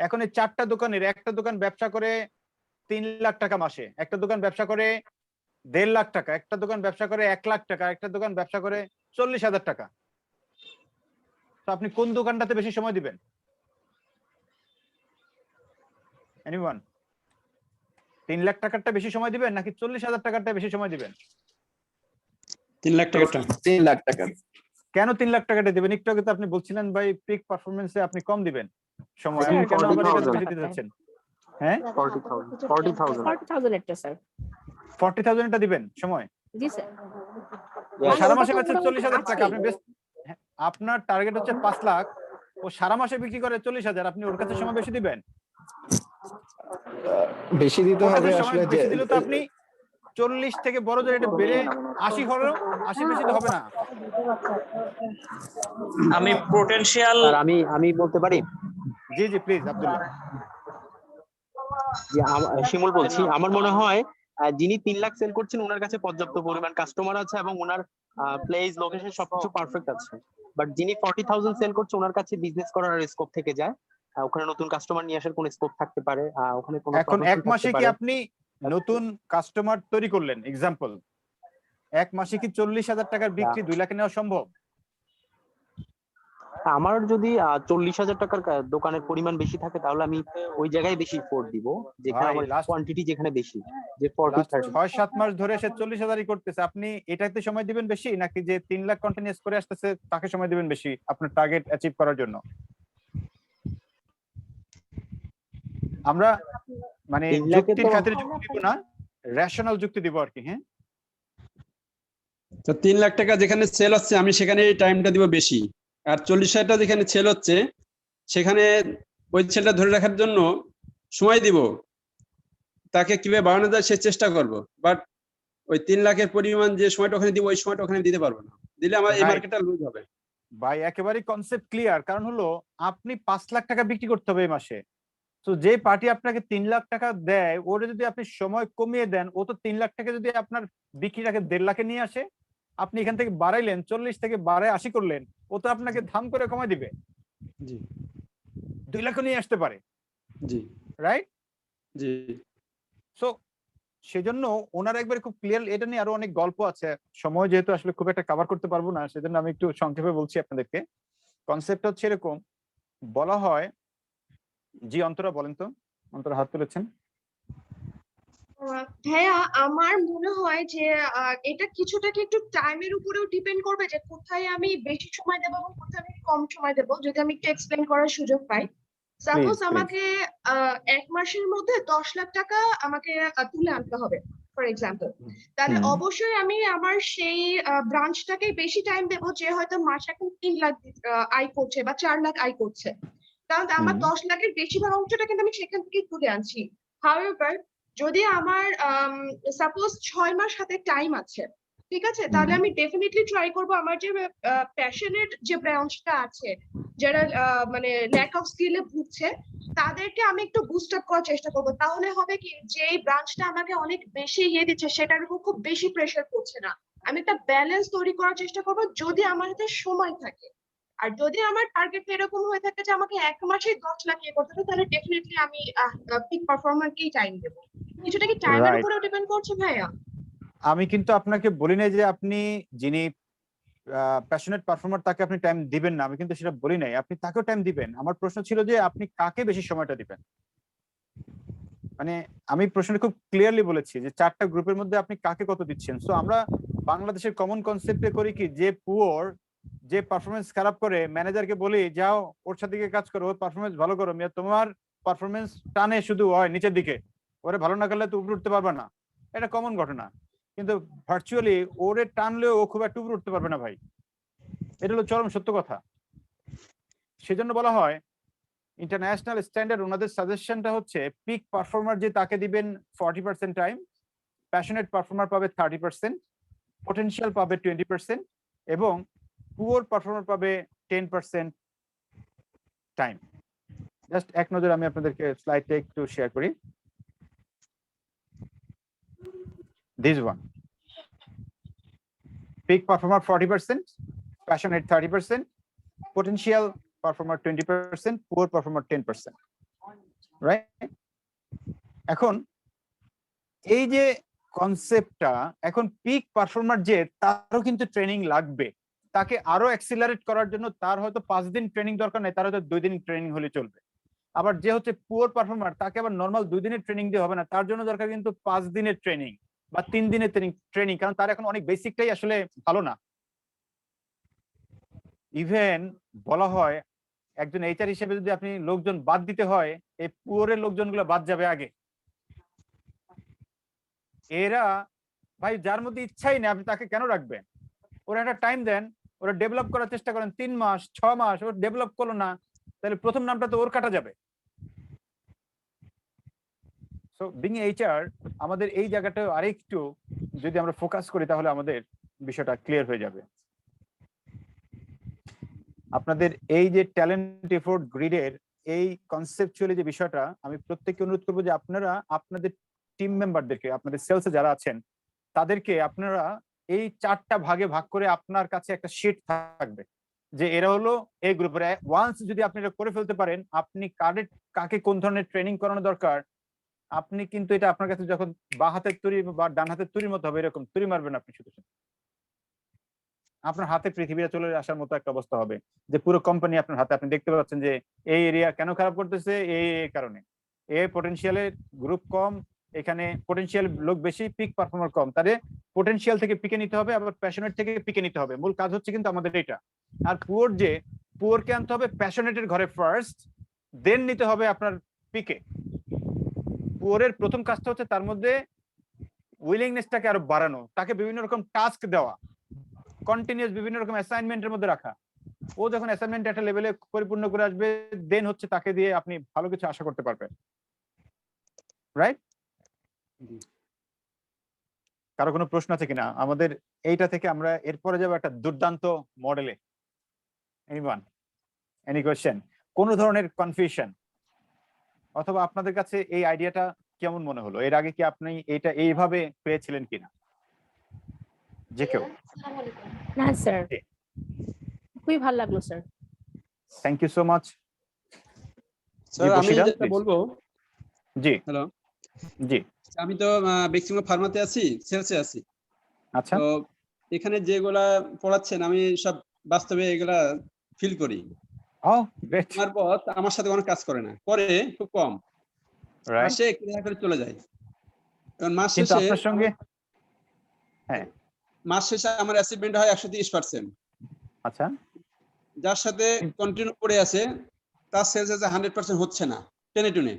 এখন এই 4টা দোকানের একটা দোকান ব্যবসা করে 3 লাখ টাকা মাসে, একটা দোকান ব্যবসা করে 1.5 লাখ টাকা, একটা দোকান ব্যবসা করে 1 লাখ টাকা, একটা দোকান ব্যবসা করে 40,000 টাকা। তো আপনি কোন দোকানটাতে বেশি সময় দিবেন? এনিওয়ান? 3 লাখ টাকারটা বেশি সময় দিবেন নাকি 40,000 টাকারটা বেশি সময় দিবেন? 3 লাখ টাকাটা। 3 লাখ টাকা। কেন 3 লাখ টাকাটা দিবেন? একটু আগে তো আপনি বলছিলেন ভাই পিক পারফরম্যান্সে আপনি কম দিবেন সময়, স্যার, আপনি কেন আবার এটা 40,000 বেশি দিতে চাচ্ছেন? হ্যাঁ 40,000 একটা স্যার। 40,000 টা দিবেন সময়? জি স্যার। ও মানে সারা ওটা মাসে তো বেচে মোটামুটি 40,000 টাকা, আছেই। আপনি হ্যাঁ, আপনার টার্গেট হচ্ছে 5 লাখ, ও সারা মাসে বিক্রি করে 40,000, আপনি ওর কাছে সময় বেশি দিবেন? বেশি দিতে ওর হবে কাছে সময় আসলে যে বেশি দিলে তো আপনি 40 থেকে বড় জোর এটা বেড়ে 80 হলো, 80 বেশি তো হবে না। আমি পোটেনশিয়াল স্যার আমি বলতে পারি? জি জি প্লিজ আব্দুল্লাহ। যে শিমুল বলছি, আমার মনে হয় যিনি 3 লাখ সেল করছেন ওনার কাছে পর্যাপ্ত পরিমাণ কাস্টমার আছে এবং ওনার প্লেস লোকেশন সবকিছু পারফেক্ট আছে। বাট যিনি 40,000 সেল করছে ওনার কাছে বিজনেস করার স্কোপ থেকে যায়, ওখানে নতুন কাস্টমার নিয়ে আসার কোন স্কোপ থাকতে পারে, ওখানে কোনো এখন প্রফেশন এক মাসে থাকতে কি পারে। আপনি নতুন কাস্টমার তৈরি করলেন, এক্সাম্পল এক মাসে কি 40,000 টাকার বিক্রি 2 লাখে নেওয়া সম্ভব? আমার যদি 40,000 টাকার দোকানের পরিমাণ বেশি থাকে তাহলে আমি ওই জায়গায় বেশি ফোর্স দিব যেখানে ভাই, আমার last- কোয়ান্টিটি যেখানে বেশি, যে 40-30। 6-7 মাস ধরে সে 40,000ই করতেছে, আপনি এটাতে সময় দিবেন বেশি নাকি যে 3 লাখ কন্টিনিউয়াস করে আসতেছে তাকে সময় দিবেন বেশি আপনার টার্গেট অ্যাচিভ করার জন্য? আমরা মানে 3 লাখে যুক্তির তো খাতিরে যুক্তি দিব না, রেশনাল যুক্তি দিব আর কি। হ্যাঁ তো 3 লাখ টাকা যেখানে সেল হচ্ছে আমি সেখানে টাইমটা দিব বেশি, আর 40,000 টাকা যেখানে সেল হচ্ছে সেখানে ওই সেলটা ধরে রাখার জন্য সময় দিব, তাকে কিভাবে বাড়ানো যায় সে চেষ্টা করব। বাট ওই 3 লাখের পরিমাণ যে সময়টা ওখানে দিব ওই সময়টা ওখানে দিতে পারবো না, দিলে আমার এই Right. মার্কেটটা লুজ হবে। ভাই একেবারেই কনসেপ্ট ক্লিয়ার, কারণ হলো আপনি 5 লাখ টাকা বিক্রি করতে হবে এই মাসে। তো যে পার্টি আপনাকে 3 লাখ টাকা দেয় ওরে যদি আপনি সময় কমিয়ে দেন, ও তো 3 লাখ টাকা যদি আপনার বিক্রিটাকে 1.5 লাখে নিয়ে আসে, আপনি এখান থেকে বাড়াইলেন 40 থেকে বাড়ায় 80 করলেন, ও তো আপনাকে ধাম করে কমায় দিবে, জি 2 লাখও নিয়ে আসতে পারে, জি রাইট? জি। সো সেজন্য ওনার একবার খুব ক্লিয়ার, এটা নিয়ে আরো অনেক গল্প আছে, সময় যেহেতু আসলে খুব একটা কভার করতে পারবো না সেজন্য আমি একটু সংক্ষেপে বলছি আপনাদেরকে। কনসেপ্ট হচ্ছে এরকম, বলা হয়, জি অন্তরা বলেন তো, অন্তরা হাত তুলেছেন। ভাইয়া আমার মনে হয় যে এটা কিছুটা কি একটু টাইমের উপরেও ডিপেন্ড করবে যে কোথায় আমি বেশি সময় দেবো এবং কোথায় আমি কম সময় দেবো, যদি আমি একটু এক্সপ্লেন করার সুযোগ পাই। Suppose please. আমাকে 1 মাসের মধ্যে 10 লাখ টাকা আমাকে তুলে আনতে হবে ফর এক্সাম্পল, তাহলে হুম। অবশ্যই আমি আমার সেই ব্রাঞ্চটাকে বেশি টাইম দেবো যে হয়তো মাসে এখন 3 লাখ আয় করছে বা 4 লাখ আয় করছে, কারণ আমার 10 লাখের বেশিরভাগ অংশটা কিন্তু আমি সেখান থেকে তুলে আনছি। হাউএভার যদি আমার সাপোজ 6 মাস হাতে টাইম আছে, ঠিক আছে, তাহলে আমি ডেফিনেটলি ট্রাই করব আমার যে প্যাশনেট যে ব্রাঞ্চটা আছে, যারা মানে ল্যাক অফ স্কিলে ভুগছে তাদেরকে আমি একটু বুস্ট আপ করার চেষ্টা করব। তাহলে হবে কি, যে এই ব্রাঞ্চটা আমাকে অনেক বেশি ইয়ে দিচ্ছে সেটার উপর খুব বেশি প্রেশার পড়ছে না, আমি একটা ব্যালেন্স তৈরি করার চেষ্টা করব যদি আমার হাতে সময় থাকে। আর যদি আমার টার্গেট এরকম হয়ে থাকে যে আমাকে 1 মাসে 10 লাখ ইয়ে করতে হবে, তাহলে ডেফিনেটলি আমি পিক পারফর্মারকেই টাইম দেবো। কিছুটা কি টাইমের Right. উপরেও ডিপেন্ড করছে ভাইয়া? আমি কিন্তু আপনাকে বলি নাই যে আপনি যিনি প্যাশনেট পারফর্মার তাকে আপনি টাইম দিবেন না, আমি কিন্তু সেটা বলি নাই, আপনি তাকেও টাইম দিবেন। আমার প্রশ্ন ছিল যে আপনি কাকে বেশি সময়টা দিবেন, মানে আমি প্রশ্নটা খুব ক্লিয়ারলি বলেছি যে 4টা গ্রুপের মধ্যে আপনি কাকে কত দিচ্ছেন। সো আমরা বাংলাদেশের কমন কনসেপ্টে করি কি, যে পুয়ার, যে পারফরমেন্স খারাপ করে ম্যানেজারকে বলি যাও ওর সাথে গিয়ে কাজ করো, ওর পারফরমেন্স ভালো করো, মিয়া তোমার পারফরমেন্স টানে শুধু হয় নিচের দিকে, ওরে ভালো না করলে তো উপরে উঠতে পারবে না, এটা কমন ঘটনা। কিন্তু ভার্চুয়ালি ওরে টানলেও ও খুব একটা উপরে উঠতে পারবে না ভাই, এটা হলো চরম সত্য কথা। সেজন্য বলা হয় ইন্টারন্যাশনাল স্ট্যান্ডার্ড ওনাদের সাজেশনটা হচ্ছে পিক পারফর্মার যে তাকে দিবেন 40% টাইম, প্যাশনেট পারফর্মার পাবে 30%, পটেনশিয়াল পাবে 20% এবং পুয়ার পারফর্মার পাবে 10% টাইম। জাস্ট এক নজর আমি আপনাদেরকে স্লাইডটা একটু শেয়ার করি। This one, peak performer 40%, passionate 30%, potential performer 20%, poor performer 10%. Right? এখন এই যে কনসেপ্টটা, এখন পিক পারফর্মার যে তারও কিন্তু ট্রেনিং লাগবে, তাকে আরো অ্যাক্সিলারেট করার জন্য তার হয়তো 5 দিন ট্রেনিং দরকার নেই, তার হয়তো 2 দিন ট্রেনিং হলে চলবে। আবার যে হচ্ছে পুয়ার পারফর্মার, তাকে আবার নর্মাল 2 দিনের ট্রেনিং দিয়ে হবে না, তার জন্য দরকার কিন্তু 5 দিনের ট্রেনিং বা 3 দিনের ট্রেনিং, কারণ তার এখন অনেক বেসিকটাই আসলে ভালো না। ইভেন বলা হয় একজন এইচআর হিসেবে যদি আপনি লোকজন বাদ দিতে হয়, এই পুয়ারের লোকজনগুলো বাদ যাবে আগে। এরা ভাই যার মধ্যে ইচ্ছাই নেই, আপনি তাকে কেন রাখবেন? ওরা একটা টাইম দেন, ওরা ডেভেলপ করার চেষ্টা করেন, 3 মাস 6 মাস ওর ডেভেলপ করলো না, তাহলে প্রথম নামটা তো ওর কাটা যাবে। সো বিং এইচআর আমাদের এই জায়গাটা আরেকটু যদি আমরা ফোকাস করি তাহলে আমাদের বিষয়টা ক্লিয়ার হয়ে যাবে। আপনাদের এই যে ট্যালেন্ট এফোর্ট গ্রিডের এই কনসেপচুয়ালি যে বিষয়টা, আমি প্রত্যেককে অনুরোধ করবো যে আপনারা আপনাদের টিম মেম্বারদেরকে, আপনাদের সেলসে যারা আছেন তাদেরকে আপনারা এই 4টা ভাগে ভাগ করে আপনার কাছে একটা শিট থাকবে যে এরা হলো এই গ্রুপের। ওয়ান্স যদি আপনি এটা করে ফেলতে পারেন, আপনি কাকে কোন ধরনের ট্রেনিং করানো দরকার, আপনি কিন্তু এটা আপনার কাছে যখন বা হাতের তুড়ি বা ডান হাতের তুড়ির মতো হবে, এরকম তুড়ি মারবেন আপনি, শুধু আপনার হাতে পৃথিবীটা চলে আসার মতো একটা অবস্থা হবে যে পুরো কোম্পানি আপনার হাতে। আপনি দেখতে পাচ্ছেন যে এই এরিয়া কেন খারাপ করতেছে, এই কারণে পটেনশিয়ালের গ্রুপ কম, এখানে পটেনশিয়াল লোক বেশি, পিক পারফর্মার কম, তাদের পটেনশিয়াল থেকে পিকে নিতে হবে, আবার প্যাশনেট থেকে পিকে নিতে হবে। মূল কাজ হচ্ছে কিন্তু আমাদের এটা। আর পুয়ারকে আনতে হবে প্যাশনেটের ঘরে ফার্স্ট, দেন নিতে হবে আপনার পিকে। পুয়ারের প্রথম কাজটা হচ্ছে তার মধ্যে উইলিংনেসটাকে আরো বাড়ানো, তাকে বিভিন্ন রকম টাস্ক দেওয়া, কন্টিনিউয়াস বিভিন্ন রকম অ্যাসাইনমেন্টের মধ্যে রাখা। ও যখন অ্যাসাইনমেন্ট একটা লেভেলে পরিপূর্ণ করে আসবে, দেন হচ্ছে তাকে দিয়ে আপনি ভালো কিছু আশা করতে পারবেন। রাইট? কারো কোনো প্রশ্ন আছে কিনা? আমাদের এইটা থেকে আমরা এরপরে যাবো একটা দুর্দান্ত মডেলে। এনিওয়ান? Any question? কোন ধরনের কনফিউশন অথবা আপনাদের কাছে এই আইডিয়াটা কেমন মনে হলো? এর আগে কি আপনি এটা এইভাবে পেয়েছিলেন কিনা? যে কেউ? না স্যার, খুবই ভালো লাগলো sir. Thank you so much. Sir আমি যেটা বলবো, জি হ্যালো, জি, আমি তো বেক্সিমো ফার্মাতে আছি, সেলসে আছি। আচ্ছা, তো এখানে যেগুলা পড়াচ্ছেন আমি সব বাস্তবে এগুলা ফিল করি। ও গ্রেট। আমার বস আমার সাথে অনেক কাজ করে না, করে খুব কম, রাইট। আসে একটু দেখা করে চলে যায়। কারণ মাস কিন্তু শেষে আপনার সঙ্গে হ্যাঁ, মাস শেষে আমার অ্যাচিভমেন্ট হয় 130%। আচ্ছা, যার সাথে কন্টিনিউ করে আছে তার সেলস 100% হচ্ছে না, টেনে টুনে।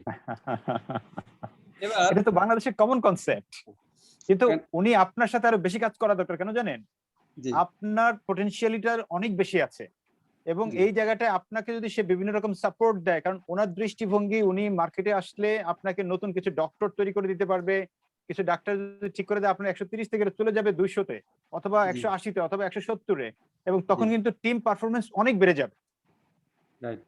এবার এটা তো বাংলাদেশের কমন কনসেপ্ট, কিন্তু উনি আপনার সাথে আরো বেশি কাজ করা দরকার। কেন জানেন? আপনার পটেনশিয়ালিটার অনেক বেশি আছে, এবং এই জায়গাটায় আপনাকে যদি সে বিভিন্ন রকম সাপোর্ট দেয়, কারণ ওনার দৃষ্টিভঙ্গি, উনি মার্কেটে আসলে আপনাকে নতুন কিছু ডক্টর তৈরি করে দিতে পারবে, কিছু ডাক্তার যদি ঠিক করে দেয় আপনার 130 থেকে চলে যাবে 200-তে অথবা 180-তে অথবা 170-এ, এবং তখন কিন্তু টিম পারফরমেন্স অনেক বেড়ে যাবে। রাইট।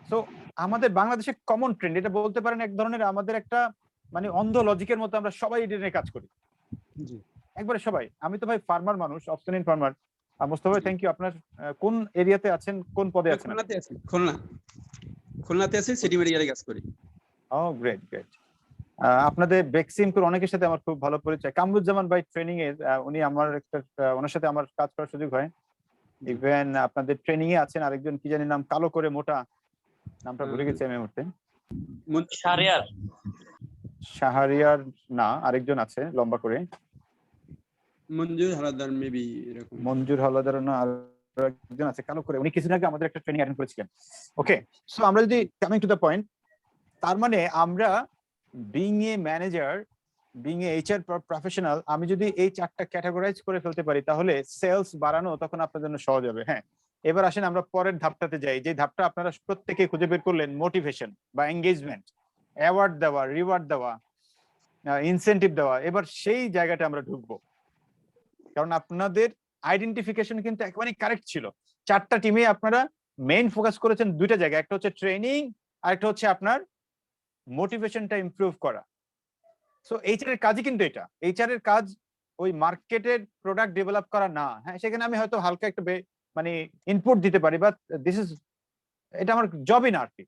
সো আমাদের বাংলাদেশে কমন ট্রেন্ড, এটা বলতে পারেন এক ধরনের আমাদের একটা মানে অন্ধ লজিকের মতো আমরা সবাই এটা নিয়ে কাজ করি, একবারে সবাই। আমি তো ভাই ফার্মার মানুষ, অবস্টেনিন ফার্মার। মোস্তফা ভাই, থ্যাংক ইউ। আপনার কোন এরিয়াতে আছেন, কোন পদে আছেন? খুলনাতে আছি, খুলনাতে আছি, সিটি মেডিকেলে কাজ করি। ও গ্রেট গ্রেট। আপনাদের বেক্সিমকোর অনেকের সাথে আমার খুব ভালো পরিচয়। কামরুজ্জামান ভাই ট্রেনিং এর, উনি আমার একটা ওনার সাথে আমার কাজ করার সুযোগ হয়। ইভেন আপনাদের ট্রেনিং এ আছেন আরেকজন, কি জানি নাম, কালো করে মোটা, নামটা ভুলে গেছি আমি এই মুহূর্তে। শাহরিয়ার না, আরেকজন আছে লম্বা করে, মঞ্জুর হালাদার মেবি, এরকম মঞ্জুর হালাদার না, আর একজন আছে কালো করে, উনি কিছুদিন আগে আমাদের একটা ট্রেনিং অ্যাটেন্ড করেছিলেন। ওকে, সো আমরা যদি কামিং টু দ্য পয়েন্ট, তার মানে আমরা being a manager, being a HR professional, আমি যদি এই 4টা ক্যাটাগরাইজ করে ফেলতে পারি তাহলে সেলস বাড়ানো তখন আপনার জন্য সহজ হবে। হ্যাঁ, এবার আসেন আমরা পরের ধাপটাতে যাই, যে ধাপটা আপনারা প্রত্যেকে খুঁজে বের করলেন, মোটিভেশন বা এঙ্গেজমেন্ট, অ্যাওয়ার্ড দেওয়া, রিওয়ার্ড দেওয়া, ইনসেনটিভ দেওয়া। এবার সেই জায়গাটা আমরা ঢুকবো, কারণ আপনাদের আইডেন্টিফিকেশন কিন্তু একেবারেই কারেক্ট ছিল। 4টা টিমে আপনারা মেইন ফোকাস করেছেন 2টা জায়গায়, একটা হচ্ছে ট্রেনিং আর একটা হচ্ছে আপনার মোটিভেশনটা ইমপ্রুভ করা। সো এইচআর এর কাজই কিন্তু এটা। এইচআর এর কাজ ওই মার্কেটের প্রোডাক্ট ডেভেলপ করা না। হ্যাঁ, সেখানে আমি হয়তো হালকা একটা মানে ইনপুট দিতে পারি, বাট দিস ইজ, এটা আমার জবই না আর কি।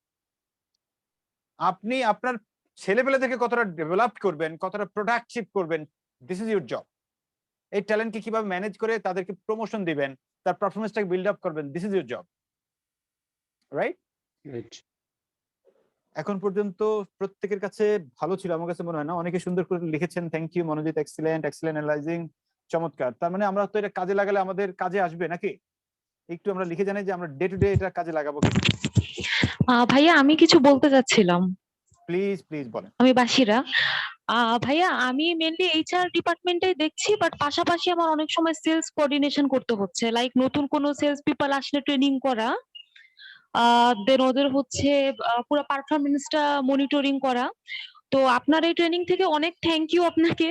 আপনি আপনার ছেলেবেলা থেকে কতটা ডেভেলপ করবেন, কতটা প্রোডাক্টিভ করবেন, দিস ইজ ইউর জব। এই ট্যালেন্টকে কিভাবে ম্যানেজ করে তাদেরকে প্রমোশন দিবেন, তার পারফরমেন্সটাকে বিল্ড আপ করবেন, this is your job, right? এখন পর্যন্ত প্রত্যেকের কাছে ভালো ছিল আমার কাছে মনে হয় না। অনেকে সুন্দর করে লিখেছেন, thank you Monojit, excellent, excellent analysing, চমৎকার। তার মানে আমরা তো এটা কাজে লাগালে আমাদের কাজে আসবে নাকি? একটু আমরা লিখে জানাই যে আমরা ডে টু ডে এটা কাজে লাগাবো। ভাইয়া আমি কিছু বলতে চাচ্ছিলাম। প্লিজ প্লিজ বলেন। আমি বাসিরা। ভাইয়া আমি মেনলি এইচআর ডিপার্টমেন্টেই দেখছি, বাট পাশাপাশি আমার অনেক সময় সেলস কোঅর্ডিনেশন করতে হচ্ছে, লাইক নতুন কোনো সেলস পিপল আসলে ট্রেনিং করা, দেন ওদের হচ্ছে পুরো পারফরমেন্সটা মনিটরিং করা। তো আপনার এই ট্রেনিং থেকে অনেক থ্যাংক ইউ আপনাকে,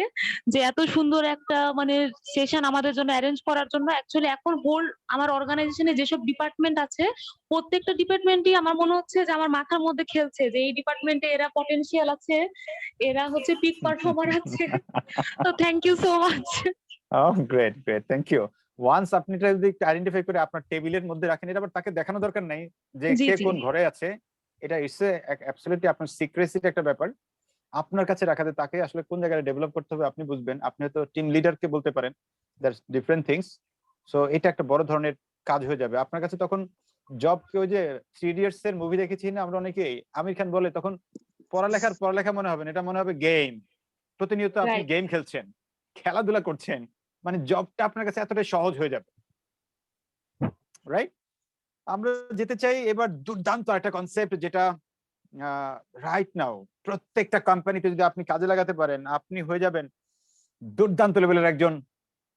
যে এত সুন্দর একটা মানে সেশন আমাদের জন্য অ্যারেঞ্জ করার জন্য। অ্যাকচুয়ালি এখন হোল আমার অর্গানাইজেশনে যেসব ডিপার্টমেন্ট আছে, প্রত্যেকটা ডিপার্টমেন্টই আমার মনে হচ্ছে যে আমার মাথার মধ্যে খেলছে, যে এই ডিপার্টমেন্টে এরা পটেনশিয়াল আছে, এরা হচ্ছে পিক পারফর্মার আছে। তো thank you so much. Great great, thank you. Once আপনি এটা যদি আইডেন্টিফাই করে আপনার টেবিলের মধ্যে রাখেন, এটা আবার তাকে দেখানো দরকার নাই যে জি, কে জি। কোন ঘরে আছে। এটা ইটস অ্যাবসলিউটলি আপনার সিক্রেসির একটা ব্যাপার। আপনার কাছে রাখাতে তাকে আসলে কোন জায়গায় ডেভেলপ করতে হবে আপনি বুঝবেন। আপনি হয়তো টিম লিডারকে বলতে পারেন, দ্যাটস ডিফারেন্ট থিংস। সো এটা একটা বড় ধরনের কাজ হয়ে যাবে আপনার কাছে। তখন জবকে ওই যে 3 ইডিয়টস এর মুভি দেখেছি না আমরা অনেকেই, আমির খান বলে তখন পড়ালেখা মনে হবে না, এটা মনে হবে গেম। প্রতিনিয়ত আপনি Right. গেম খেলছেন, খেলাধুলা করছেন, মানে জবটা আপনার কাছে এতটাই সহজ হয়ে যাবে, রাইট? আমরা যেতে চাই এবার দুর্দান্ত একটা কনসেপ্ট, যেটা রাইট নাও প্রত্যেকটা কোম্পানিতে যদি আপনি কাজে লাগাতে পারেন, আপনি হয়ে যাবেন দুর্দান্ত লেভেলের একজন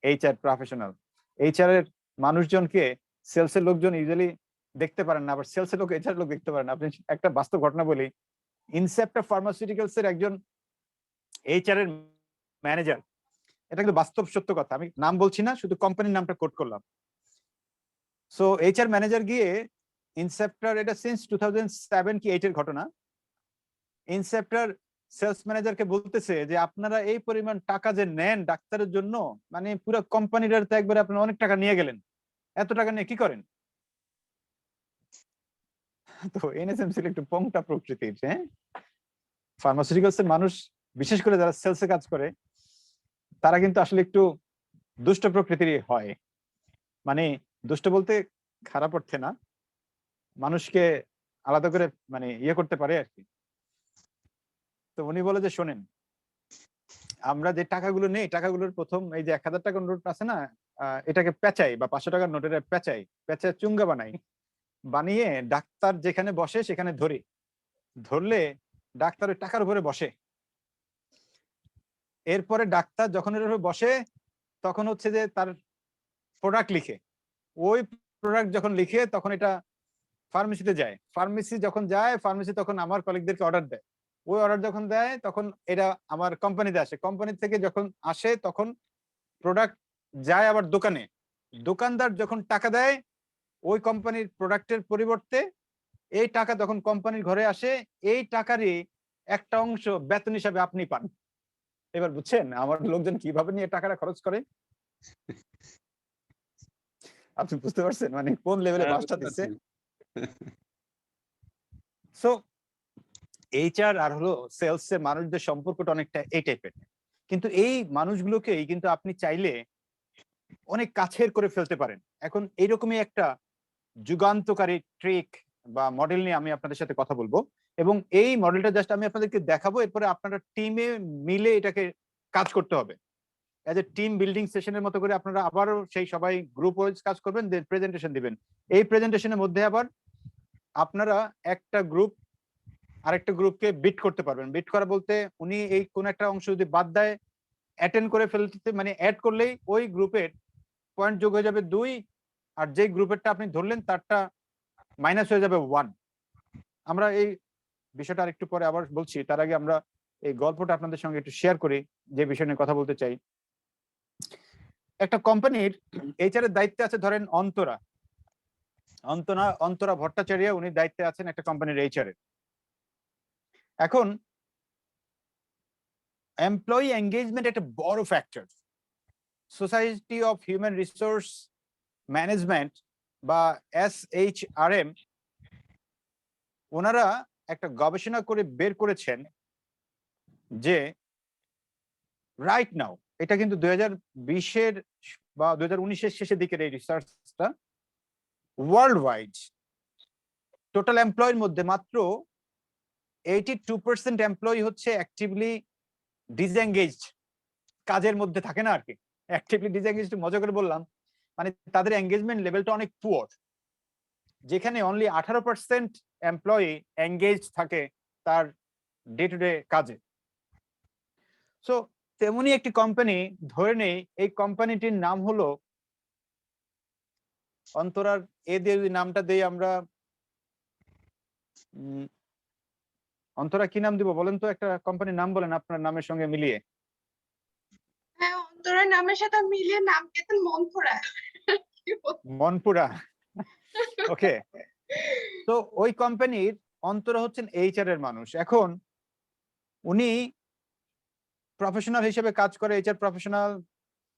এইচআর প্রফেশনাল। এইচআর এর মানুষজনকে সেলস এর লোকজন ইউজুয়ালি দেখতে পারেন না, আবার সেলস এর লোক এইচআর লোক দেখতে পারেন না। আপনি একটা বাস্তব ঘটনা বলি, ইনসেপ্টা ফার্মাসিউটিক্যালস এর একজন এইচআর এর ম্যানেজার, এটা কিন্তু বাস্তব সত্য কথা, আমি নাম বলছি না, শুধু কোম্পানির নামটা কোট করলাম। সো এইচআর ম্যানেজার গিয়ে ইনসেপ্টার, এটা সিন্স 2007 কি 8 এর ঘটনা, ইনসেপ্টার সেলস ম্যানেজারকে বলতেছে যে আপনারা এই পরিমাণ টাকা যে নেন ডাক্তারের জন্য, মানে পুরো কোম্পানিটার তো একবারে আপনারা অনেক টাকা নিয়ে গেলেন, এত টাকা নিয়ে কি করেন? তো এনএসএমসি একটু পংটা প্রকৃতির, হ্যাঁ, ফার্মাসিউটিক্যালস এর মানুষ বিশেষ করে যারা সেলসে কাজ করে তারা কিন্তু আসলে একটু দুষ্ট প্রকৃতির হয়। মানে দুষ্ট বলতে খারাপ অর্থে না, মানুষকে আলাদা করে মানে ইয়ে করতে পারে আর কি। তো উনি বলে যে শোনেন, আমরা যে টাকাগুলো নেই, টাকাগুলোর প্রথম এই যে 1000 টাকার নোট আছে না, এটাকে পেঁচাই বা 500 টাকার নোটের পেঁচায় চুঙ্গা বানাই, বানিয়ে ডাক্তার যেখানে বসে সেখানে ধরলে ডাক্তার ওই টাকার উপরে বসে। এরপরে ডাক্তার যখন এর উপরে বসে তখন হচ্ছে যে তার প্রোডাক্ট লিখে, ওই প্রোডাক্ট যখন লিখে তখন এটা ফার্মেসিতে যায়, ফার্মেসি তখন আমার কলিগদেরকে অর্ডার দেয়, ওই অর্ডার যখন দেয় তখন এটা আমার কোম্পানিতে আসে, কোম্পানি থেকে যখন আসে তখন প্রোডাক্ট যায় আবার দোকানে, দোকানদার যখন টাকা দেয় ওই কোম্পানির প্রোডাক্টের পরিবর্তে এই টাকা তখন কোম্পানির ঘরে আসে, এই টাকারই একটা অংশ বেতন হিসাবে আপনি পান। এবার বুঝছেন আমার লোকজন কিভাবে নিয়ে টাকাটা খরচ করে? আপনি বুঝতে পারছেন মানে কোন লেভেলে বাসটা দিচ্ছে? সো এইচআর আর হলো সেলস এর মানুষদের সম্পর্কটা অনেকটা এই টাইপের, কিন্তু এই মানুষগুলোকেই কিন্তু আপনি চাইলে অনেক কাছের করে ফেলতে পারেন। এখন এইরকমই একটা যুগান্তকারী ট্রিক বা মডেল নিয়ে আমি আপনাদের সাথে কথা বলবো, এবং এই মডেলটা জাস্ট আমি আপনাদেরকে দেখাবো, এরপরে আপনারা টিমে মিলে এটাকে কাজ করতে হবে। এজ এ টিম বিল্ডিং সেশনের মতো করে আপনারা আবারও সেই সবাই গ্রুপ ওয়াইজ কাজ করবেন, দেন প্রেজেন্টেশন দিবেন। এই প্রেজেন্টেশনের মধ্যে আবার আপনারা একটা গ্রুপ আরেকটা গ্রুপকে বিট করতে পারবেন। বিট করা বলতে উনি এই কোন একটা অংশ যদি বাদ দেয়, অ্যাটেন্ড করে ফেলতে মানে অ্যাড করলেই ওই গ্রুপের পয়েন্ট যোগ হয়ে যাবে 2, আর যে গ্রুপেরটা আপনি ধরলেন তারটা মাইনাস হয়ে যাবে 1। আমরা এই বিষয়টা আরেকটু পরে আবার বলছি, তার আগে আমরা এই গল্পটা আপনাদের সঙ্গে একটু শেয়ার করি যে বিষয় নিয়ে কথা বলতে চাই। একটা কোম্পানির এইচআর এর দায়িত্বে আছে ধরেন অন্তরা ভট্টাচার্য, উনি দায়িত্বে আছেন একটা কোম্পানির এইচআর এর। এখন এমপ্লয়ি এঙ্গেজমেন্ট একটা বড় factor. Society of human resource management বা SHRM ওনারা একটা গবেষণা করে বের করেছেন যে রাইট নাও, এটা কিন্তু 2020-এর বা 2019-এর শেষের দিকের এই রিসার্চটা, ওয়ার্ল্ড ওয়াইড টোটাল এমপ্লয়ের মধ্যে মাত্র 82% এমপ্লয়ি হচ্ছে অ্যাক্টিভলি ডিসএঙ্গেজড, কাজের মধ্যে থাকে না আর কি। অ্যাক্টিভলি ডিসএঙ্গেজড মজা করে বললাম, মানে তাদের এঙ্গেজমেন্ট লেভেলটা অনেক পুয়ার, যেখানে অনলি 18% এমপ্লয়ি এঙ্গেজ থাকে তার ডে টু ডে কাজে। সো তেমনি একটি কোম্পানি ধরে নেই, এই কোম্পানিটির নাম হলো অন্তরার, এ দিয়ে যদি নামটা দেই আমরা, অন্তরা কি নাম দিব বলেন তো, একটা কোম্পানির নাম বলেন আপনার নামের সঙ্গে মিলিয়ে। হ্যাঁ, অন্তরার নামের সাথে মিলিয়ে নাম দিতেন মনপুরা। মনপুরা, ওকে। তো ওই কোম্পানির অন্তরা হচ্ছেন এইচআর এর মানুষ। এখন উনি প্রফেশনাল হিসেবে কাজ করে, এইচআর প্রফেশনাল।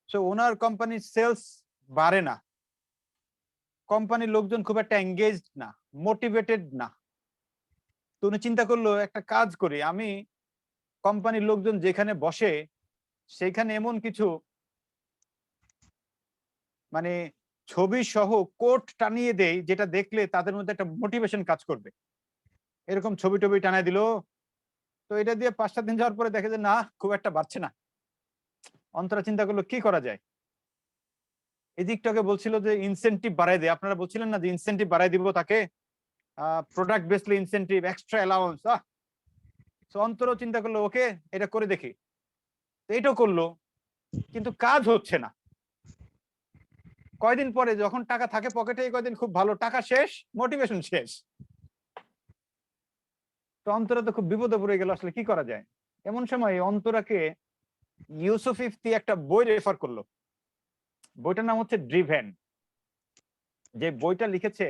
সো ওনার কোম্পানির সেলস বাড়ে না, কোম্পানির লোকজন খুব একটা এঙ্গেজড না, মোটিভেটেড না। তো উনি চিন্তা করলো একটা কাজ করি, আমি কোম্পানির লোকজন যেখানে বসে সেইখানে এমন কিছু মানে ছবি সহ কোট টানিয়ে দেই যেটা দেখলে তাদের মধ্যে একটা মোটিভেশন কাজ করবে, এরকম ছবি টবি টানায় দিল। তো এটা দিয়ে 5-7 দিন যাওয়ার পরে দেখে যে না, খুব একটা বাড়ছে না। অন্তরা চিন্তা করলো কি করা যায়। এই দিকটাকে বলছিল যে ইনসেনটিভ বাড়াই দেয়, আপনারা বলছিলেন না যে ইনসেনটিভ বাড়াই দিব তাকে, প্রোডাক্ট বেসলি ইনসেনটিভ, এক্সট্রা অ্যালাউন্স। তো অন্তরও চিন্তা করলো ওকে এটা করে দেখি, তো এটাও করলো, কিন্তু কাজ হচ্ছে না। কয়দিন পরে যখন টাকা থাকে পকেটে, কয়দিন খুব ভালো, টাকা শেষ, মোটিভেশন শেষ। তো অন্তরা তো খুব বিপদে পড়ে গেল, আসলে কি করা যায়। এমন সময় অন্তরাকে ইউসুফ ইফতি একটা বই রেফার করলো, বইটার নাম হচ্ছে ড্রিভেন। যে বইটা লিখেছে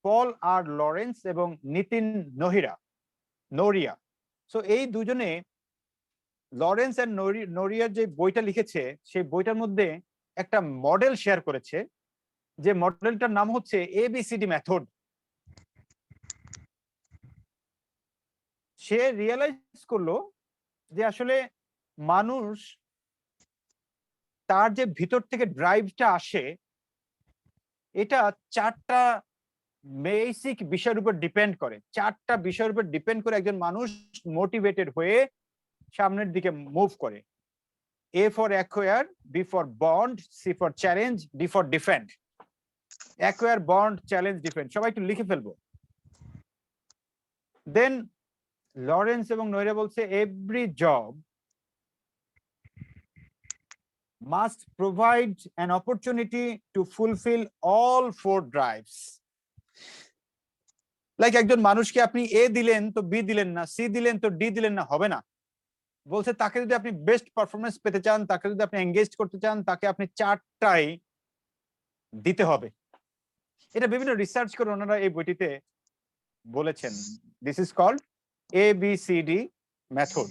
পল আর লরেন্স এবং নিতিন নরিয়া। সো এই দুজনে লরেন্স এন্ড নরিয়ার যে বইটা লিখেছে, সেই বইটার মধ্যে একটা মডেল শেয়ার করেছে, যে মডেলটার নাম হচ্ছে এবিসিডি মেথড। সে রিয়েলাইজ করলো যে আসলে মানুষ তার যে ভিতর থেকে ড্রাইভটা আসে, এটা 4টা বেসিক বিষয়ের উপর ডিপেন্ড করে। 4টা বিষয়ের উপর ডিপেন্ড করে একজন মানুষ মোটিভেটেড হয়ে সামনের দিকে মুভ করে। A for acquire, B for bond, C for challenge, D for defend. Acquire, bond, challenge, defend, সবাই একটু লিখে ফেলবো। দেন লরেন্স এবং নয়রা বলছে every job must provide an opportunity to fulfill all 4 drives. Like একজন মানুষকে আপনি A দিলেন তো B দিলেন না, C দিলেন তো D দিলেন না, হবে না। বলছে তাকে যদি আপনি বেস্ট পারফরমেন্স পেতে চান, তাকে যদি আপনি এঙ্গেজ করতে চান, তাকে আপনি 4টাই দিতে হবে। এটা বিভিন্ন রিসার্চ করে ওনারা এই বইটিতে বলেছেন। This is called ABCD method,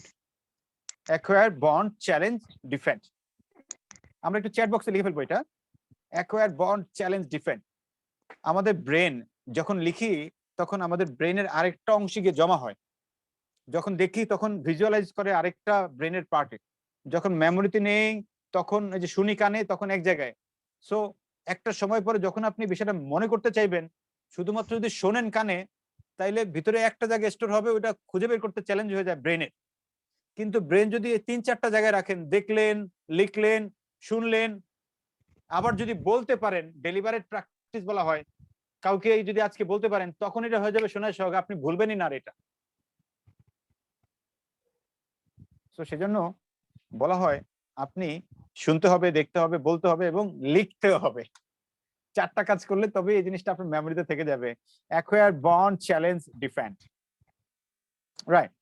acquire, bond, challenge, defend. আমরা একটু চ্যাট বক্সে লিখে ফেলবো এটা, অ্যাকোয়ার, বন্ড, চ্যালেঞ্জ, ডিফেন্ড। আমাদের ব্রেন যখন লিখি তখন আমাদের ব্রেনের আরেকটা অংশে গিয়ে জমা হয়, যখন দেখি তখন ভিজুয়ালাইজ করে আরেকটা ব্রেনের পার্টে, যখন মেমোরিতে নেই তখন এই যে শুনি কানে তখন এক জায়গায়। সো একটা সময় পরে যখন আপনি বিষয়টা মনে করতে চাইবেন, শুধুমাত্র যদি শোনেন কানে, তাইলে ভিতরে একটা জায়গায় স্টোর হবে, ওটা খুঁজে বের করতে চ্যালেঞ্জ হয়ে যায় ব্রেনের। কিন্তু ব্রেন যদি 3-4টা জায়গায় রাখেন, দেখলেন, লিখলেন, শুনলেন, আবার যদি বলতে পারেন, ডেলিভারেট প্র্যাকটিস বলা হয়, কাউকে যদি আজকে বলতে পারেন, তখন এটা হয়ে যাবে শোনার সহগ, আপনি ভুলবেনই না আর এটা। তো সেজন্য বলা হয় আপনি শুনতে হবে, দেখতে হবে, বলতে হবে এবং লিখতে হবে। 4টা কাজ করলে তবে এই জিনিসটা আপনার মেমোরিতে থেকে যাবে। Acquire, bond, challenge, defend, right.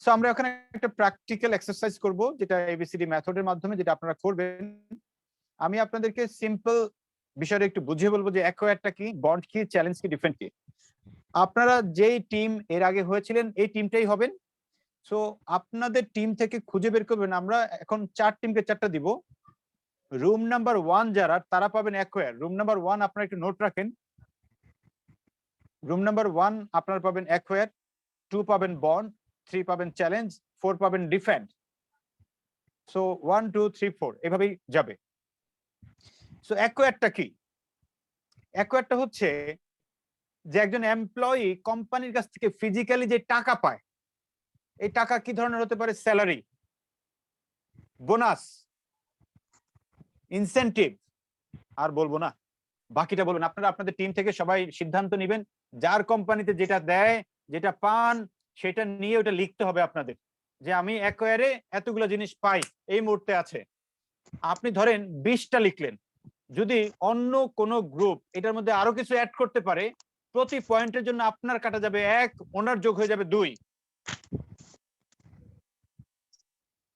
So আমরা ওখানে একটা প্র্যাকটিক্যাল এক্সারসাইজ করব, যেটা এবিসিডি মেথডের মাধ্যমে, যেটা আপনারা করবেন। আমি আপনাদেরকে সিম্পল বিষয়টা একটু বুঝিয়ে বলবো যে অ্যাকোয়ারটা কি, বন্ড কি, চ্যালেঞ্জ কি, ডিফেন্ড কি। আপনারা যেই টিম এর আগে হয়েছিলেন এই টিমটাই হবেন। সো আপনাদের টিম থেকে খুঁজে বের করবেন, আমরা এখন 4 টিমকে 4টা দিব। রুম নাম্বার 1 যারা, তারা পাবেন অ্যাকোয়ার। রুম নাম্বার 1 আপনারা একটু নোট রাখেন। রুম নাম্বার 1 আপনারা পাবেন অ্যাকোয়ার, 2 পাবেন বন্ড, 3 পাবেন চ্যালেঞ্জ, 4 পাবেন ডিফেন্ড। সো 1 2 3 4 এভাবেই যাবে। সো অ্যাকোয়ারটা কি? অ্যাকোয়ারটা হচ্ছে যে একজন এমপ্লয়ি কোম্পানির কাছ থেকে ফিজিক্যালি যে টাকা পায়, এই টাকা কি ধরনের হতে পারে? স্যালারি, বোনাস, ইনসেনটিভ, আর বলবো না, বাকিটা বলবেন আপনারা। আপনাদের টিম থেকে সবাই সিদ্ধান্ত নেবেন, যার কোম্পানিতে যেটা দেয়, যেটা পান, সেটা নিয়ে ওটা লিখতে হবে আপনাদের, যে আমি অ্যাকোয়ারে এতগুলো জিনিস পাই এই মুহূর্তে আছে। আপনি ধরেন 20টা লিখলেন, যদি অন্য কোনো গ্রুপ এটার মধ্যে আরো কিছু অ্যাড করতে পারে, প্রতি পয়েন্টের জন্য আপনার কাটা যাবে 1, ওনার যোগ হয়ে যাবে 2।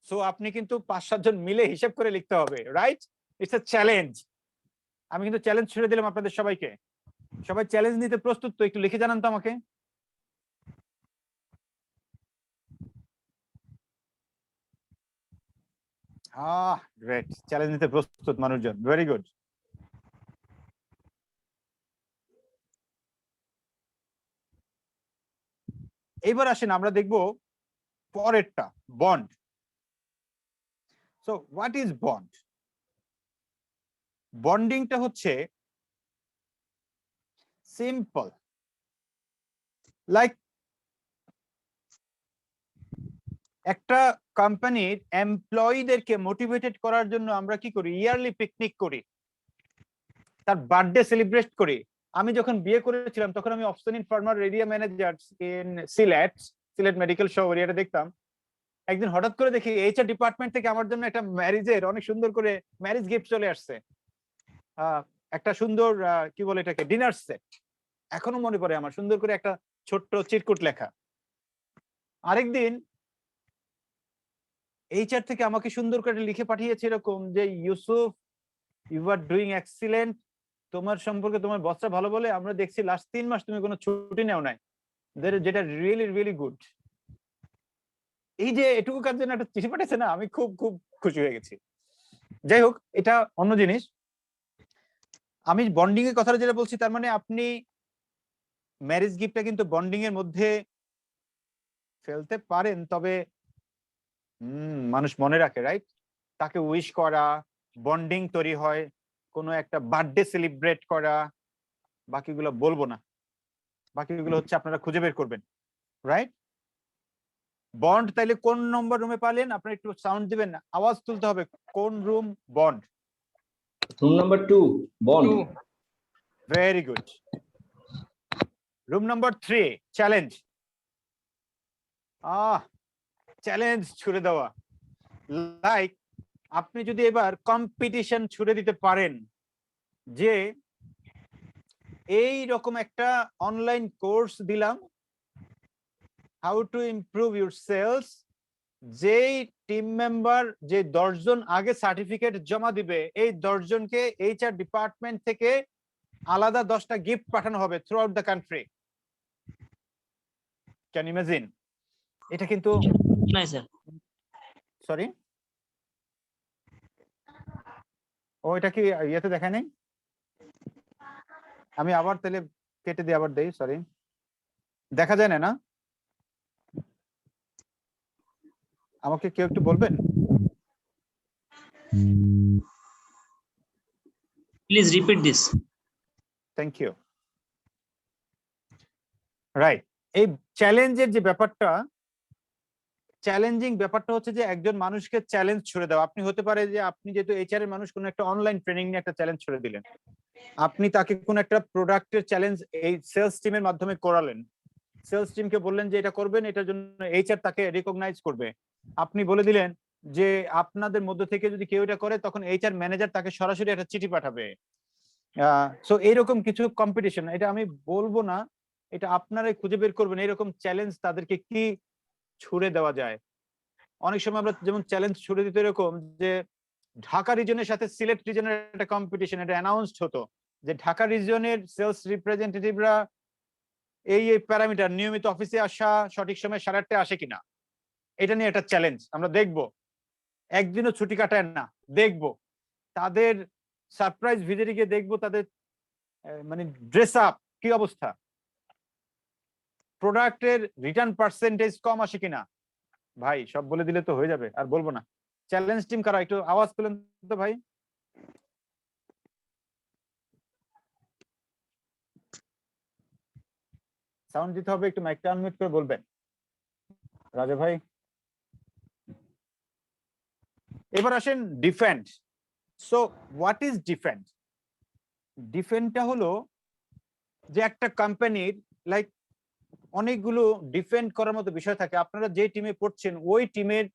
সো আপনি কিন্তু 5-7 জন মিলে হিসাব করে লিখতে হবে, রাইট? It's a challenge. আমি কিন্তু চ্যালেঞ্জ ছেড়ে দিলাম আপনাদের সবাইকে। সবাই চ্যালেঞ্জ নিতে প্রস্তুত তো? একটু লিখে জানান তো আমাকে। গ্রেট, চ্যালেঞ্জ নিতে প্রস্তুত মানুষজন, ভেরি গুড। এইবার আসেন আমরা দেখব পরেরটা, bond. So what is bond? বন্ডিংটা হচ্ছে সিম্পল, লাইক একটা কোম্পানির এমপ্লয়ীদেরকে মোটিভেটেড করার জন্য আমরা কি করি? ইয়ারলি পিকনিক করি, তার বার্থডে সেলিব্রেট করি। আমি যখন বিয়ে করেছিলাম তখন আমি option in farmer area manager in Sylhet medical শহর এরিয়াটা দেখতাম। একদিন হঠাৎ করে দেখি এইচআর ডিপার্টমেন্ট থেকে আমার জন্য একটা ম্যারেজের অনেক সুন্দর করে ম্যারেজ গিফট চলে আসছে, একটা সুন্দর কি বলে এটাকে, ডিনার সেট। এখনো মনে পড়ে আমার, সুন্দর করে একটা ছোট্ট চিরকুট লেখা। আরেকদিন এইচআর থেকে আমাকে সুন্দর করে লিখে পাঠিয়েছে এরকম যে, Yusuf, you are doing excellent, তোমার সম্পর্কে তোমার বসটা ভালো বলে, আমরা দেখছি লাস্ট 3 মাস তুমি কোনো ছুটি নেও নাই, যেটা রিয়েলি রিয়েলি গুড। এই যে এটুকু কাজ জন্য একটা চিঠি পাঠিয়েছে না, আমি খুব খুব খুশি হয়ে গেছি। যাই হোক, এটা অন্য জিনিস। আমি বন্ডিং এর কথাটা যেটা বলছি, তার মানে আপনি ম্যারেজ গিফটটা কিন্তু বন্ডিং এর মধ্যে ফেলতে পারেন, তবে মানুষ মনে রাখে, রাইট? তাকে উইশ করা, বন্ডিং তৈরি হয়, কোনো একটা বার্থডে সেলিব্রেট করা, বাকিগুলো বলবো না, বাকিগুলো হচ্ছে আপনারা খুঁজে বের করবেন, রাইট? বন্ড তাইলে কোন নম্বর রুমে পালেন? আপনারা একটু সাউন্ড দিবেন, আওয়াজ তুলতে হবে। কোন room? Bond room number 2, bond. Very good. Room number 3, challenge. Challenge ছুড়ে দেওয়া, লাইক আপনি যদি এবার কম্পিটিশন ছুড়ে দিতে পারেন যে এই রকম একটা অনলাইন কোর্স দিলাম, how to improve your sales, যেই টিম মেম্বার যে 10 জন আগে সার্টিফিকেট জমা দিবে, এই 10 জনকে এইচআর ডিপার্টমেন্ট থেকে আলাদা 10টা গিফট পাঠানো হবে through out the country. Can imagine? এটা কিন্তু সরি, ও এটা কি ইয়েতে দেখায় নাই? আমি আবার তাহলে কেটে দিয়ে আবার দেই, সরি, দেখা যায় না না? আমাকে কেউ একটু বলবেন please repeat this. Thank you. Right, এই চ্যালেঞ্জের যে ব্যাপারটা, চ্যালেঞ্জিং ব্যাপারটা হচ্ছে যে একজন মানুষকে চ্যালেঞ্জ ছুড়ে দেওয়া। আপনি হতে পারে যে আপনি যেহেতু এইচআর এর মানুষ, কোনো একটা অনলাইন ট্রেনিং নিয়ে একটা চ্যালেঞ্জ ছুড়ে দিলেন, আপনি তাকে কোন একটা প্রোডাক্টের চ্যালেঞ্জ এই সেলস টিমের মাধ্যমে করালেন, সেলস টিমকে বললেন যে এটা করবেন, এটার জন্য এইচআর তাকে রিকগনাইজ করবে। আপনি বলে দিলেন যে আপনাদের মধ্য থেকে যদি কেউ এটা করে, তখন এইচআর ম্যানেজার তাকে সরাসরি একটা চিঠি পাঠাবে। সো এইরকম কিছু কম্পিটিশন, এটা আমি বলবো না, এটা আপনারাই খুঁজে বের করবেন এরকম চ্যালেঞ্জ তাদেরকে কি ছুড়ে দেওয়া যায়। অনেক সময় আমরা যেমন চ্যালেঞ্জ ছুড়ে দিতে এরকম যে ঢাকা রিজনের সাথে সিলেট রিজনের একটা কম্পিটিশন, এটা অ্যানাউন্সড হতো যে ঢাকা রিজনের সেলস রিপ্রেজেন্টেটিভরা এই প্যারামিটার, নিয়মিত অফিসে আসা, সঠিক সময় 8:30 আসে কিনা, এটা নিয়ে একটা চ্যালেঞ্জ আমরা দেখব। একদিনও ছুটি কাটায় না, দেখব তাদের সারপ্রাইজ ভিজিটে গিয়ে দেখবো তাদের মানে ড্রেস আপ কি অবস্থা। প্রোডাক্টের রিটার্ন পার্সেন্টেজ কম আসে কিনা? ভাই সব বলে দিলে তো হয়ে যাবে, আর বলবো না। চ্যালেঞ্জ টিম কারা, একটু আওয়াজ পেলেন তো ভাই? সাউন্ড দিতে হবে, একটু মাইকটা আনমিউট করে বলবেন। রাজা ভাই, এবার আসেন defend. So what is defend? ডিফেন্ডটা হলো যে একটা কোম্পানির লাইক অনেকগুলো ডিফেন্ড করার মতো বিষয় থাকে। আপনারা যে টিমে পড়ছেন ওই টিমের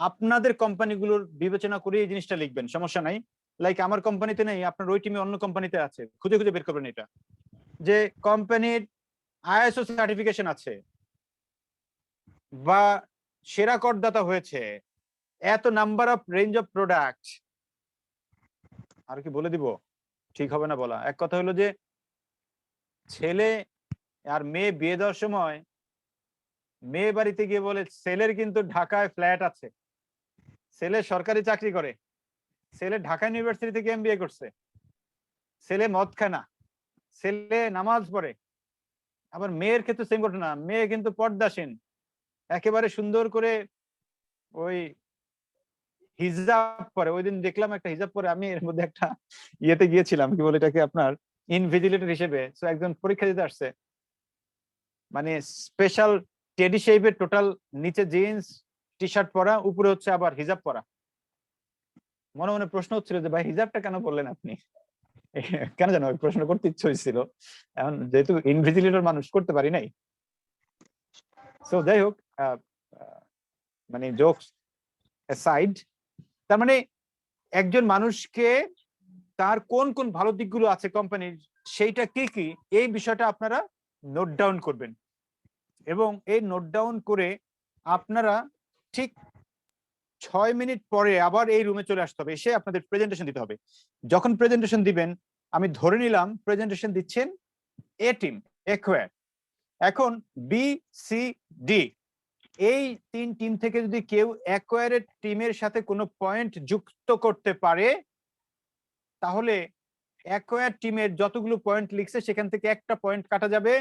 আপনাদের কোম্পানিগুলোর বিবেচনা করে এই জিনিসটা লিখবেন, সমস্যা নাই। লাইক আমার কোম্পানিতে নেই, আপনার ওই টিমে অন্য কোম্পানিতে আছে, খুঁজে খুঁজে বের করবেন এটা, যে কোম্পানির আইএসও সার্টিফিকেশন আছে বা সেরা করদাতা হয়েছে, এত number of range of product. আর কি বলে দিব, ঠিক হবে না বলা। এক কথা হলো যে ছেলে আর মেয়ে বিয়ে দেওয়ার সময় মেয়ে বাড়িতে গিয়ে বলে ছেলের কিন্তু ঢাকায় ফ্ল্যাট আছে, ছেলে সরকারি চাকরি করে, ছেলে ঢাকা ইউনিভার্সিটি থেকে এমবিএ করছে, ছেলে মদ খায় না, ছেলে নামাজ পড়ে। আবার মেয়ের ক্ষেত্রে সেম ঘটনা, মেয়ে কিন্তু পর্দাসীন, একেবারে সুন্দর করে ওই হিজাব পরে। ওই দিন দেখলাম একটা হিজাব পরে, আমি এর মধ্যে একটা ইয়েতে গিয়েছিলাম, কি বলে এটাকে আপনার, ইনভিজিলেটর হিসেবে। তো একজন পরীক্ষা দিতে আসছে, মানে স্পেশাল টেডি শেপের টোটাল, নিচে জিন্স টি শার্ট পরা, উপরে হচ্ছে আবার হিজাব পরা। মনে মনে প্রশ্ন হচ্ছিল যে ভাই হিজাবটা কেন বললেন আপনি? কেন জানো প্রশ্ন করতে ইচ্ছে হয়েছিল, এখন যেহেতু ইনভিজিলেটর মানুষ করতে পারি নাই। সো যাই হোক, মানে জোকস অ্যাসাইড, তার মানে একজন মানুষকে তার কোন কোন ভালো দিকগুলো আছে কোম্পানির, সেইটা কি কি, এই বিষয়টা আপনারা নোট ডাউন করবেন। এবং এই নোট ডাউন করে আপনারা ঠিক 6 মিনিট পরে আবার এই রুমে চলে আসতে হবে, এসে আপনাদের প্রেজেন্টেশন দিতে হবে। যখন প্রেজেন্টেশন দিবেন, আমি ধরে নিলাম প্রেজেন্টেশন দিচ্ছেন এ টিম, অ্যাকোয়ার। এখন বি, সি, ডি, এই 3 টিম থেকে যদি কেউ অ্যাকোয়ারের টিমের সাথে কোনো পয়েন্ট যুক্ত করতে পারে, তাহলে অ্যাকোয়ার টিমের যতগুলো পয়েন্ট লিখছে সেখান থেকে একটা পয়েন্ট কাটা যাবে,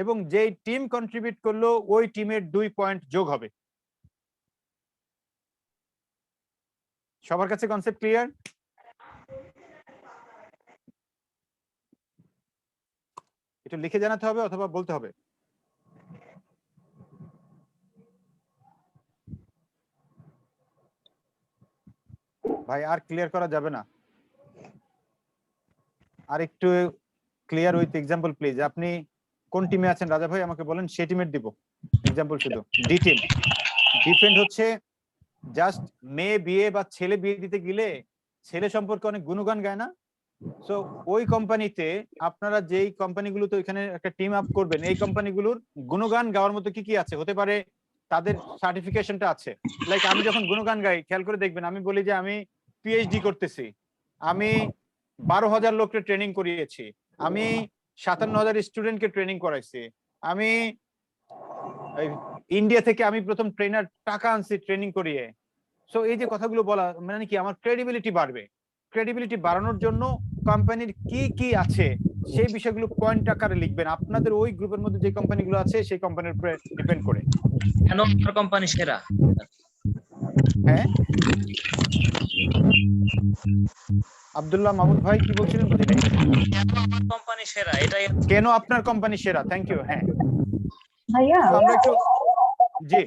এবং যেই টিম কন্ট্রিবিউট করলো ওই টিমের 2 পয়েন্ট যোগ হবে। সবার কাছে কনসেপ্ট ক্লিয়ার? একটু লিখে জানাতে হবে অথবা বলতে হবে। ভাই আর ক্লিয়ার করা যাবে না, আর একটু ক্লিয়ার উইথ এক্সাম্পল প্লিজ। আপনি কোন টিমে আছেন রাজা ভাই আমাকে বলেন, সেই টিমের দিব এক্সাম্পল শুধু। ডি টিম, ডিফেন্ড হচ্ছে জাস্ট মেয়ে বিয়ে বা ছেলে বিয়ে দিতে গেলে ছেলে সম্পর্কে অনেক গুণগান গায় না? সো ওই কোম্পানিতে আপনারা যেই কোম্পানিগুলোতে ওইখানে একটা টিম আপ করবেন, এই কোম্পানিগুলোর গুণগান গাওয়ার মতো কি কি আছে, হতে পারে তাদের সার্টিফিকেশনটা আছে। লাইক আমি যখন গুণগান গাই, খেয়াল করে দেখবেন, আমি বলি যে আমি পিএইচডি করতেছি, আমি 12,000 লোককে ট্রেনিং করিয়েছি, আমি 57,000 স্টুডেন্টকে ট্রেনিং করাইছি, আমি ইন্ডিয়া থেকে আমি প্রথম ট্রেনার টাকা আনছি ট্রেনিং করিয়ে। সো এই যে কথাগুলো বলা মানে কি, আমার ক্রেডিবিলিটি বাড়বে। ক্রেডিবিলিটি বাড়ানোর জন্য কোম্পানির কি কি আছে সেই বিষয়গুলো পয়েন্ট আকারে লিখবেন, আপনাদের ওই গ্রুপের মধ্যে যে কোম্পানিগুলো আছে সেই কোম্পানির উপরে ডিপেন্ড করে। কেন আপনার কোম্পানি সেরা? হ্যাঁ আব্দুল্লাহ মাহমুদ ভাই কি বলছিলেন বুঝি নাই। কেন আমার কোম্পানি সেরা, এটাই। কেন আপনার কোম্পানি সেরা? Thank you. হ্যাঁ ভাইয়া তো আমরা একটু, জি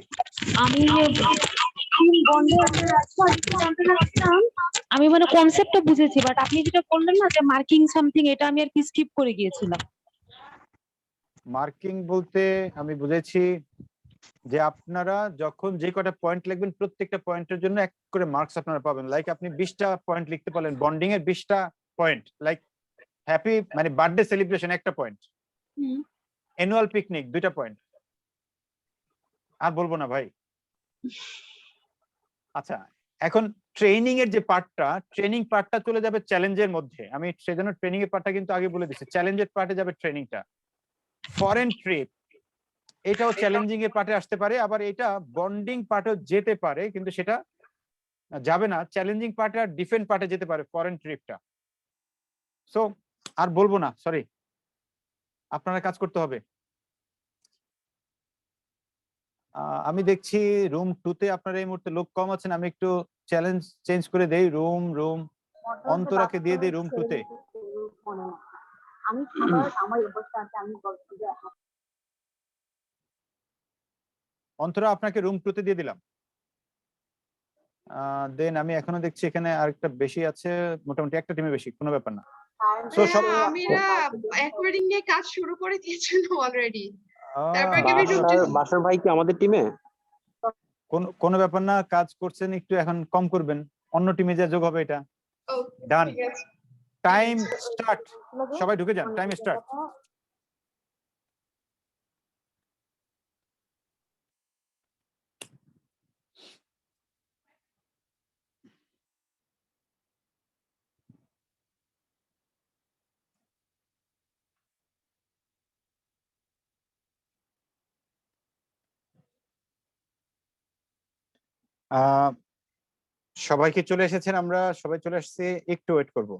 আমি মানে কনসেপ্টটা বুঝেছি, বাট আপনি যেটা বললেন না যে মার্কিং সামথিং, এটা আমি আর কি স্কিপ করে গিয়েছিলাম। মার্কিং বলতে আমি বুঝেছি যে আপনারা যখন যে কটা পয়েন্ট লিখবেন প্রত্যেকটা পয়েন্টের জন্য এক করে মার্কস আপনারা পাবেন। লাইক আপনি 20টা পয়েন্ট লিখতে পারলেন, বন্ডিং এর 20টা পয়েন্ট, লাইক হ্যাপি মানে বার্থডে সেলিব্রেশন একটা পয়েন্ট, অ্যানুয়াল পিকনিক 2টা পয়েন্ট। আর বলবো না ভাই। আচ্ছা এখন ট্রেনিং এর যে পার্টটা, ট্রেনিং পার্টটা চলে যাবে চ্যালেঞ্জের মধ্যে। আমি সেজন্য ট্রেনিং এর পার্টটা কিন্তু আগে বলে দিচ্ছি, চ্যালেঞ্জের পার্টে যাবে ট্রেনিংটা। ফরেন ট্রিপ এটাও চ্যালেঞ্জিং এর পার্টে আসতে পারে, আবার এটা বন্ডিং পার্টেও যেতে পারে, কিন্তু সেটা যাবে না চ্যালেঞ্জিং পার্টে, আর ডিফেন্ড পার্টে যেতে পারে ফরেন ট্রিপটা। সো আর বলবো না, সরি, আপনারা কাজ করতে হবে। আমি দেখছি রুম 2 তে আপনার এই মুহূর্তে লোক কম আছেন, আমি একটু চ্যালেঞ্জ চেঞ্জ করে দেই, রুম অন্তরাকে দিয়ে দেই রুম 2 তে। আমি খাবার আমার অবস্থা আছে, আমি অন্তরা আপনাকে রুম 2 তে দিয়ে দিলাম। দেন আমি এখনো দেখছি এখানে আরেকটা বেশি আছে, মোটামুটি একটা টিমে বেশি, কোনো ব্যাপার না। So, সব আমিরা অ্যাকোয়ারিং নিয়ে কাজ শুরু করে দিয়েছেন অলরেডি। তারপর আহ, কি আমি বাসার ভাই কি আমাদের টিমে? কোনো ব্যাপার না, কাজ করছেন একটু, এখন কম করবেন, অন্য টিমে যা যোগ হবে এটা। ডান, ঠিক আছে। টাইম স্টার্ট, সবাই ঢুকে যান, টাইম স্টার্ট। সবাইকে চলে এসেছেন, আমরা সবাই চলে আসছি, একটু ওয়েট করব।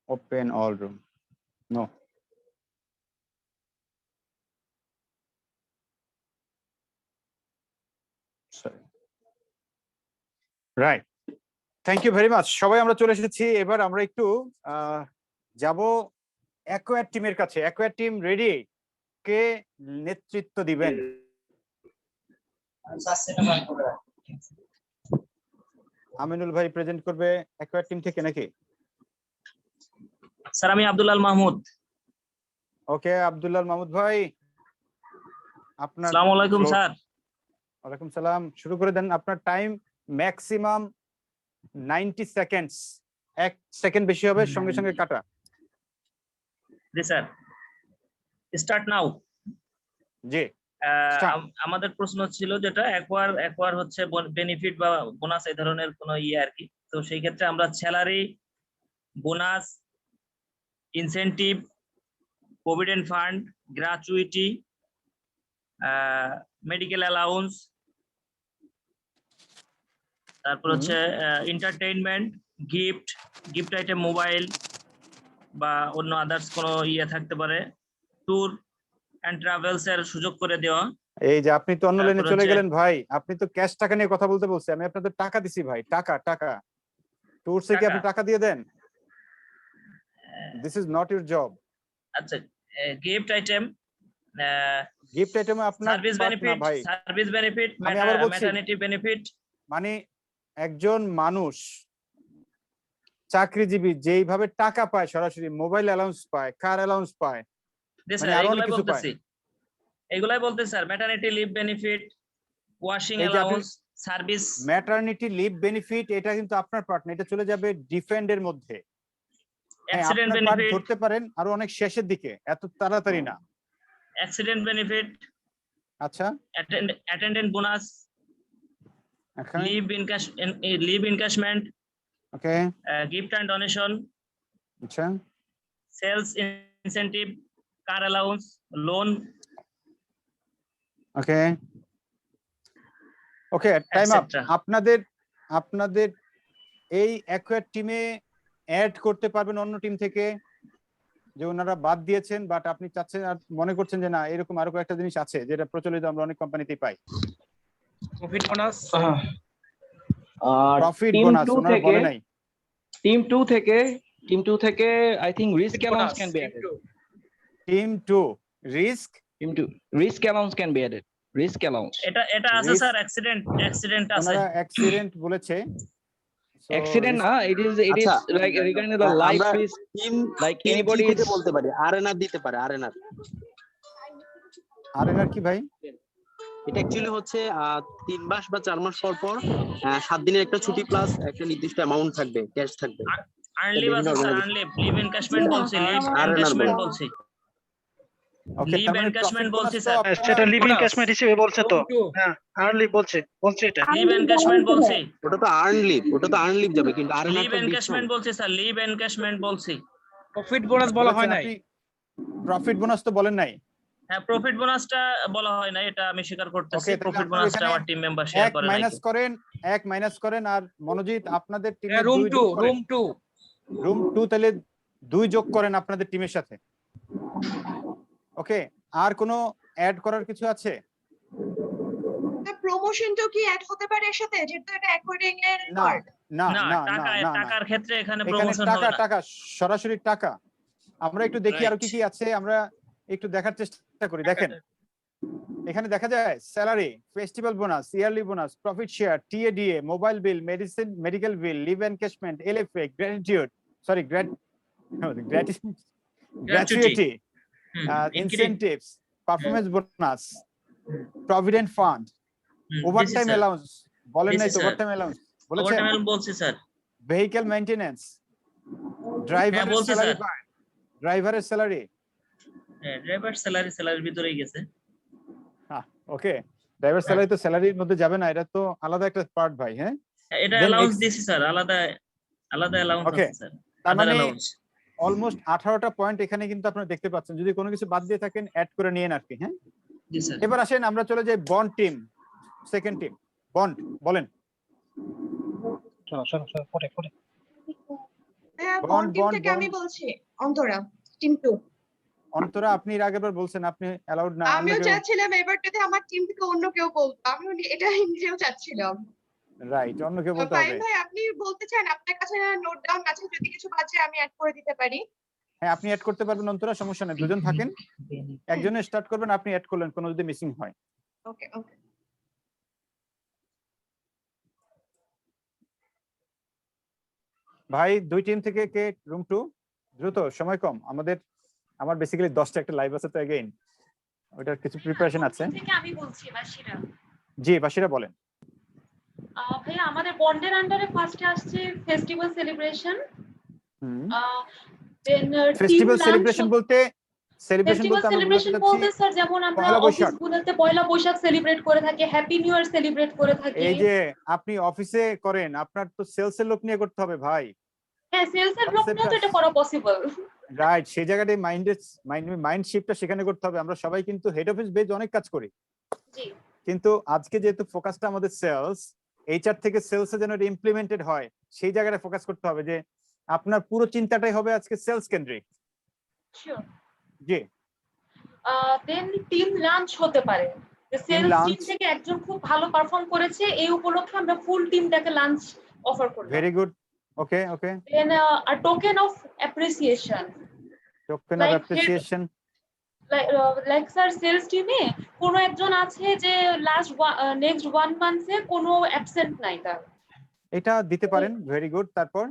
Open all room, no right, thank you very much. সবাই আমরা চলে এসেছি, এবার আমরা একটু যাব অ্যাকোয়ার টিমের কাছে। Acquire team ready? কে নেতৃত্ব দিবেন? আমিনুল ভাই প্রেজেন্ট করবে অ্যাকোয়ার টিম থেকে নাকি? স্যার আমি আব্দুল্লাহ মাহমুদ। ওকে, আব্দুল্লাহ মাহমুদ ভাই, আপনার আসসালামু আলাইকুম স্যার। ওয়ালাইকুম সালাম, শুরু করে দেন। আপনার টাইম ম্যাক্সিমাম 90 সেকেন্ডস, 1 সেকেন্ড বেশি হবে সঙ্গে সঙ্গে কাটা। জি স্যার, স্টার্ট নাও। জি, আমাদের প্রশ্ন ছিল যেটা অ্যাকোয়ার হচ্ছে বেনিফিট বা বোনাস এই ধরনের কোন ইয়ে আর কি। তো সেই ক্ষেত্রে আমরা salary, bonus, incentive, provident fund, gratuity, medical allowance, তারপর হচ্ছে এন্টারটেইনমেন্ট, গিফট আইটেম, মোবাইল বা অন্য আদার্স কোনো ইয়ে থাকতে পারে, ট্যুর এন্ড ট্রাভেলস এর সুযোগ করে দেওয়া। এই যে আপনি তো অন্য লাইনে তারপর চলে হচ্ছে- গেলেন ভাই, আপনি তো ক্যাশ টাকা নিয়ে কথা বলতে বলছি, আমি আপনাদের টাকা দিছি ভাই, টাকা ট্যুরসে কি আপনি টাকা দিয়ে দেন? This is not your job. আচ্ছা, গিফট আইটেম, গিফট আইটেমে আপনার সার্ভিস part না বেনিফিট, ভাই। সার্ভিস বেনিফিট, আমি আবার বলছি, ম্যাটারনিটি বেনিফিট। মানে একজন মানুষ চাকরিজীবী যেইভাবে টাকা পায়, সরাসরি মোবাইল অ্যালাউন্স পায়, কার অ্যালাউন্স পায়, জি মানে স্যার, আরো অনেক এগুলাই কিছু পায়। বলতেছি, এগুলাই বলতেছি sir. Maternity leave benefit, washing এই যে আপনি allowance, service, maternity leave benefit, এটা কিন্তু আপনার পার্ট না, এটা চলে যাবে ডিফেন্ডের মধ্যে। হ্যাঁ, অ্যাক্সিডেন্ট আপনার পার্ট বেনিফিট, ধরতে পারেন আরো অনেক শেষের দিকে, এত তাড়াতাড়ি না। অ্যাক্সিডেন্ট বেনিফিট, আচ্ছা, অ্যাটেন্ডেন্ট বোনাস, এখানে leave encashment, okay, gift and donation, আচ্ছা, sales incentive, car allowance, loan, okay okay, time up. etc. আপনাদের এই অ্যাকোয়ার টিমে অ্যাড করতে পারবেন অন্য টিম থেকে, যে ওনারা বাদ দিয়েছেন, বাট আপনি চাচ্ছেন আর মনে করছেন যে না, এরকম আরো কয়েকটা জিনিস আছে যেটা প্রচলিত, আমরা অনেক কোম্পানিতেই পাই। Profit bonus, profit team bonus 2 ওনারা থেকে বলে নাই। টিম 2 থেকে I think risk allowance can be added. Team 2 risk, team 2 risk allowance can be added. Risk allowance, এটা আছে Risk- স্যার, অ্যাক্সিডেন্ট আছে। ওনারা অ্যাক্সিডেন্ট বলেছে। So, অ্যাক্সিডেন্ট risk- না, it is আচ্ছা, like regarding the life আমরা risk, team like anybody anybody থেকে is বলতে পারি, আরএনআর দিতে পারে, আরএনআর। আরএনআর কি ভাই? এটা অ্যাকচুয়ালি হচ্ছে 3 মাস বা 4 মাস পর পর 7 দিনের একটা ছুটি প্লাস একটা নির্দিষ্ট অ্যামাউন্ট থাকবে, ক্যাশ থাকবে। আর্নলিভ আছে স্যার, আর্নলিভ, লিভ এনক্যাশমেন্ট বলছি, লিভ আর না এনক্যাশমেন্ট বলো। বলছি, ওকে, লিভ তার মানে এনক্যাশমেন্ট profit বলছি bonus স্যার। তো সেটা লিভিং bonus। ক্যাশমেন্ট হিসেবে বলছে তো, হ্যাঁ আর্লি বলছে এটা। লিভ এনক্যাশমেন্ট বলছি, ওটা তো আর্ন লিভ যাবে, কিন্তু আরএনআর লিভ তো এনক্যাশমেন্ট বলছি স্যার, লিভ এনক্যাশমেন্ট বলছি। প্রফিট বোনাস বলা হয় নাই। প্রফিট বোনাস তো বলেন নাই। হ্যাঁ, প্রফিট বোনাসটা বলা হয় না, এটা আমি স্বীকার করতেছি। Okay, তাহলে প্রফিট আপনি বোনাসটা এখানে আমার টিম মেম্বার শেয়ার করে নাই। এক মাইনাস করেন, আর মনোজিৎ আপনাদের টিমে রুম 2 যোগ করেন। রুম 2 তাহলে 2 যোগ করেন আপনাদের টিমের সাথে। ওকে, আর কোনো অ্যাড করার কিছু আছে? প্রমোশনটাও কি অ্যাড হতে পারে এর সাথে, যেহেতু এটা অ্যাকর্ডিং এর না পার্ট? না না না না টাকা না না টাকার ক্ষেত্রে এখানে এখানে প্রমোশন টাকা হবে না। টাকা সরাসরি টাকা। আমরা একটু দেখি আরো কি রাইট কি আছে, আমরা একটু দেখার চেষ্টা করি। দেখেন এখানে দেখা যায় salary, festival bonus, yearly bonus, profit share, TA DA, mobile bill, medicine, medical bill, leave encashment, LFA, gratitude, sorry gratuity, incentives, performance bonus, provident fund, overtime allowance, বলেন নাই তো ওভারটাইম অ্যালাউন্স বলেছেন? ওভারটাইম বলছি স্যার। ভেহিকল মেইনটেনেন্স, হ্যাঁ ড্রাইভারের বলছি salary, sir. ড্রাইভারের salary, হ্যাঁ ড্রাইভার স্যালারির ভিতরেই গেছে। ওকে ড্রাইভার স্যালারি তো স্যালারির মধ্যে যাবে না, এটা তো আলাদা একটা পার্ট ভাই। হ্যাঁ এটা Then অ্যালাউন্স ex- দিয়েছি স্যার, আলাদা অ্যালাউন্স Okay. আছে স্যার। তার আদার মানে অ্যালাউন্স। অলমোস্ট 18টা পয়েন্ট এখানে কিন্তু আপনারা দেখতে পাচ্ছেন। যদি কোনো কিছু বাদ দিয়ে থাকেন অ্যাড করে নিয়েন আর কি। হ্যাঁ জি স্যার। এবার আসেন আমরা চলে যাই bond team, second team bond, বলেন। হ্যাঁ বন্ড, বন্ড টিম বন্ড, থেকে আমি বন্ড। বলছি অন্তরা, টিম 2। অন্তরা আপনি এর আগেরবার বলছেন আপনি অ্যালাউড না, আমিও চাচ্ছিলাম এবার যদি আমার টিম থেকে অন্য কেউ বলতো, আমিও এটা নিজেও চাচ্ছিলাম। রাইট, অন্য কেউ বলতে ফাইন হবে। ভাই, আপনি বলতে চান আপনার কাছে নোট ডাউন আছে, যদি কিছু বাজে আমি অ্যাড করে দিতে পারি? হ্যাঁ আপনি অ্যাড করতে পারবেন অন্তরা, সমস্যা নেই। দুজন থাকেন, একজনে স্টার্ট করবেন, আপনি অ্যাড করলেন কোনো যদি মিসিং হয়। ওকে ওকে। ভাই দুই টিম থেকে কে রুম 2? দ্রুত, সময় কম আমাদের। আমার বেসিক্যালি 10টা একটা লাইভ আছে তো এগেইন ওটার কিছু প্রিপারেশন আছে। থেকে আমি বলছি বাসিরা। জি বাসিরা বলেন। ভাইয়া আমাদের বন্ডের আন্ডারে ফার্স্টে আসছে ফেস্টিভ্যাল সেলিব্রেশন, দেন ফেস্টিভ্যাল সেলিব্রেশন বলতে ফেস্টিভ্যাল সেলিব্রেশন বলতে স্যার যেমন আমরা পয়লা বৈশাখ। অফিসগুলোতে পয়লা বৈশাখ সেলিব্রেট করে থাকি, হ্যাপি নিউ ইয়ার সেলিব্রেট করে থাকি। এই যে আপনি অফিসে করেন, আপনার তো সেলস এর লোক নিয়ে করতে হবে ভাই। হ্যাঁ সেলস এর ব্লক নিয়ে তো এটা করা পসিবল। রাইট, সেই জায়গাটায় মাইন্ড শিফটটা সেখানে করতে হবে। আমরা সবাই কিন্তু হেড অফিস বেজ অনেক কাজ করি, জি কিন্তু আজকে যেহেতু ফোকাসটা আমাদের সেলস, এইচআর থেকে সেলসে যেন এটা ইমপ্লিমেন্টেড হয়, সেই জায়গাটা ফোকাস করতে হবে যে আপনার পুরো চিন্তাটাই হবে আজকে সেলস কেন্দ্রিক। শিওর। জি দেন টিম লাঞ্চ হতে পারে, যে সেলস টিম থেকে একজন খুব ভালো পারফর্ম করেছে, এই উপলক্ষে আমরা ফুল টিমটাকে লাঞ্চ অফার করব। Very good, okay okay. Then a token of appreciation, token of appreciation, like sir sales টিমে কোনো একজন আছে যে নেক্সট 1 মান্থে কোনো অ্যাবসেন্ট নাই তার, এটা দিতে পারেন। Very good. তারপর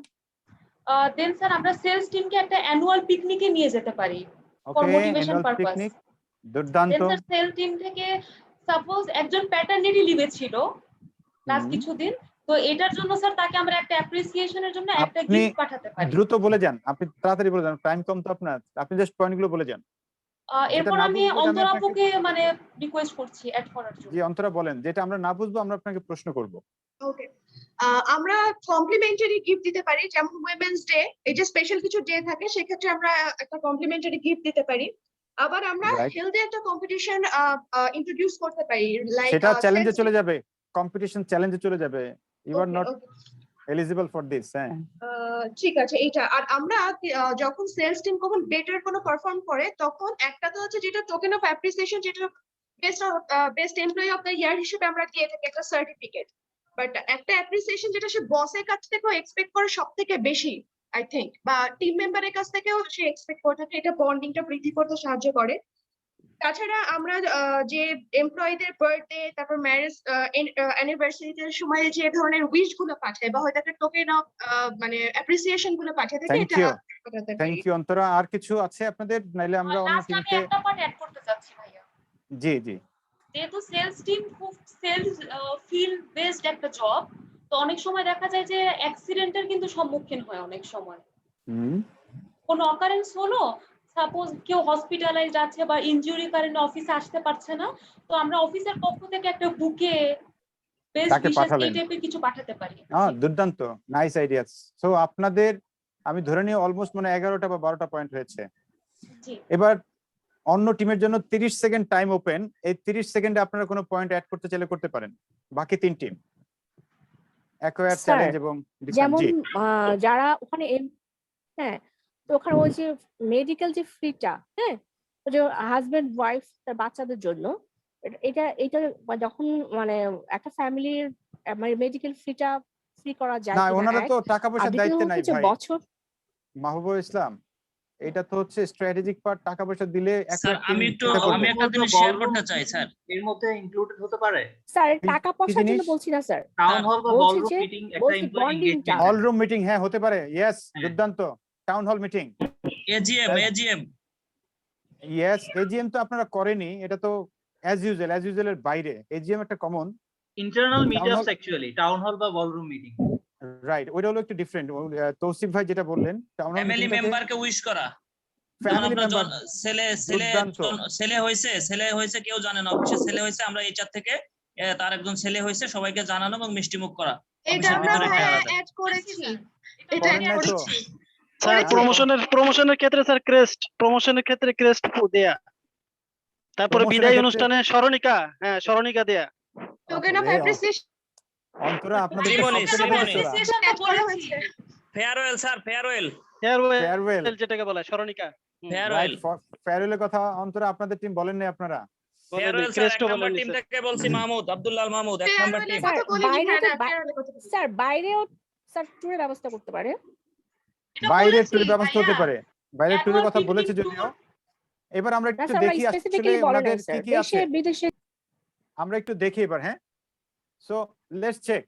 দেন স্যার আমরা সেলস টিমকে একটা অ্যানুয়াল পিকনিকে নিয়ে যেতে পারি for okay, motivation annual purpose. Picnic, দুর্দান্ত। দেন স্যার সেল টিম থেকে সাপোজ একজন প্যাটার্নিটি লিভে ছিল লাস্ট কিছুদিন, তো এটার জন্য স্যার তাকে আমরা একটা অ্যাপ্রিসিয়েশনের জন্য একটা আপনি গিফট পাঠাতে পারি। দ্রুত বলে যান, আপনি তাড়াতাড়ি বলে যান, টাইম কম তো আপনার, আপনি জাস্ট পয়েন্টগুলো বলে যান। এরপর না আমি বুঝলে আমি অন্তরা আপনাকে- আপুকে মানে রিকোয়েস্ট করছি অ্যাড করার জন্য। জি অন্তরা বলেন, যেটা আমরা না বুঝবো আমরা আপনাকে প্রশ্ন করব। ওকে, আমরা কমপ্লিমেন্টারি গিফট দিতে পারি, যেমন উইমেন্স ডে, এই যে স্পেশাল কিছু ডে থাকে সেক্ষেত্রে আমরা একটা কমপ্লিমেন্টারি গিফট দিতে পারি। আবার আমরা Right. হেলদি একটা কম্পিটিশন ইন্ট্রোডিউস করতে পারি, লাইক সেটা চ্যালেঞ্জে চলে যাবে, কম্পিটিশন চ্যালেঞ্জে চলে যাবে। You are not eligible for this. হ্যাঁ ঠিক আছে এইটা। আর আমরা যখন সেলস টিম কখন বেটার কোনো পারফর্ম করে, তখন একটা তো হচ্ছে যেটা টোকেন অফ অ্যাপ্রিসিয়েশন, যেটা best employee of the year হিসেবে আমরা দিয়ে থাকি একটা সার্টিফিকেট, বাট একটা অ্যাপ্রিসিয়েশন যেটা সে বসের কাছ থেকেও এক্সপেক্ট করে সব থেকে বেশি আই থিঙ্ক, বা টিম মেম্বারের কাছ থেকেও সে এক্সপেক্ট করে থাকে, এটা বন্ডিংটা বৃদ্ধি করতে সাহায্য করে। তাছাড়া আমরা যে এমপ্লয়ীদের বার্থডে, তারপর ম্যারেজ অ্যানিভার্সারিতে সময় যে ধরনের উইশ গুলো পাঠায়, বা হয়তো একটা টোকেন অফ মানে অ্যাপ্রিসিয়েশন গুলো পাঠিয়ে থাকে, থ্যাংক এটা ইউ, পাঠাতে পারি। Thank you Antara. আর কিছু আছে আপনাদের, নাইলে আমরা অন্য লাস্ট আমি টিমকে। একটা পার্ট অ্যাড করতে চাচ্ছি ভাইয়া। জি জি যেহেতু সেলস টিম খুব সেলস ফিল্ড বেসড একটা জব, তো অনেক সময় দেখা যায় যে অ্যাক্সিডেন্টের কিন্তু সম্মুখীন হয় অনেক সময়। কোনো অকারেন্স হলো, সাপোজ কেউ হসপিটালাইজড আছে বা ইনজুরি কারণে অফিসে আসতে পারছে না, তো আমরা অফিসের পক্ষ থেকে একটা বুকে বেস্ট তাকে উইশেস পাঠাবেন। এই টাইপের কিছু পাঠাতে পারি। দুর্দান্ত, নাইস আইডিয়া। সো আপনাদের আমি ধরে নিই অলমোস্ট মানে 11টা বা 12টা পয়েন্ট হয়েছে। জি এবার অন্য টিমের জন্য 30 সেকেন্ড টাইম ওপেন। এই 30 সেকেন্ডে আপনারা কোনো পয়েন্ট অ্যাড করতে চাইলে করতে পারেন। বাকি 3 টিম অ্যাকোয়ার স্যার, চ্যালেঞ্জ এবং যেমন জি যারা ওখানে হ্যাঁ, তো ওখানে ওই যে মেডিকেল যে ফ্রিটা, হ্যাঁ যে হাজবেন্ড ওয়াইফ তার বাচ্চাদের জন্য এটা এটা যখন মানে একটা ফ্যামিলির মানে মেডিকেল ফিটা ফ্রি করা যায় না কিনা ওনারা এক, তো টাকা আর পয়সার দ্বিতীয় দায়িত্বে নাই হচ্ছে ভাই বছর মাহবুবুল ইসলাম, এটা তো হচ্ছে স্ট্র্যাটেজিক পার্ট, টাকা পয়সা দিলে একটা স্যার টিম আমি একটু এটা করবে। আমি একটা জিনিস শেয়ার করতে চাই স্যার। এর মধ্যে ইনক্লুডেড হতে পারে স্যার কি- টাকা কি পয়সার জন্য জিনিস? বলছি না স্যার, টাউন হল বা বলছি বলরুম যে মিটিং একটা বলছি এমপ্লয়ি বন্ডিংটা এনগেজমেন্ট হল রুম মিটিং, হ্যাঁ হতে পারে, ইয়েস দুর্দান্ত, town hall meeting, AGM yes. AGM তো আপনারা করেনি, এটা তো অ্যাজ ইউজুয়াল এর বাইরে, এজিএম একটা common, internal Town মিটআপস hall- actually town hall বা বলরুম মিটিং। রাইট, ওইটা হলো একটু ডিফারেন্ট। তৌসিফ ভাই যেটা বললেন টাউন হল ফ্যামিলি মিটিংটাতে মেম্বারকে উইশ করা। ফ্যামিলি মেম্বার ছেলে হয়েছে কেউ জানে না, অফিসে ছেলে হয়েছে, আমরা এইচআর থেকে তার একজন ছেলে হয়েছে সবাইকে জানানো এবং মিষ্টিমুখ করা। এটা অফিসের আমরা ভিতরে ভাইয়া পেয়ারা দেয়। অ্যাড করেছি, এটা করেন অ্যাড নাই তো? করেছি। স্যার করেছি। প্রমোশনের ক্ষেত্রে স্যার প্রমোশনের ক্ষেত্রে ক্রেস্ট দেয়া, তারপরে Promotion এর বিদায় ক্ষেত্রে- অনুষ্ঠানে স্মরণিকা, হ্যাঁ স্মরণিকা দেয়া। টোকেন অফ বাপরে, অ্যাপ্রিসিয়েশন অন্তরা আপনাদের অ্যাড করা হয়েছে। ফেয়ারওয়েল স্যার, ফেয়ারওয়েল ফেয়ারওয়েল যেটাকে বলা হয় স্মরণিকা। ফেয়ারওয়েল ফেয়ারওয়েলের কথা অন্তরা আপনাদের টিম বলেন নাই আপনারা? ফেয়ারওয়েল স্যার, এক নাম্বার টিম থেকে বলছি মাহমুদ, আব্দুল্লাহ মাহমুদ, এক নাম্বার টিম। স্যার কথা বলিনি, বাইরে হ্যাঁ, তো না, ফেয়ারওয়েলের কথা বলিনি। স্যার বাইরেও স্যার ট্যুরের ব্যবস্থা করতে পারে। বাইরের বলেছি, ট্যুরের ব্যবস্থা হতে ভাইয়া। পারে, বাইরের ট্যুরের Annual কথা picnic বলেছে tour। যদিও। এবার আমরা না একটু স্যার দেখি আসলে স্পেসিফিক্যালি বলে ওনাদের নাই কি স্যার, কি আছে, দেশে বিদেশে। আমরা একটু দেখি এবার। হ্যাঁ, সো লেটস চেক।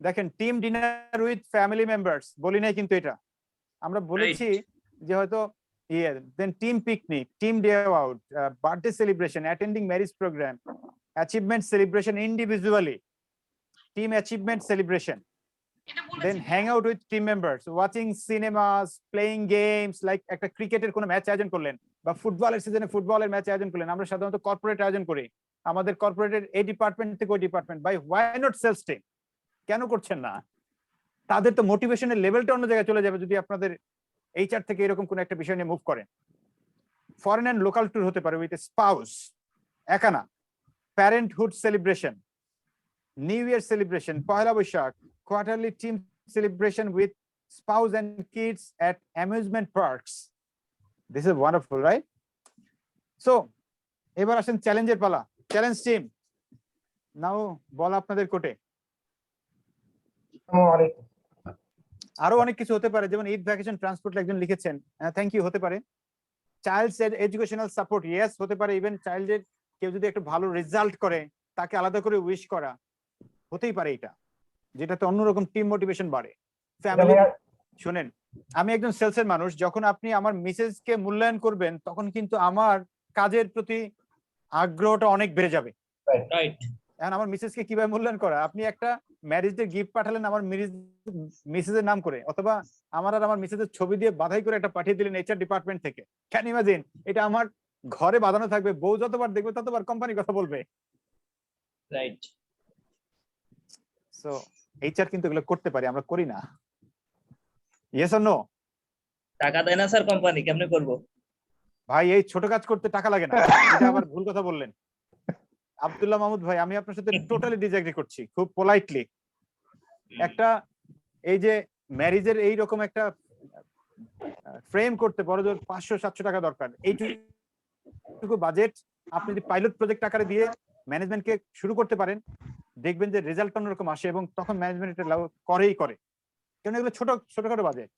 দেখেন, team dinner with family members বলি নাই কিন্তু, এটা আমরা বলেছি যে হয়তো then team picnic, team day out, birthday celebration, attending marriage programme, achievement celebration individually, team achievement celebration, then hang out with team members, watching cinemas, playing games, like একটা ক্রিকেটের কোনো ম্যাচ আয়োজন করলেন বা ফুটবলের সিজনে ফুটবলের ম্যাচ আয়োজন করলেন। আমরা সাধারণত কর্পোরেট আয়োজন করি, আমাদের কর্পোরেটের এই ডিপার্টমেন্ট থেকে ওই department, by why not sales team, কেন করছেন না? তাদের তো মোটিভেশনের লেভেলটা অন্য জায়গায় চলে যাবে যদি আপনাদের এইচআর থেকে এরকম কোনো একটা বিষয় নিয়ে মুভ করেন। ফরেন অ্যান্ড লোকাল ট্যুর হতে পারে উইথ স্পাউস, একা না, parenthood celebration, new year celebration, Poila Boishakh, quarterly team celebration with spouse and kids at amusement parks. This is wonderful, right? So, এবার আসেন চ্যালেঞ্জের পালা। চ্যালেঞ্জ টিম, নাও বল আপনাদের কোটে। আরো অনেক কিছু হতে পারে, যেমন ঈদ ভ্যাকেশন ট্রান্সপোর্ট একজন লিখেছেন, থ্যাংক ইউ, হতে পারে। চাইল্ডস এডুকেশনাল সাপোর্ট, ইয়েস হতে পারে। ইভেন চাইল্ডের কেউ যদি একটু ভালো রেজাল্ট করে তাকে আলাদা করে উইশ করা, হতেই পারে এটা, যেটাতে অন্যরকম টিম মোটিভেশন বাড়ে। ফ্যামিলি, শুনেন, আমি একজন সেলসের মানুষ, যখন আপনি আমার মিসেসকে মূল্যায়ন করবেন তখন কিন্তু আমার কাজের প্রতি আগ্রহটা অনেক বেড়ে যাবে। এখন আমার মিসেসকে কিভাবে মূল্যায়ন করা, আপনি একটা ম্যারেজ ডে গিফট পাঠালেন আমার মিসেসের নাম করে, অথবা আমার আর আমার মিসেসের ছবি দিয়ে বাধাই করে একটা পাঠিয়ে দিলেন এইচআর ডিপার্টমেন্ট থেকে, ক্যান ইমাজিন? এটা আমার ঘরে বাঁধানো থাকবে, বউ যতবার দেখবে ততবার কোম্পানি কথা বলবে। রাইট। সো এইচআর কিন্তু এগুলো করতে পারি, আমরা করি না। Yes or no? টাকা দেয় না স্যার কোম্পানি, কেমনে করব? ভাই এই ছোট কাজ করতে টাকা লাগে না, এটা আবার ভুল কথা বললেন। আব্দুল্লাহ মাহমুদ ভাই, আমি আপনার সাথে টোটালি ডিসএগ্রি করছি, খুব পোলাইটলি। একটা এই যে ম্যারেজের এইরকম একটা ফ্রেম করতে বড় জোর 500-700 টাকা দরকার। এইটুকু বাজেট আপনি যদি পাইলট প্রজেক্ট আকারে দিয়ে ম্যানেজমেন্টকে শুরু করতে পারেন, দেখবেন যে রেজাল্ট অন্যরকম আসে, এবং তখন ম্যানেজমেন্ট এটা করেই করে, কারণ এগুলো ছোটখাটো বাজেট,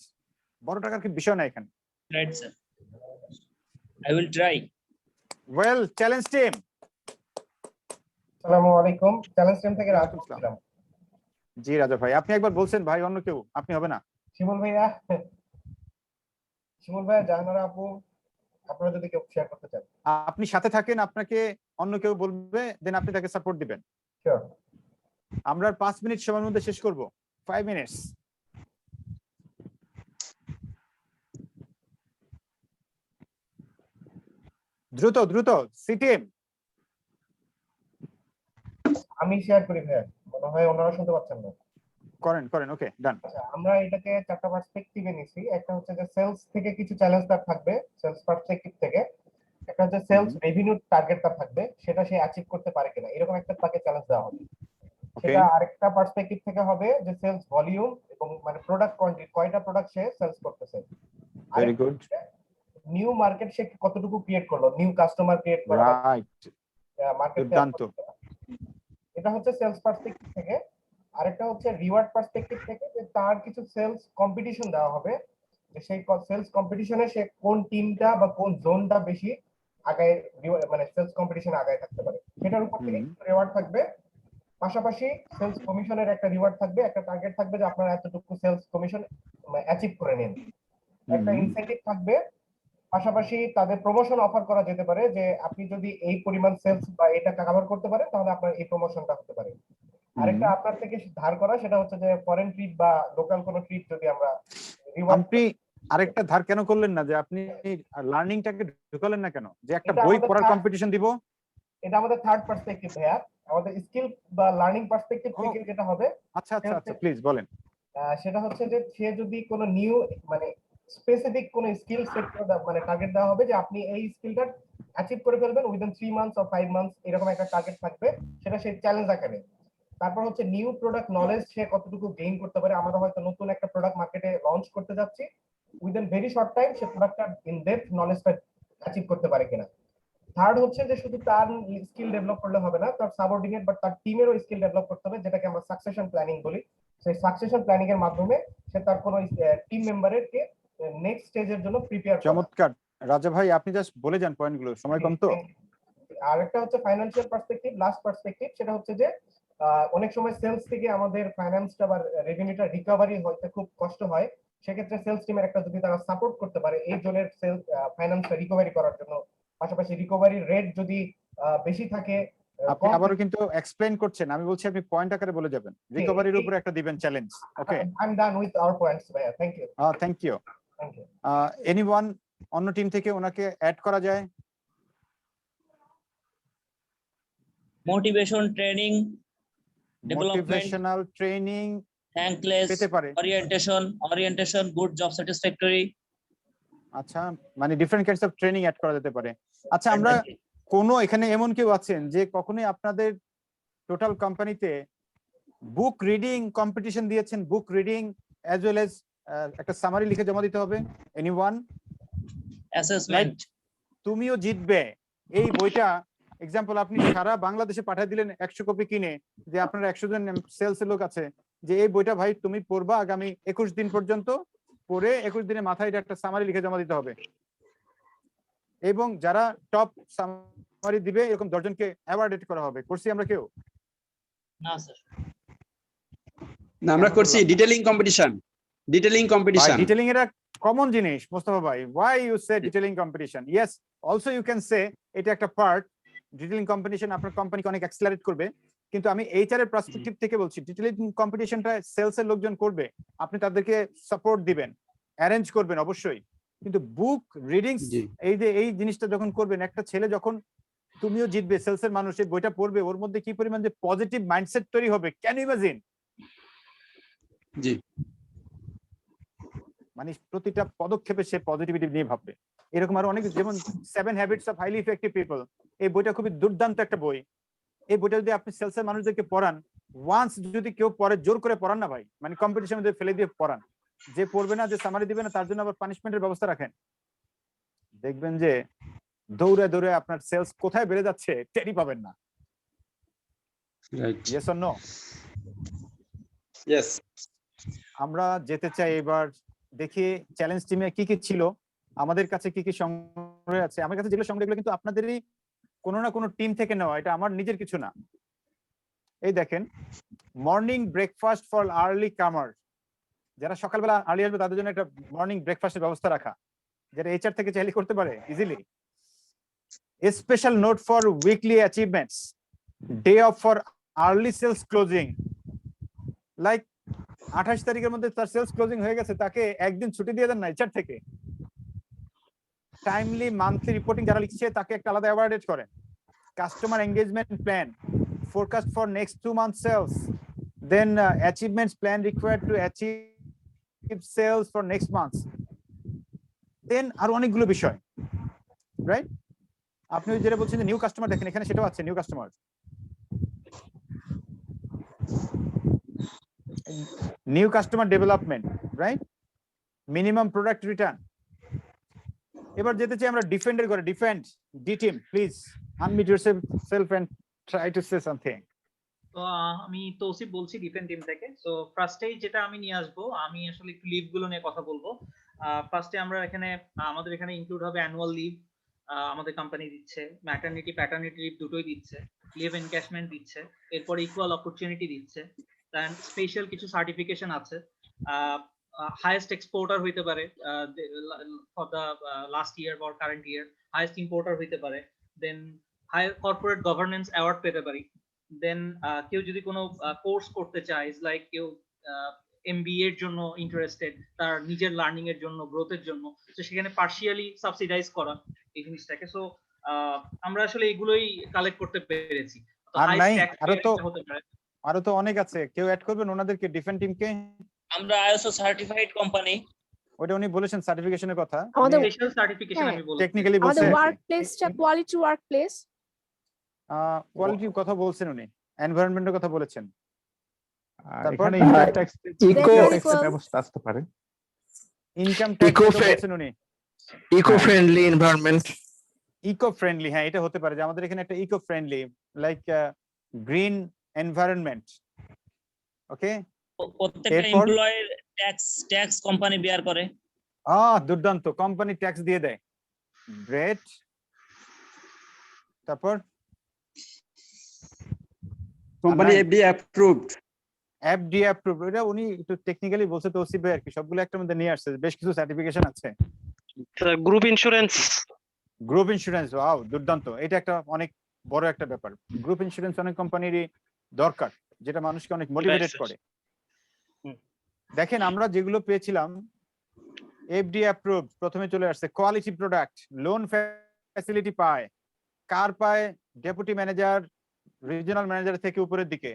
বড় টাকার কি বিষয় না এখানে। Right sir, I will try. Well, challenge team. আসসালামু আলাইকুম, চ্যালেঞ্জ টিম থেকে রাজু বলছিলাম। জি রাজা ভাই, আপনি একবার বলছেন ভাই, অন্য কেউ? আপনি হবে না? শিমুল ভাইয়া, জাহানারা আপু, আপনারা যদি কেউ শেয়ার করতে চান। আপনি সাথে থাকেন, আপনাকে অন্য কেউ বলবে, দেন আপনি তাকে সাপোর্ট দিবেন। শিওর। আমরা 5 মিনিট সময়ের মধ্যে শেষ করব, 5 মিনিটস। দ্রুত দ্রুত, সিটিএম। আমি শেয়ার করি ভাইয়া, মনে হয় ওনারা শুনতে পাচ্ছেন না। করেন, ওকে, ডান। আচ্ছা, আমরা এটাকে চারটা পার্সপেক্টিভে নিছি। একটা হচ্ছে যে সেলস থেকে কিছু চ্যালেঞ্জ তার থাকবে, সেলস পার্সপেক্টিভ থেকে। একটা হচ্ছে সেলস রেভিনিউ টার্গেট তার থাকবে, সেটা সে অ্যাচিভ করতে পারে কিনা, এরকম একটা তাকে চ্যালেঞ্জ দেওয়া হবে। সেটা আরেকটা পার্সপেক্টিভ থেকে হবে যে সেলস ভলিউম এবং মানে প্রোডাক্ট কোয়ান্টিটি, কয়টা প্রোডাক্ট সে সেলস করতেছে। Very good. নিউ মার্কেট সে কতটুকু ক্রিয়েট করলো, নিউ কাস্টমার ক্রিয়েট করা, রাইট, মার্কেট দুর্দান্ত। এটা হচ্ছে সেলস পার্সপেক্টিভ থেকে। আরেকটা হচ্ছে রিওয়ার্ড পার্সপেক্টিভ থেকে, যে তার কিছু সেলস কম্পিটিশন দেওয়া হবে, যে সেই সেলস কম্পিটিশনে সে কোন টিমটা বা কোন জোনটা বেশি আগায়, মানে সেলস কম্পিটিশনে আগায় থাকতে পারে, সেটার উপর থেকে রিওয়ার্ড থাকবে। পাশাপাশি সেলস কমিশনের একটা রিওয়ার্ড থাকবে, একটা টার্গেট থাকবে যে আপনারা এতটুকু সেলস কমিশন অ্যাচিভ করে নিন, একটা ইনসেন্টিভ থাকবে। পাশাপাশি তাদের প্রমোশন অফার করা যেতে পারে, যে আপনি যদি এই পরিমাণ সেলস বা এটা কভার করতে পারেন তাহলে আপনার এই প্রমোশনটা হতে পারে। আরেকটা আপনার থেকে ধার করা, সেটা হচ্ছে যে ফরেন ট্রিপ বা লোকাল কোনো ট্রিপ যদি আমরা আপনি আরেকটা ধার কেন করলেন না, যে আপনি লার্নিংটাকে ঢুকালেন না কেন, যে একটা বই পড়ার কম্পিটিশন দিব? এটা আমাদের থার্ড পার্সপেক্টিভ ভাইয়া, আমাদের স্কিল বা লার্নিং পার্সপেক্টিভ থেকে যেটা হবে। আচ্ছা আচ্ছা আচ্ছা, প্লিজ বলেন। সেটা হচ্ছে যে সে যদি কোনো নিউ মানে স্পেসিফিক কোনো স্কিল সেট করে মানে টার্গেট দেওয়া হবে, যে আপনি এই স্কিলটা অ্যাচিভ করে ফেলবেন উইদিন 3 মান্থস অর 5 মান্থস, এরকম একটা টার্গেট থাকবে, সেটা সেই চ্যালেঞ্জ আকারে। তারপর হচ্ছে নিউ প্রোডাক্ট নলেজ সে কতটুকু গেইন করতে পারে, আমরা হয়তো নতুন একটা প্রোডাক্ট মার্কেটে লঞ্চ করতে যাচ্ছি, উইদিন ভেরি শর্ট টাইম সে প্রোডাক্টটা ইন ডেপথ নলেজটা অ্যাচিভ করতে পারে কিনা। থার্ড হচ্ছে যে শুধু তার স্কিল ডেভেলপ করলে হবে না, তার সাবঅর্ডিনেট বা তার টিমেরও স্কিল ডেভেলপ করতে হবে, যেটাকে আমরা সাকসেশন প্ল্যানিং বলি। সেই সাকসেশন প্ল্যানিং এর মাধ্যমে সে তার কোনো টিম মেম্বারকে নেক্সট স্টেজের জন্য প্রিপেয়ার করে। চমৎকার রাজা ভাই, আপনি জাস্ট বলে যান পয়েন্টগুলো, সময় কম তো। আরেকটা হচ্ছে ফাইনান্সিয়াল পার্সপেক্টিভ, লাস্ট পার্সপেক্টিভ, সেটা হচ্ছে যে অনেক সময় সেলস থেকে আমাদের ফাইন্যান্সটা বা রেভিনিউটা রিকভারি হতে খুব কষ্ট হয়, সেক্ষেত্রে সেলস টিমের একটা যদি তারা সাপোর্ট করতে পারে এই জনের সেলস ফাইন্যান্সটা রিকভারি করার জন্য, পাশাপাশি রিকভারি রেট যদি বেশি থাকে। আপনি আবারও কিন্তু এক্সপ্লেইন করছেন, আমি বলছি আপনি পয়েন্ট আকারে বলে যাবেন, রিকভারির উপরে একটা দিবেন challenge. Okay, I am done with our points ভাইয়া, thank you. Thank you. Thank you. Anyone অন্য টিম থেকে ওনাকে অ্যাড করা যায়? Motivation training, development, motivational training thankless, পেতে পারে, ওরিয়েন্টেশন, গুড জব স্যাটিসফ্যাক্টরি। আচ্ছা, মানে different kinds of training add করা যেতে পারে। আচ্ছা, আমরা কোনো এখানে এমন কেউ আছেন যে কখনোই আপনাদের টোটাল কোম্পানিতে বুক রিডিং কম্পিটিশন দিয়েছেন? Book reading as well as একটা সামারি লিখে জমা দিতে হবে। এনিওয়ান? অ্যাসেসমেন্ট, তুমিও জিতবে এই বইটা। এক্সাম্পল, আপনি সারা বাংলাদেশে পাঠিয়ে দিলেন 100 কপি কিনে, যে আপনার 100 জন সেলস লোক আছে, যে এই বইটা ভাই তুমি পড়বা আগামী 21 দিন পর্যন্ত, পড়ে 21 দিনের মাথায় এটা একটা সামারি লিখে জমা দিতে হবে। এবং যারা টপ সামারি দিবে এরকম 10 জনকে অ্যাওয়ার্ডেড করা হবে। করছি আমরা কেউ? না স্যার, না, আমরা করছি ডিটেইলিং কম্পিটিশন। ডিটেইলিং এর কমন জিনিস মোস্তফা ভাই, why you say detailing competition? Yes, also you can say এটা একটা পার্ট। ডিটেইলিং কম্পিটিশন আপনার কোম্পানিকে অনেক অ্যাক্সেলারেট করবে, কিন্তু আমি এইচআর এর পার্সপেক্টিভ থেকে বলছি, ডিটেইলিং কম্পিটিশনটা সেলস এর লোকজন করবে, আপনি তাদেরকে সাপোর্ট দিবেন, অ্যারেঞ্জ করবেন অবশ্যই, কিন্তু বুক রিডিংস এই যে এই জিনিসটা যখন করবেন, একটা ছেলে যখন, তুমিও জিতবে, সেলস এর মানুষ এই বইটা পড়বে, ওর মধ্যে কি পরিমাণ যে পজিটিভ মাইন্ডসেট তৈরি হবে, ক্যান ইউ ইমাজিন? জি, মানে প্রতিটা পদক্ষেপে সে পজিটিভিটি নিয়ে ভাববে। এরকম আরো অনেক, যেমন 7 habits of highly effective people, এই বইটা খুবই দুর্দান্ত একটা বই। এই বইটা যদি আপনি সেলসের মানুষদেরকে পড়ান, ওয়ান্স যদি কেউ পড়ে, জোর করে পড়ান না ভাই, মানে কম্পিটিশনের মধ্যে ফেলে দিয়ে পড়ান, যে পড়বে না, যে সামারি দিবে না, তার জন্য আবার পানিশমেন্টের ব্যবস্থা রাখেন, দেখবেন যে দৌড়ে দৌড়ে আপনার সেলস কোথায় বেড়ে যাচ্ছে টেরই পাবেন না। Right, yes or no? Yes. আমরা যেতে চাই এবার, দেখি চ্যালেঞ্জ টিমে কি কি ছিল, আমাদের কাছে কি কি সংগ্রহ আছে। আমার কাছে যেগুলো সংগ্রহ, কিন্তু আপনাদেরই কোনো না কোনো টিম থেকে নেওয়া, এটা আমার নিজের কিছু না। এই দেখেন, মর্নিং ব্রেকফাস্ট ফর আর্লি কামার, যারা সকালবেলা আর্লি আসবে তাদের জন্য একটা মর্নিং ব্রেকফাস্টের ব্যবস্থা রাখা, যেটা এইচআর থেকে চাইলে করতে পারে easily. Special note for weekly achievements, day off for early sales closing, like 28 তারিখের মধ্যে তার সেলস ক্লোজিং হয়ে গেছে, তাকে একদিন ছুটি দিয়ে দেন না এইচআর থেকে। টাইমলি মান্থলি রিপোর্টিং যারা লিখছে তাকে একটা আলাদা অ্যাওয়ার্ডেড করেন। Customer engagement plan, forecast for next 2 months sales, then achievements plan required to achieve sales for next month, then আর অনেকগুলো বিষয়, রাইট? আপনি যেটা বলছেন যে নিউ কাস্টমার, দেখেন এখানে সেটাও আছে, new customer, new customer development, right? Minimum product return, এবার যেতে চাই আমরা ডিফেন্ডের করে। Defend D team, please unmute yourself and try to say something. তো আমি তৌসিফ বলছি ডিফেন্স টিম থেকে। সো ফার্স্টেই যেটা আমি নিয়ে আসবো, আমি আসলে একটু লিভ গুলো নিয়ে কথা বলবো। ফার্স্টে আমরা এখানে আমাদের এখানে ইনক্লুড হবে অ্যানুয়াল লিভ, আমাদের কোম্পানি দিচ্ছে, ম্যাটারনিটি প্যাটারনিটি লিভ দুটোই দিচ্ছে, লিভ এনক্যাশমেন্ট দিচ্ছে, এরপর ইকুয়াল অপরচুনিটি দিচ্ছে, এন্ড স্পেশাল কিছু সার্টিফিকেশন আছে। হাইয়েস্ট এক্সপোর্টার হইতে পারে ফর দ্য লাস্ট ইয়ার বা কারেন্ট ইয়ার, হাইয়েস্ট ইম্পোর্টার হইতে পারে, দেন হাই কর্পোরেট গভর্নেন্স অ্যাওয়ার্ড পেতে পারি। দেন কেউ যদি কোনো কোর্স করতে চায়, লাইক কেউ এমবিএ এর জন্য ইন্টারেস্টেড, তার নিজের লার্নিং এর জন্য, গ্রোথের জন্য, তো সেখানে পার্শিয়ালি সাবসিডাইজ করা এই জিনিসটাকে। সো আমরা আসলে এগুলোই কালেক্ট করতে পেরেছি। আর নাই, আরো তো অনেক আছে, কেউ অ্যাড করবেন ওনাদেরকে, ডিফেন্স টিমকে। আমরা আইএসও সার্টিফাইড কোম্পানি, ওটা উনি বলেছেন সার্টিফিকেশনের কথা, আমাদের স্পেশাল সার্টিফিকেশন আমি বলছি। টেকনিক্যালি আমাদের বলছেন ওয়ার্ক প্লেসটা কোয়ালিটি ওয়ার্ক প্লেস, কোয়ালিটির কথা বলছেন উনি, এনভায়রনমেন্টের কথা বলেছেন। এখানে ইনকাম ট্যাক্স ব্যবস্থা আসতে পারে, ইনকাম ট্যাক্স বলছেন উনি, eco friendly environment, eco friendly, হ্যাঁ এটা হতে পারে যে আমাদের এখানে একটা eco friendly like green environment. Okay, প্রত্যেকটা এমপ্লয়ের ট্যাক্স কোম্পানি বেয়ার করে। দুর্দান্ত, কোম্পানি ট্যাক্স দিয়ে দেয়, গ্রেট। তারপর company FDA approved, FDA approved, এটা উনি একটু টেকনিক্যালি বলছে তৌসিফ ভাই আর কি, সবগুলো একটা মধ্যে নিয়ে আসছে, বেশ কিছু সার্টিফিকেশন আছে। Group insurance, group insurance, wow দুর্দান্ত, এটা একটা অনেক বড় একটা ব্যাপার। গ্রুপ ইন্স্যুরেন্স অনেক কোম্পানিরই দরকার, যেটা মানুষকে অনেক মোটিভেটেড করে। দেখেন আমরা যেগুলো পেয়েছিলাম এফডিএ অ্যাপ্রুভড, প্রথমে চলে আসছে কোয়ালিটি প্রোডাক্ট, লোন ফ্যাসিলিটি পায়, কার পায় ডেপুটি ম্যানেজার, রিজিওনাল ম্যানেজার থেকে উপরের দিকে,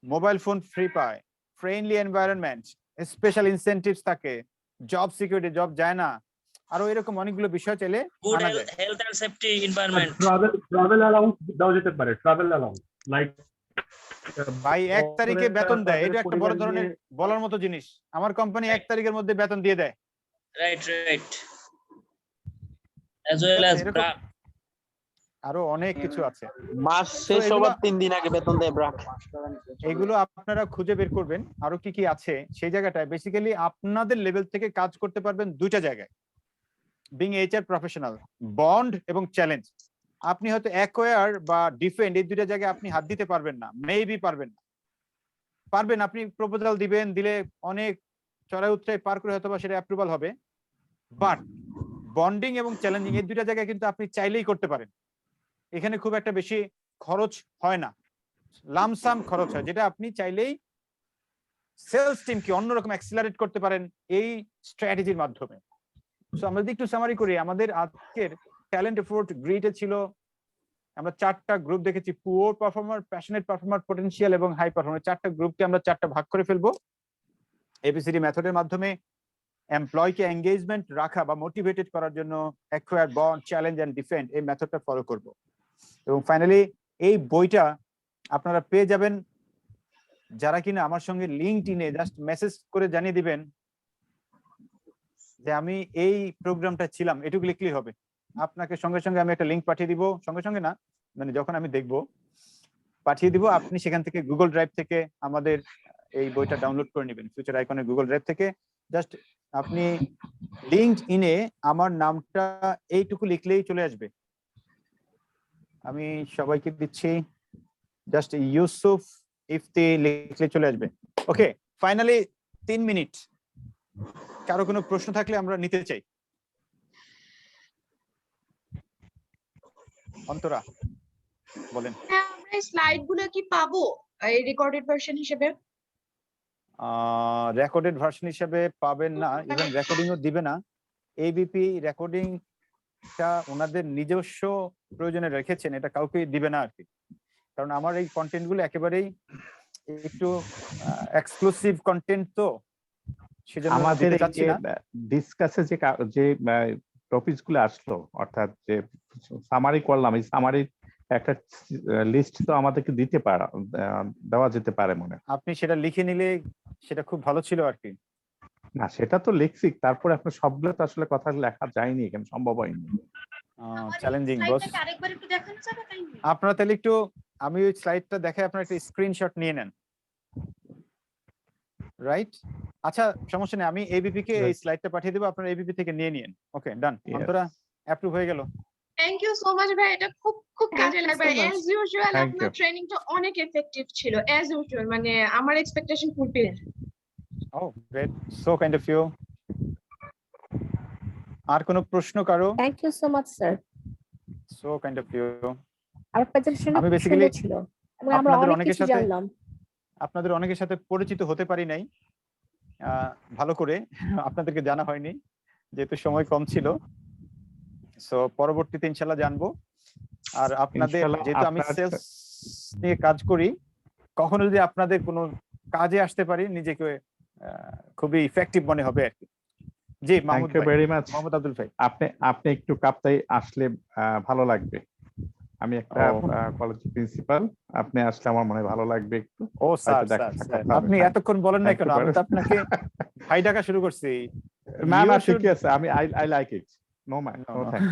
মোবাইল ফোন ফ্রি পায়, ফ্রেন্ডলি এনভায়রনমেন্ট, স্পেশাল ইনসেনটিভস থাকে, জব সিকিউরিটি, জব যায় না, আরো এরকম অনেকগুলো বিষয় চাইলে গুড আনা যায়। Health and safety environment, travel allowance দাও যেতে পারে, ট্রাভেল অ্যালাউন্স লাইক ভাই 1 তারিখে বেতন দেয়, এটা একটা বড় ধরনের বলার মতো জিনিস। আমার কোম্পানি 1 তারিখের মধ্যে বেতন দিয়ে দেয়। Right as well as BRAC, আরো অনেক কিছু আছে, মাস শেষ হবার 3 দিন আগে বেতন দেয় ব্রাক। এগুলো আপনারা খুঁজে বের করবেন আরো কি কি আছে সেই জায়গাটায়। বেসিক্যালি আপনাদের লেভেল থেকে কাজ করতে পারবেন দুইটা জায়গায়, বিং এইচআর প্রফেশনাল, বন্ড এবং চ্যালেঞ্জ। আপনি হয়তো অ্যাকোয়ার বা ডিফেন্ড এই দুইটা জায়গায় আপনি হাত দিতে পারবেন না, মেবি পারবেন না, পারবেন আপনি প্রপোজাল দিবেন, দিলে অনেক চড়াই উতরাই পার করে হয়তো বা সেটা অ্যাপ্রুভাল হবে, বাট বন্ডিং এবং চ্যালেঞ্জিং এই দুইটা জায়গায় কিন্তু আপনি চাইলেই করতে পারেন। এখানে খুব একটা বেশি খরচ হয় না, লামসাম খরচ হয়, যেটা আপনি চাইলেই সেলস টিমকে অন্যরকম অ্যাক্সিলারেট করতে পারেন এই স্ট্র্যাটেজির মাধ্যমে। সো আমরা যদি একটু সামারি করি, আমাদের আজকের ট্যালেন্ট এফোর্ট গ্রিডে ছিল, আমরা 4টা গ্রুপ দেখেছি, poor performer, passionate performer, potential এবং হাই পারফর্মার। 4টা গ্রুপকে আমরা 4টা ভাগ করে ফেলবো এবিসিডি মেথডের মাধ্যমে। এমপ্লয়কে এঙ্গেজমেন্ট রাখা বা মোটিভেটেড করার জন্য acquire, bond, challenge and defend এই মেথডটা ফলো করব। এবং ফাইনালি এই বইটা আপনারা পেয়ে যাবেন, যারা কিনা আমার সঙ্গে লিঙ্কডইনে জাস্ট মেসেজ করে জানিয়ে দিবেন যে আমি এই প্রোগ্রামটা ছিলাম, এটুকু লিখলেই হবে। আপনাকে সঙ্গে সঙ্গে আমি একটা লিঙ্ক পাঠিয়ে দিব, সঙ্গে সঙ্গে না মানে যখন আমি দেখব পাঠিয়ে দিব, আপনি সেখান থেকে গুগল ড্রাইভ থেকে আমাদের এই বইটা ডাউনলোড করে নেবেন, ফিউচার আইকনের গুগল ড্রাইভ থেকে। জাস্ট আপনি লিঙ্কডইনে আমার নামটা এইটুকু লিখলেই চলে আসবে। আমি সবাইকে দিচ্ছি, জাস্ট ইউসুফ ইফতি লিখলে চলে আসবে। ওকে, ফাইনালি 3 মিনিট, কারো কোনো প্রশ্ন থাকলে আমরা নিতে চাই। অন্তরা বলেন। হ্যাঁ, আমরা এই স্লাইড গুলো কি পাবো এই রেকর্ডেড ভার্সন হিসেবে? রেকর্ডেড ভার্সন হিসেবে পাবেন না, ইভেন রেকর্ডিংও দিবে না। এবিপি রেকর্ডিংটা ওনাদের নিজস্ব প্রয়োজনে রেখেছেন, এটা কাউকে দিবে না আর কি, কারণ আমার এই কন্টেন্ট গুলো একেবারেই একটু এক্সক্লুসিভ কন্টেন্ট, তো সেজন্য আমাদের দিতে চাচ্ছি না। ডিসকাসে যে টপিকস গুলো আসলো, অর্থাৎ যে সামারি করলাম, এই সামারি একটা লিস্ট তো আমাদেরকে দেওয়া যেতে পারে মনে হয়। আপনি সেটা লিখে নিলে সেটা খুব ভালো ছিল আর কি। না সেটা তো লেক্সিক, তারপরে আপনার সবগুলো তো আসলে কথা লেখা যায়নি, এখানে সম্ভব হয়নি। চ্যালেঞ্জিং বস। আপনারা তাহলে একটু, আমি ওই স্লাইডটা দেখে আপনারা একটা স্ক্রিনশট নিয়ে নেন, রাইট? আচ্ছা সমস্যা নেই, আমি এবিপি কে এই স্লাইডটা পাঠিয়ে দেবো, আপনারা এবিপি থেকে নিয়ে নিন। ওকে ডান, অন্তরা অ্যাপ্রুভ হয়ে গেল। থ্যাংক ইউ সো মাচ ভাই, এটা খুব খুব কাজে লাগবে। so much. As usual Thank আপনার you. ট্রেনিংটা অনেক এফেক্টিভ ছিল, অ্যাজ ইউজুয়াল, মানে আমার expectation fulfil. Oh, great. So kind of you. আর কোনো প্রশ্ন কারো? Thank you so much sir. So kind of you. আর প্রেজেন্টেশন আমি বেসিক্যালি ছিল এবং আমরা অনেক কিছু জানলাম। আপনাদের অনেকের সাথে পরিচিত হতে পারি নাই ভালো করে, আপনাদেরকে জানা হয়নি যেহেতু সময় কম ছিল। সো পরবর্তীতে ইনশাআল্লাহ জানবো। আর আপনাদের যেহেতু আমি সেলস নিয়ে কাজ করি, কখনো যদি আপনাদের কোনো কাজে আসতে পারি নিজেকে খুবই ইফেক্টিভ মনে হবে আর কি। জি মাহমুদ ভাই, ভেরি মাচ। মোহাম্মদ আব্দুল ভাই, আপনি একটু কাপ্তাই আসলে ভালো লাগবে। আমি একটা কলেজ প্রিন্সিপাল, আপনি আসলে আমার মনে ভালো লাগবে একটু। ও স্যার, আপনি এতক্ষণ বলেন না কেন? আমি তো আপনাকে হাই ডাকা শুরু করছি। না না ঠিক আছে, আমি I like it. No man, no thanks.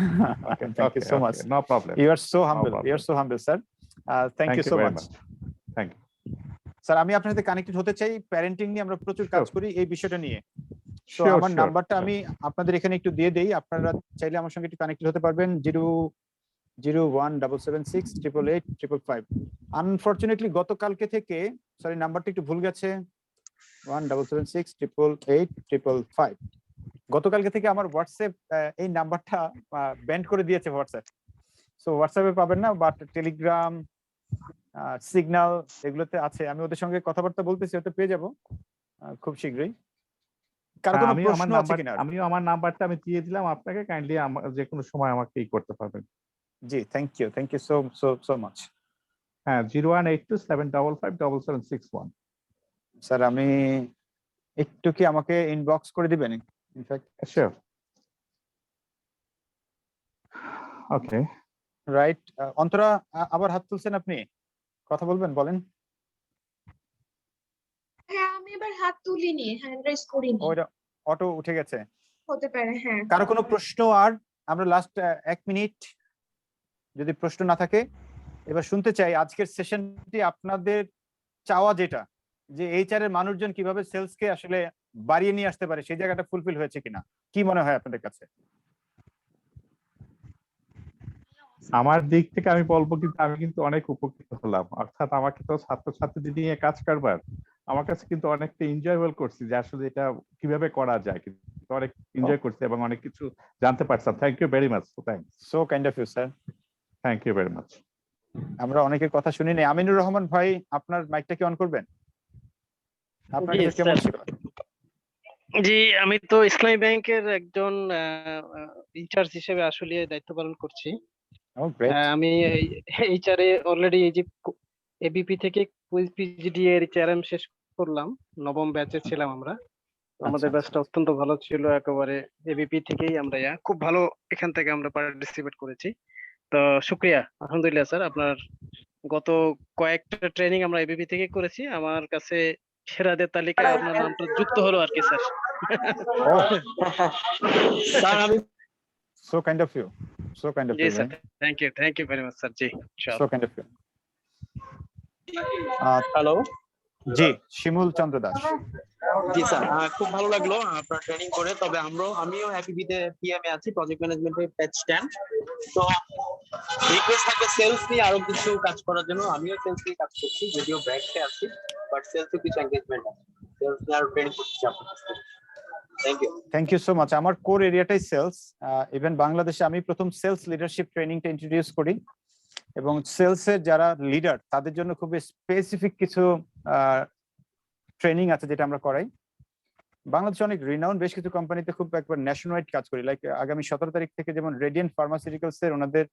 Okay, thank you so much. No problem. You are so humble. You are so humble, sir. Thank you so much. Thank you. Sir আমি আপনার সাথে কানেক্টেড হতে চাই, parenting নিয়ে আমরা প্রচুর কাজ করি এই বিষয়টা নিয়ে। সো আমার নাম্বারটা আমি আপনাদের এখানে একটু দিয়ে দেই, আপনারা চাইলে আমার সঙ্গে একটু কানেক্টেড হতে পারবেন। 00177688855। আনফরচুনেটলি গতকালকে থেকে, সরি নাম্বারটা একটু ভুল গেছে, 177688855। গতকালকে থেকে আমার হোয়াটসঅ্যাপ এই নাম্বারটা ব্যান্ড করে দিয়েছে হোয়াটসঅ্যাপ। সো হোয়াটসঅ্যাপে পাবেন না, বাট টেলিগ্রাম, সিগন্যাল এগুলোতে আছে। আমি ওদের সঙ্গে কথাবার্তা বলতেছি, ওটা পেয়ে যাব খুব শীঘ্রই। কারো কোনো প্রশ্ন আছে কিনা? আমিও আমার নাম্বারটা আমি দিয়ে দিলাম আপনাকে, কাইন্ডলি যে কোনো সময় আমাকে ই করতে পারবেন। জি থ্যাংক ইউ সো মাচ। হ্যাঁ 01827557761। স্যার আমি একটু কি আমাকে ইনবক্স করে দিবেন? In fact sure. Okay right. Antara আবার হাত তুলছেন, আপনি কথা বলবেন, বলেন। হ্যাঁ আমি এবার হাত তুলিনি, হ্যান্ড রাইজ করিনি। ওটা অটো উঠে গেছে, হতে পারে। হ্যাঁ কারো কোনো প্রশ্ন? আর আমরা লাস্ট 1 মিনিট, যদি প্রশ্ন না থাকে এবার শুনতে চাই আজকের সেশনটি আপনাদের চাওয়া যেটা, যে এইচআর এর মানুষজন কিভাবে সেলসকে আসলে বাড়িয়ে নিয়ে আসতে পারে, সেই জায়গাটা ফুলফিল হয়েছে কিনা, কি মনে হয় আপনাদের কাছে? আমার দিক থেকে আমি বলবো কিন্তু আমি কিন্তু অনেক উপকৃত হলাম। অর্থাৎ আমাকে তো ছাত্রছাত্রীদের নিয়ে কাজ করবার আমার কাছে কিন্তু অনেকটা এনজয়েবল করছি, যে আসলে এটা কিভাবে করা যায়, কিন্তু অনেক এনজয় করছি এবং অনেক কিছু জানতে পারতাম। Thank you very much. Thanks, so kind of you sir. Thank you very much. আমরা অনেকের কথা শুনি নাই। আমিনুর রহমান ভাই, আপনার মাইকটা কি অন করবেন? আপনার কাছে কেমন ছিল? জি আমি তো ইসলামী ব্যাংকের একজন ইনচার্জ হিসেবে আসলে দায়িত্ব পালন করছি। আমি এইচআর এ অলরেডি এই যে এবিপি থেকে কুইজ পিজিডি এর চেয়ারম্যান শেষ করলাম, নবম ব্যাচে ছিলাম আমরা। আমাদের ব্যাচটা অত্যন্ত ভালো ছিল, একেবারে এবিপি থেকেই আমরা খুব ভালো এখান থেকে আমরা পার্টিসিপেট করেছি। তো শুকরিয়া, আলহামদুলিল্লাহ স্যার, আপনার গত কয়েকটা ট্রেনিং আমরা এবিপি থেকে করেছি। আমার কাছে সেরাদের তালিকায় আপনার নামটা যুক্ত হলো আর কি স্যার। স্যার আমি so kind of you, so kind of জি you. Sir, thank you very much sir. জি so kind of you. Hello, জি শিমুল চন্দ্র দাস। জি স্যার, খুব ভালো লাগলো আপনার ট্রেনিং করে। তবে আমিও হ্যাপিবিতে পিএমএ আছি, প্রজেক্ট ম্যানেজমেন্টে ব্যাচ 10। তো রিকোয়েস্ট থাকবে সেলস নিয়ে আরো কিছু কাজ করার জন্য। আমিও সেলস নিয়ে কাজ করছি, যদিও ব্র্যাকে আছি, বাট সেলসে কিছু এনগেজমেন্ট আছে। সেলস নিয়ে আরো ট্রেনিং করছি আপনার কাছে। Thank you so much. আমার কোর এরিয়াটাই সেলস। ইভেন বাংলাদেশে আমি প্রথম সেলস লিডারশিপ ট্রেনিংটা ইন্ট্রোডিউস করি, এবং সেলসের যারা লিডার তাদের জন্য খুব স্পেসিফিক কিছু ট্রেনিং আছে যেটা আমরা করাই। বাংলাদেশে অনেক রিনাউন্ড বেশ কিছু কোম্পানিতে খুব একবার ন্যাশনালাইড কাজ করি। লাইক আগামী 17 তারিখ থেকে যেমন রেডিয়েন্ট ফার্মাসিউটিক্যালস এর ওনাদের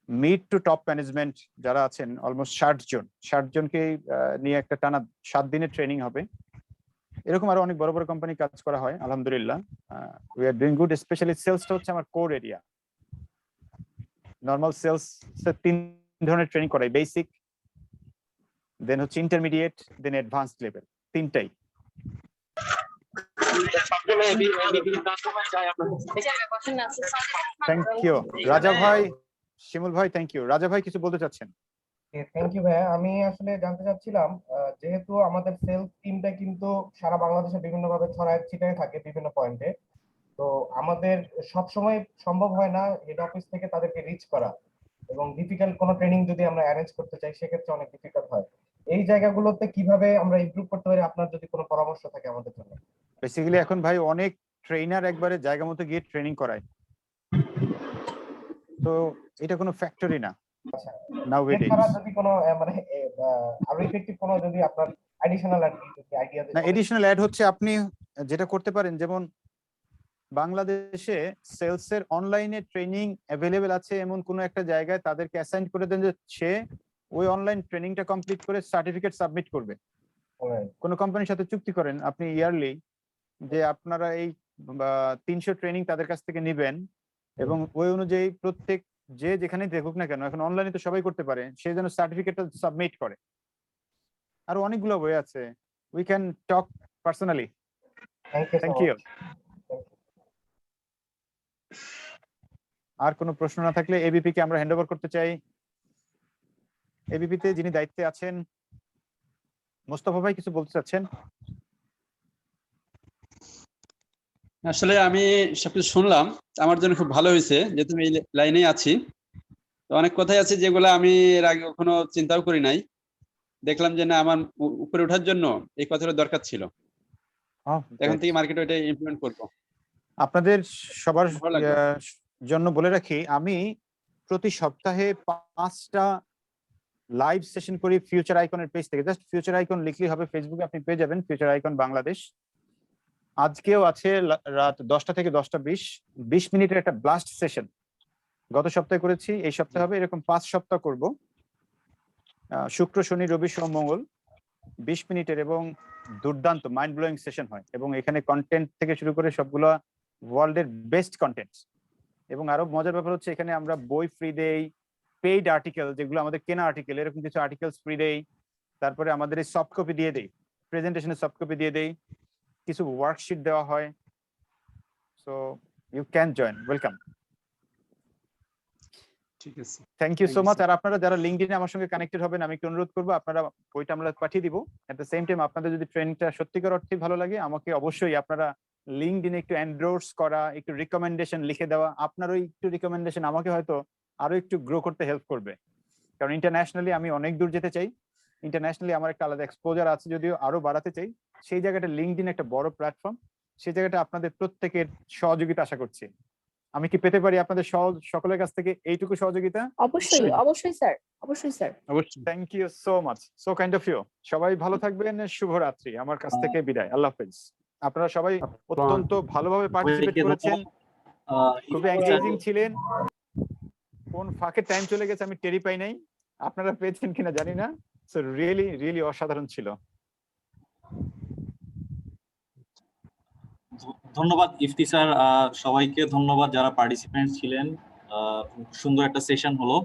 মিড টু টপ ম্যানেজমেন্ট যারা আছেন অলমোস্ট 60 জনকে নিয়ে একটা টানা 7 দিনের ট্রেনিং হবে। এরকম আরো অনেক বড় বড় কোম্পানি কাজ করা হয় আলহামদুলিল্লাহ। We are doing good. Specially সেলসটা হচ্ছে আমার কোর এরিয়া। নরমাল সেলস 3 ধরনের ট্রেনিং করাই, বেসিক, দেন হচ্ছে ইন্টারমিডিয়েট, দেন অ্যাডভান্সড লেভেল, তিনটাই। আসলে এবিপি কাস্টমার চাই আপনার থ্যাংক ইউ রাজা ভাই, শিমুল ভাই, থ্যাংক ইউ। রাজা ভাই কিছু বলতে চাচ্ছেন? থ্যাংক ইউ ভাইয়া। আমি আসলে জানতে চাচ্ছিলাম, যেহেতু আমাদের সেলস টিমটা কিন্তু সারা বাংলাদেশে বিভিন্নভাবে ছড়ায় ছিটায় থাকে বিভিন্ন পয়েন্টে, তো আমাদের সব সময় সম্ভব হয় না হেড অফিস থেকে তাদেরকে রিচ করা, এবং ডিফিকাল্ট কোনো ট্রেনিং যদি আমরা অ্যারেঞ্জ করতে চাই সেক্ষেত্রে অনেক ডিফিকাল্ট হয়। এই জায়গাগুলোতে কিভাবে আমরা ইমপ্রুভ করতে পারি, আপনার যদি কোনো পরামর্শ থাকে আমাদের জন্য। বেসিক্যালি এখন ভাই অনেক ট্রেনার একবারে জায়গা মতো গিয়ে ট্রেনিং করায়, তো এটা কোনো ফ্যাক্টরি না নাউএডেজ। এছাড়া যদি কোনো মানে আরো ইফেক্টিভ কোনো যদি আপনার অ্যাডিশনাল আইডিয়া না, এডিশনাল অ্যাড হচ্ছে আপনি যেটা করতে পারেন, যেমন বাংলাদেশে সেলস এর অনলাইনে ট্রেনিং অ্যাভেলেবেল আছে এমন কোনো একটা জায়গায় তাদেরকে অ্যাসাইন করে দেন যে সে ওই অনলাইন ট্রেনিংটা কমপ্লিট করে সার্টিফিকেট সাবমিট করবে। কোনো কোম্পানির সাথে চুক্তি করেন আপনি ইয়ারলি যে আপনারা এই 300 ট্রেনিং তাদের কাছ থেকে নেবেন, এবং ওই অনুযায়ী প্রত্যেক যে যেখানে দেখুক না কেন, এখন অনলাইনে তো সবাই করতে পারে, সেই জন্য সার্টিফিকেটটা সাবমিট করে। আর অনেকগুলো বই আছে, we can talk personally. Thank you. আর কোনো প্রশ্ন না থাকলে এবিপি কে আমরা হ্যান্ড ওভার করতে চাই। এবিপি তে যিনি দায়িত্বে আছেন, মোস্তফা ভাই কিছু বলতে চাচ্ছেন? আসলে আমি সবকিছু শুনলাম, আমার জন্য খুব ভালো হয়েছে, যেহেতু আমি এই লাইনেই আছি। তো অনেক কথাই আছে যেগুলো আমি এর আগে কখনো চিন্তাও করি নাই, দেখলাম যে না আমার উপরে ওঠার জন্য এই কথাটা দরকার ছিল। এখন থেকে মার্কেটে এটা ইমপ্লিমেন্ট করব। আপনাদের সবার জন্য বলে রাখি, আমি প্রতি সপ্তাহে 5টা লাইভ সেশন করি ফিউচার আইকনের পেজ থেকে। জাস্ট ফিউচার আইকন লিখলেই হবে, ফেসবুকে আপনি পেয়ে যাবেন ফিউচার আইকন বাংলাদেশ। আজকেও আছে রাত 10টা থেকে 10টা 20 মিনিটের একটা ব্লাস্ট সেশন। গত সপ্তাহে করেছি, এই সপ্তাহে হবে, এরকম 5 সপ্তাহ করব। শুক্র, শনি, রবি, সোম, মঙ্গল 20 মিনিটের এবং দুর্দান্ত মাইন্ড ব্লোয়িং সেশন হয়, এবং এখানে কন্টেন্ট থেকে শুরু করে সবগুলো ওয়ার্ল্ডের বেস্ট কন্টেন্ট। এবং আরো মজার ব্যাপার হচ্ছে এখানে আমরা বই ফ্রি দেই, পেইড আর্টিকেল যেগুলো আমাদের কেনা আর্টিকেল, এরকম কিছু আর্টিকেলস ফ্রি দেই, তারপরে আমাদের এই সফট কপি দিয়ে দেই, প্রেজেন্টেশনের সফট কপি দিয়ে দেই, কিছু ওয়ার্কশিট দেওয়া হয়। So you can join, welcome. ঠিক আছে, থ্যাংক ইউ সো মাচ। আর আপনারা যারা লিঙ্কডইনে আমার সঙ্গে কানেক্টেড হবেন, আমি একটু অনুরোধ করবো, আপনারা বইটা আমরা পাঠিয়ে দিব। এট দ্য সেম টাইম আপনাদের যদি ট্রেনিংটা সত্যিকার অর্থে ভালো লাগে, আমাকে অবশ্যই আপনারা লিঙ্কডইনে একটু এন্ডোর্স করা, একটু রিকমেন্ডেশন লিখে দেওয়া। আপনার ওই একটু রিকমেন্ডেশন আমাকে হয়তো আরো একটু গ্রো করতে হেল্প করবে, কারণ ইন্টারন্যাশনালি আমি অনেক দূর যেতে চাই। ইন্টারন্যাশনালি আমার একটা আলাদা এক্সপোজার আছে, যদিও আরো বাড়াতে চাই। সেই জায়গাটা লিঙ্কডইন একটা বড় প্ল্যাটফর্ম, সেই জায়গাটা আপনাদের প্রত্যেকের সহযোগিতা আশা করছি। আমি কি পেতে পারি আপনাদের সকলের কাছ থেকে এইটুকু সহযোগিতা? অবশ্যই অবশ্যই স্যার, অবশ্যই স্যার। অবশ্যই। Thank you so much, so kind of you. সবাই ভালো থাকবেন, শুভরাত্রি। আমার কাছ থেকে বিদায়, আল্লাহ হাফেজ। আপনারা সবাই অত্যন্ত ভালোভাবে পার্টিসিপেট করেছেন, খুবই এনগেজিং ছিলেন। কোন ফাঁকে টাইম চলে গেছে আমি টেরি পাই নাই, আপনারা পেয়েছেন কিনা জানি না। সো রিয়েলি রিয়েলি অসাধারণ ছিল। ধন্যবাদ ইফতি স্যার, সবাইকে ধন্যবাদ যারা পার্টিসিপেন্ট ছিলেন। সুন্দর একটা সেশন হলো।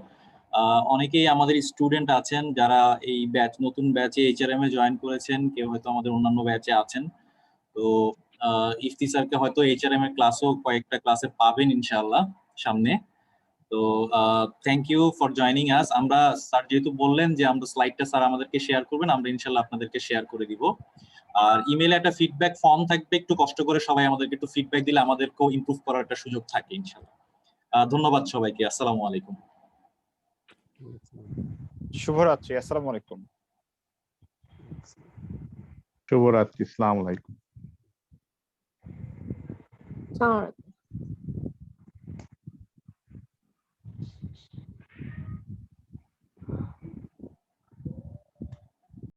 অনেকেই আমাদের স্টুডেন্ট আছেন যারা এই নতুন ব্যাচে এইচআরএম এ জয়েন করেছেন, কেউ হয়তো আমাদের অন্যান্য ব্যাচে আছেন। তো ইফতি স্যারকে হয়তো এইচআরএম এর ক্লাসও কয়েকটা ক্লাসে পাবেন ইনশাআল্লাহ সামনে। তো thank you for joining us. আমরা স্যার যেহেতু বললেন যে আমরা স্লাইডটা স্যার আমাদেরকে শেয়ার করবেন, আমরা ইনশাআল্লাহ আপনাদেরকে শেয়ার করে দিব। আর ইমেইলে একটা ফিডব্যাক ফর্ম থাকবে, একটু কষ্ট করে সবাই আমাদেরকে একটু ফিডব্যাক দিলে আমাদেরকেও ইমপ্রুভ করার একটা সুযোগ থাকে ইনশাআল্লাহ। ধন্যবাদ সবাইকে, আসসালামু আলাইকুম। শুভরাত্রি, আসসালামু আলাইকুম। শুভরাত্রি, আসসালামু আলাইকুম। আসসালামু আলাইকুম।